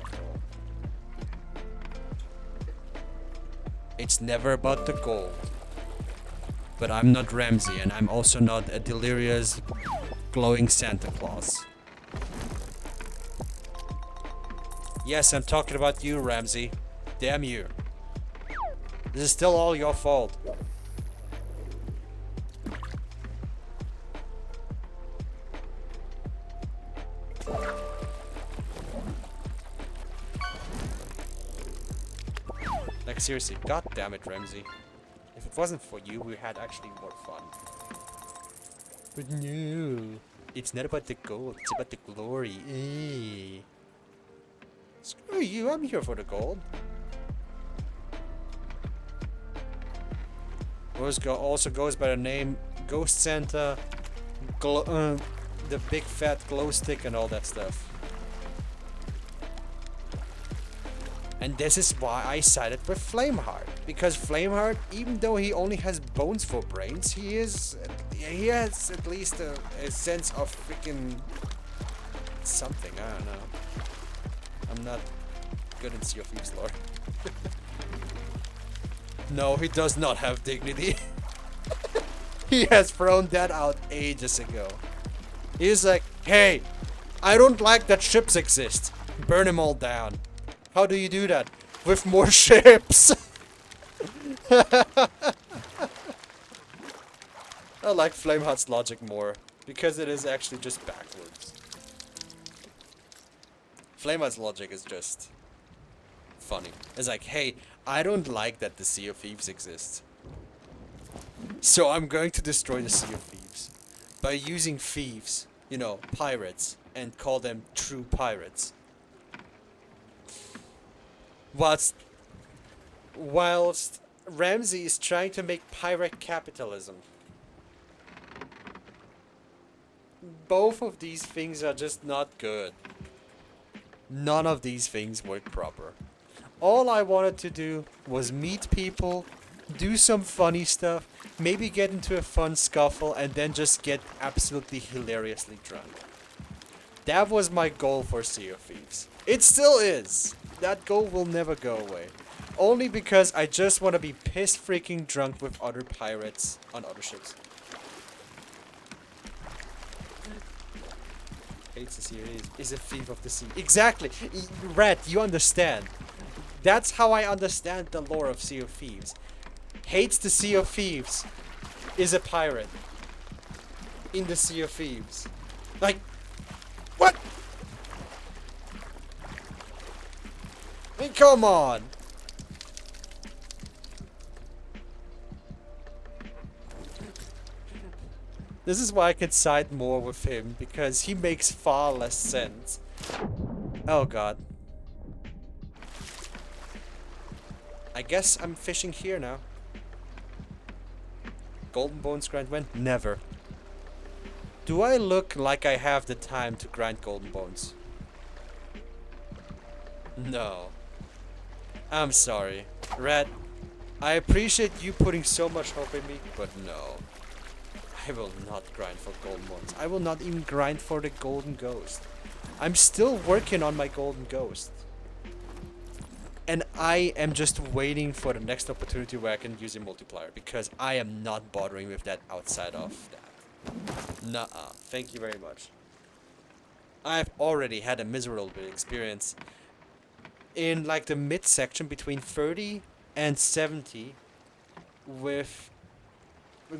It's never about the gold. But I'm not Ramsey and I'm also not a delirious glowing Santa Claus. Yes, I'm talking about you, Ramsey. Damn you. This is still all your fault. Like seriously, god damn it, Ramsey. If it wasn't for you, we had actually more fun. But no, it's not about the gold, it's about the glory. Screw you, I'm here for the gold. Also goes by the name Ghost Santa, the big fat glow stick and all that stuff. And this is why I sided with Flameheart. Because Flameheart, even though he only has bones for brains, he has at least a sense of freaking something, I don't know. I'm not good in Sea of Thieves lore. No, he does not have dignity. He has thrown that out ages ago. He's like, hey, I don't like that ships exist. Burn them all down. How do you do that? With more ships! I like Flameheart's logic more, because it is actually just backwards. Flameheart's logic is just funny. It's like, hey, I don't like that the Sea of Thieves exists. So I'm going to destroy the Sea of Thieves. By using thieves, you know, pirates, and call them true pirates. Whilst Ramsey is trying to make pirate capitalism. Both of these things are just not good. None of these things work proper. All I wanted to do was meet people, do some funny stuff, maybe get into a fun scuffle, and then just get absolutely hilariously drunk. That was my goal for Sea of Thieves. It still is. That goal will never go away. Only because I just want to be pissed freaking drunk with other pirates on other ships. Hates the sea is a thief of the sea. Exactly. Red, you understand. That's how I understand the lore of Sea of Thieves. Hates the Sea of Thieves is a pirate in the Sea of Thieves. Like, what? I mean, come on. This is why I could side more with him, because he makes far less sense. Oh god. I guess I'm fishing here now. Golden Bones grind when? Never. Do I look like I have the time to grind Golden Bones? No. I'm sorry. Red, I appreciate you putting so much hope in me, but no. I will not grind for Golden Bones. I will not even grind for the Golden Ghost. I'm still working on my Golden Ghost. And I am just waiting for the next opportunity where I can use a multiplier, because I am not bothering with that outside of that. Nuh-uh. Thank you very much. I've already had a miserable experience in like the mid section between 30 and 70 with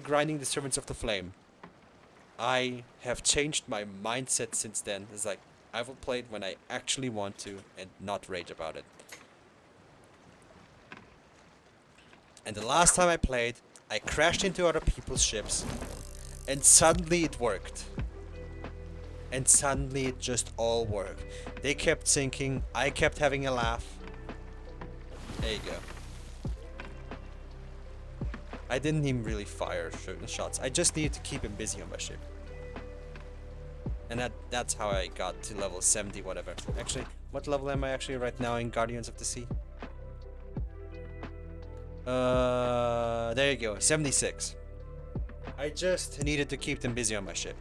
grinding the Servants of the Flame. I have changed my mindset since then. It's like, I will play it when I actually want to and not rage about it. And the last time I played, I crashed into other people's ships, and suddenly it worked. And suddenly it just all worked. They kept sinking, I kept having a laugh. There you go. I didn't even really fire certain shots. I just needed to keep him busy on my ship. And that's how I got to level 70 whatever. Actually, what level am I actually right now in Guardians of the Sea? There you go, 76. I just needed to keep them busy on my ship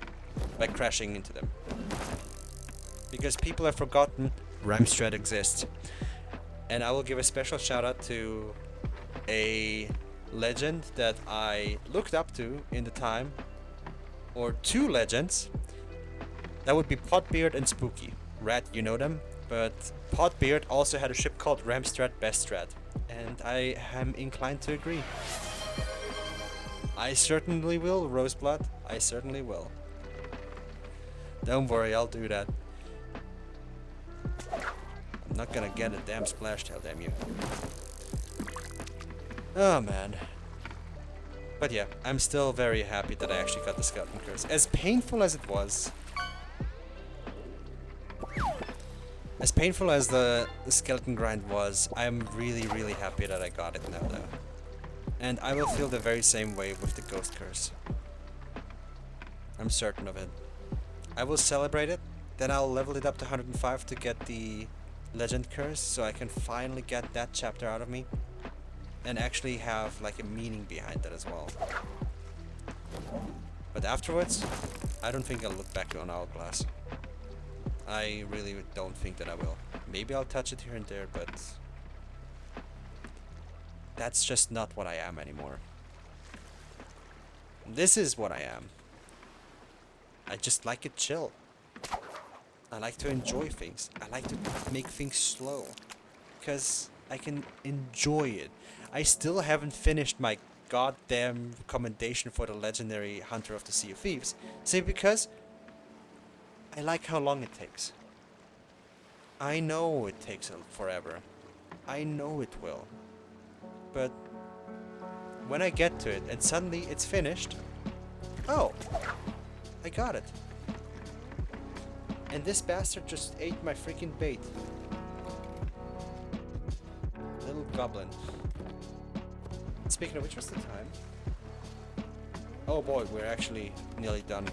by crashing into them. Because people have forgotten Ramstrat exists. And I will give a special shout out to a legend that I looked up to in the time, or two legends. That would be Potbeard and Spooky. Rat, you know them, but Potbeard also had a ship called Ramstrat Bestrat, and I am inclined to agree. I certainly will, Roseblood. I certainly will. Don't worry, I'll do that. I'm not gonna get a damn splash tail, damn you. Oh man. But yeah, I'm still very happy that I actually got the Skeleton Curse. As painful as it was. As painful as the skeleton grind was, I'm really happy that I got it now though. And I will feel the very same way with the Ghost Curse. I'm certain of it. I will celebrate it, then I'll level it up to 105 to get the Legend Curse, so I can finally get that chapter out of me. And actually have like a meaning behind that as well. But afterwards, I don't think I'll look back on Hourglass. I really don't think that I will. Maybe I'll touch it here and there, but that's just not what I am anymore. This is what I am. I just like it chill. I like to enjoy things. I like to make things slow. Because I can enjoy it. I still haven't finished my goddamn commendation for the legendary Hunter of the Sea of Thieves. Simply because I like how long it takes. I know it takes forever. I know it will. But when I get to it and suddenly it's finished, oh, I got it. And this bastard just ate my freaking bait. Little goblin. Speaking of which, what's the time? Oh boy, we're actually nearly done.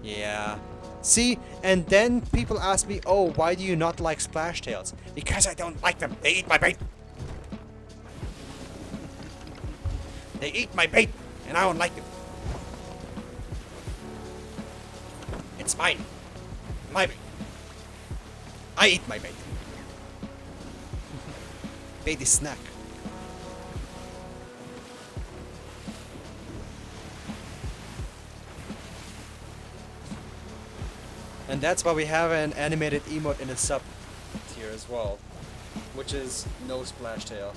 Yeah. See, and then people ask me, oh, why do you not like splash tails? Because I don't like them. They eat my bait. They eat my bait, and I don't like them. It's mine. My bait. I eat my bait. Bait is snack. And that's why we have an animated emote in the sub tier as well, which is no splash tail.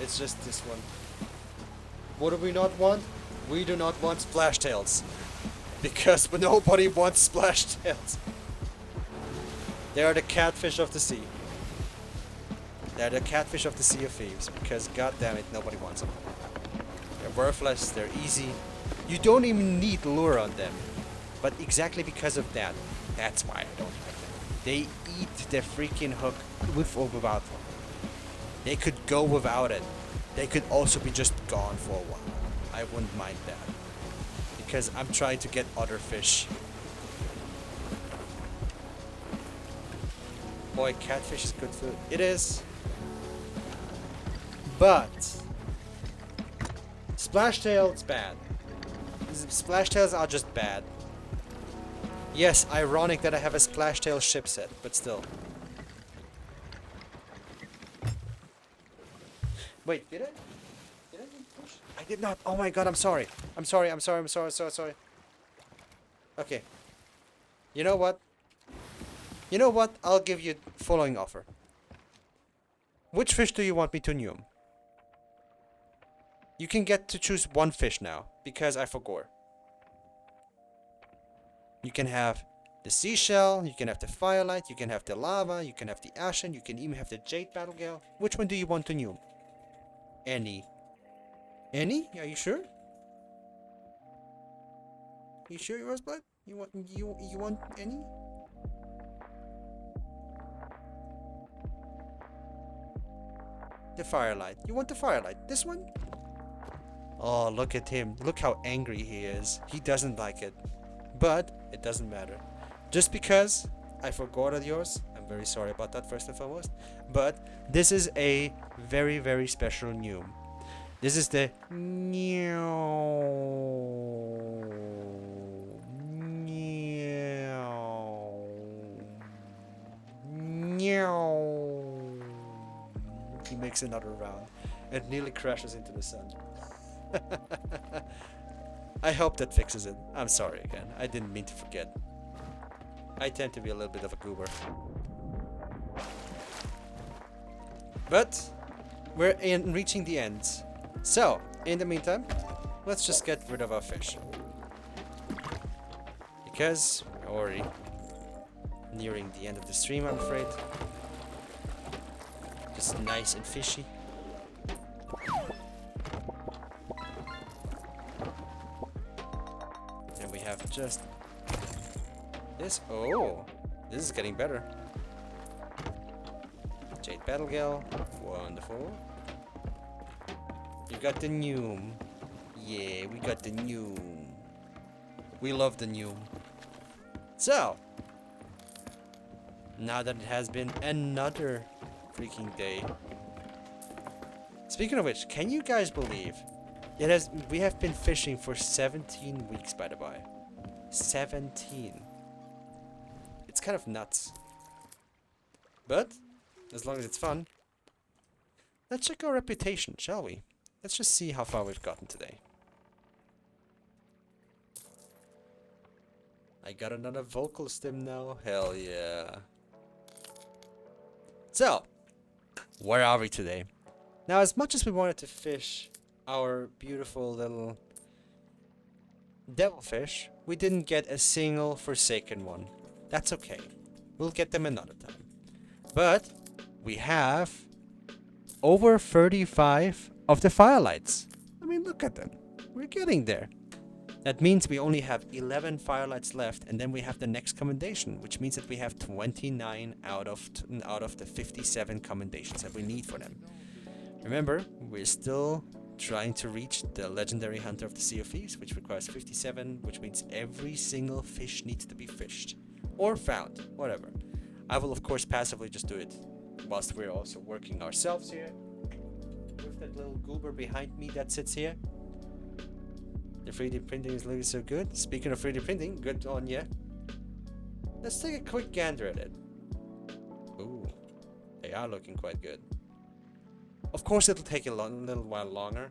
It's just this one. What do we not want? We do not want splash tails. Because nobody wants splash tails. They are the catfish of the sea. They're the catfish of the Sea of Thieves. Because god damn it, nobody wants them. They're worthless, they're easy. You don't even need lure on them. But exactly because of that, that's why I don't like them. They eat the freaking hook with or without them. They could go without it. They could also be just gone for a while. I wouldn't mind that. Because I'm trying to get other fish. Boy, catfish is good food. It is. But splash tails bad. Splash tails are just bad. Yes, ironic that I have a splash tail ship set, but still. Wait, did I? Did I push? I did not. Oh my god, I'm sorry. I'm sorry. Okay. You know what? You know what? I'll give you the following offer. Which fish do you want me to nume? You can get to choose one fish now, because I forgot. You can have the seashell, you can have the firelight, you can have the lava, you can have the ashen, you can even have the jade battle gale. Which one do you want to nume? Any. Any? Are you sure? You sure, Rosebud? You want any? The firelight. You want the firelight? This one? Oh, look at him. Look how angry he is. He doesn't like it. But it doesn't matter. Just because I forgot at yours, I'm very sorry about that first and foremost. But this is a very, very special nume. This is the He makes another round and nearly crashes into the sun. I hope that fixes it. I'm sorry again. I didn't mean to forget. I tend to be a little bit of a goober. But we're reaching the end. So, in the meantime, let's just get rid of our fish. Because we're already nearing the end of the stream, I'm afraid. Just nice and fishy. And we have just this. Oh, this is getting better. Jade Battle Gale. Wonderful. You got the Nume. Yeah, we got the Nume. We love the Nume. So, now that it has been another freaking day. Speaking of which, can you guys believe we have been fishing for 17 weeks, by the way. 17. It's kind of nuts. But, as long as it's fun, let's check our reputation, shall we? Let's just see how far we've gotten today. I got another vocal stim now. Hell yeah. So, where are we today? Now, as much as we wanted to fish our beautiful little devilfish, we didn't get a single Forsaken one. That's okay. We'll get them another time. But we have over 35 of the firelights. I mean, look at them. We're getting there. That means we only have 11 firelights left, and then we have the next commendation, which means that we have 29 out of the 57 commendations that we need for them. Remember, we're still trying to reach the legendary Hunter of the Sea of Thieves, which requires 57, which means every single fish needs to be fished. Or found, whatever. I will of course passively just do it, whilst we're also working ourselves here. With that little goober behind me that sits here. The 3D printing is looking so good. Speaking of 3D printing, good on ya. Let's take a quick gander at it. Ooh, they are looking quite good. Of course, it'll take a little while longer.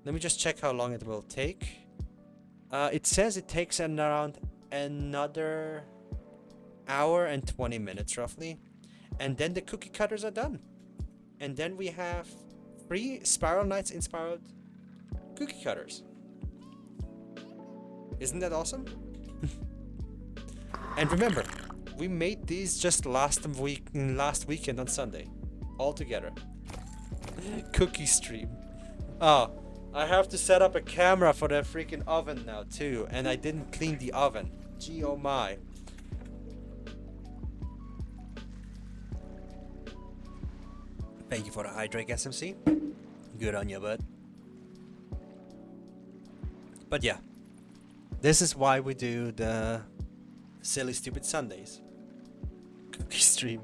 Let me just check how long it will take. It says it takes around another hour and 20 minutes roughly. And then the cookie cutters are done. And then we have 3 Spiral Knights inspired cookie cutters. Isn't that awesome? And remember, we made these just last weekend on Sunday. All together. Cookie stream. Oh, I have to set up a camera for the freaking oven now too. And I didn't clean the oven. Gee oh my. Thank you for the hydrate, SMC. Good on you, bud. But yeah, this is why we do the silly stupid Sundays. Cookie stream.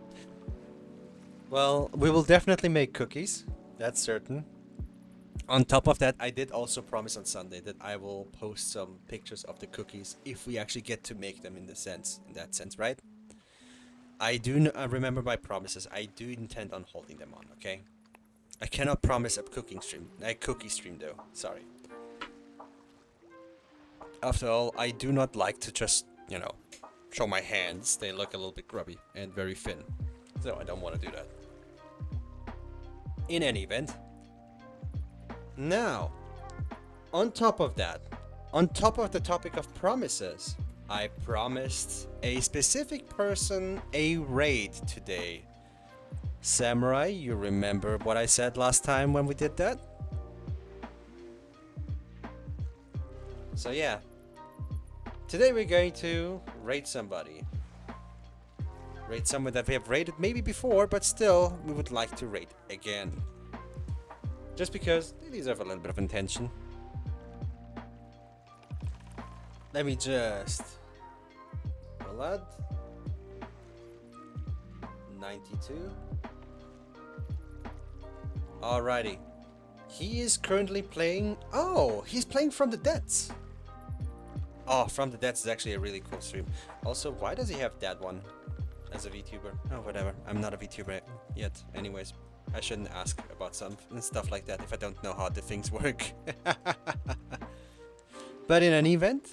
Well, we will definitely make cookies. That's certain. On top of that, I did also promise on Sunday that I will post some pictures of the cookies if we actually get to make them in that sense, right? I do remember my promises. I do intend on holding them on, okay? I cannot promise a cookie stream though. Sorry. After all, I do not like to just, show my hands. They look a little bit grubby and very thin. So I don't want to do that. In any event. Now, on top of that, on top of the topic of promises, I promised a specific person a raid today. Samurai, you remember what I said last time when we did that? So yeah, today we're going to raid somebody. Raid someone that we have raided maybe before, but still we would like to raid again. Just because they deserve a little bit of attention. Let me just... Blood. 92. Alrighty. He is currently playing... Oh, he's playing From the Deads. Oh, From the Deads is actually a really cool stream. Also, why does he have that one as a VTuber? Oh, whatever. I'm not a VTuber yet. Anyways, I shouldn't ask about some stuff like that if I don't know how the things work. But in an event,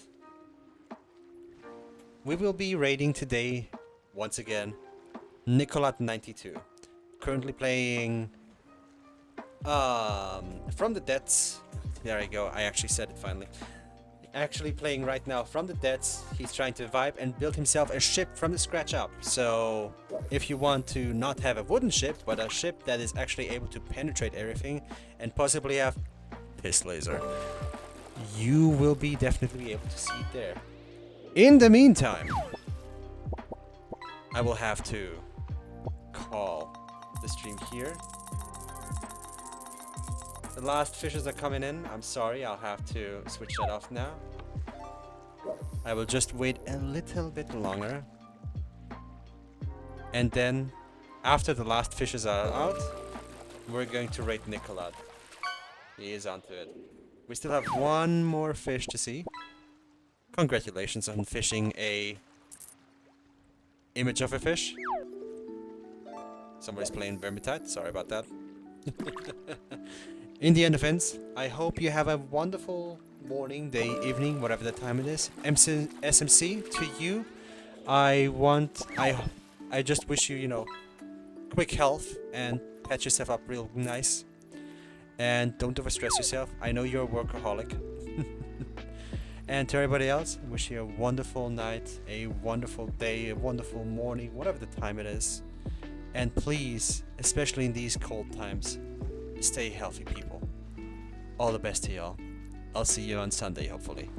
we will be raiding today, once again, Nicolat92. Currently playing From the Deads. There I go, I actually said it finally. Actually playing right now From the Deads. He's trying to vibe and build himself a ship from the scratch up. So if you want to not have a wooden ship, but a ship that is actually able to penetrate everything and possibly have piss laser, you will be definitely able to see it there. In the meantime, I will have to call the stream here. The last fishes are coming in. I'm sorry, I'll have to switch that off now. I will just wait a little bit longer. And then, after the last fishes are out, we're going to raid Nicolas. He is onto it. We still have one more fish to see. Congratulations on fishing a image of a fish. Somebody's playing Vermintide, sorry about that. In the end of ends, I hope you have a wonderful morning, day, evening, whatever the time it is. SMC, to you, I just wish you, quick health and patch yourself up real nice. And don't overstress yourself. I know you're a workaholic. And to everybody else, I wish you a wonderful night, a wonderful day, a wonderful morning, whatever the time it is. And please, especially in these cold times, stay healthy, people. All the best to y'all. I'll see you on Sunday, hopefully.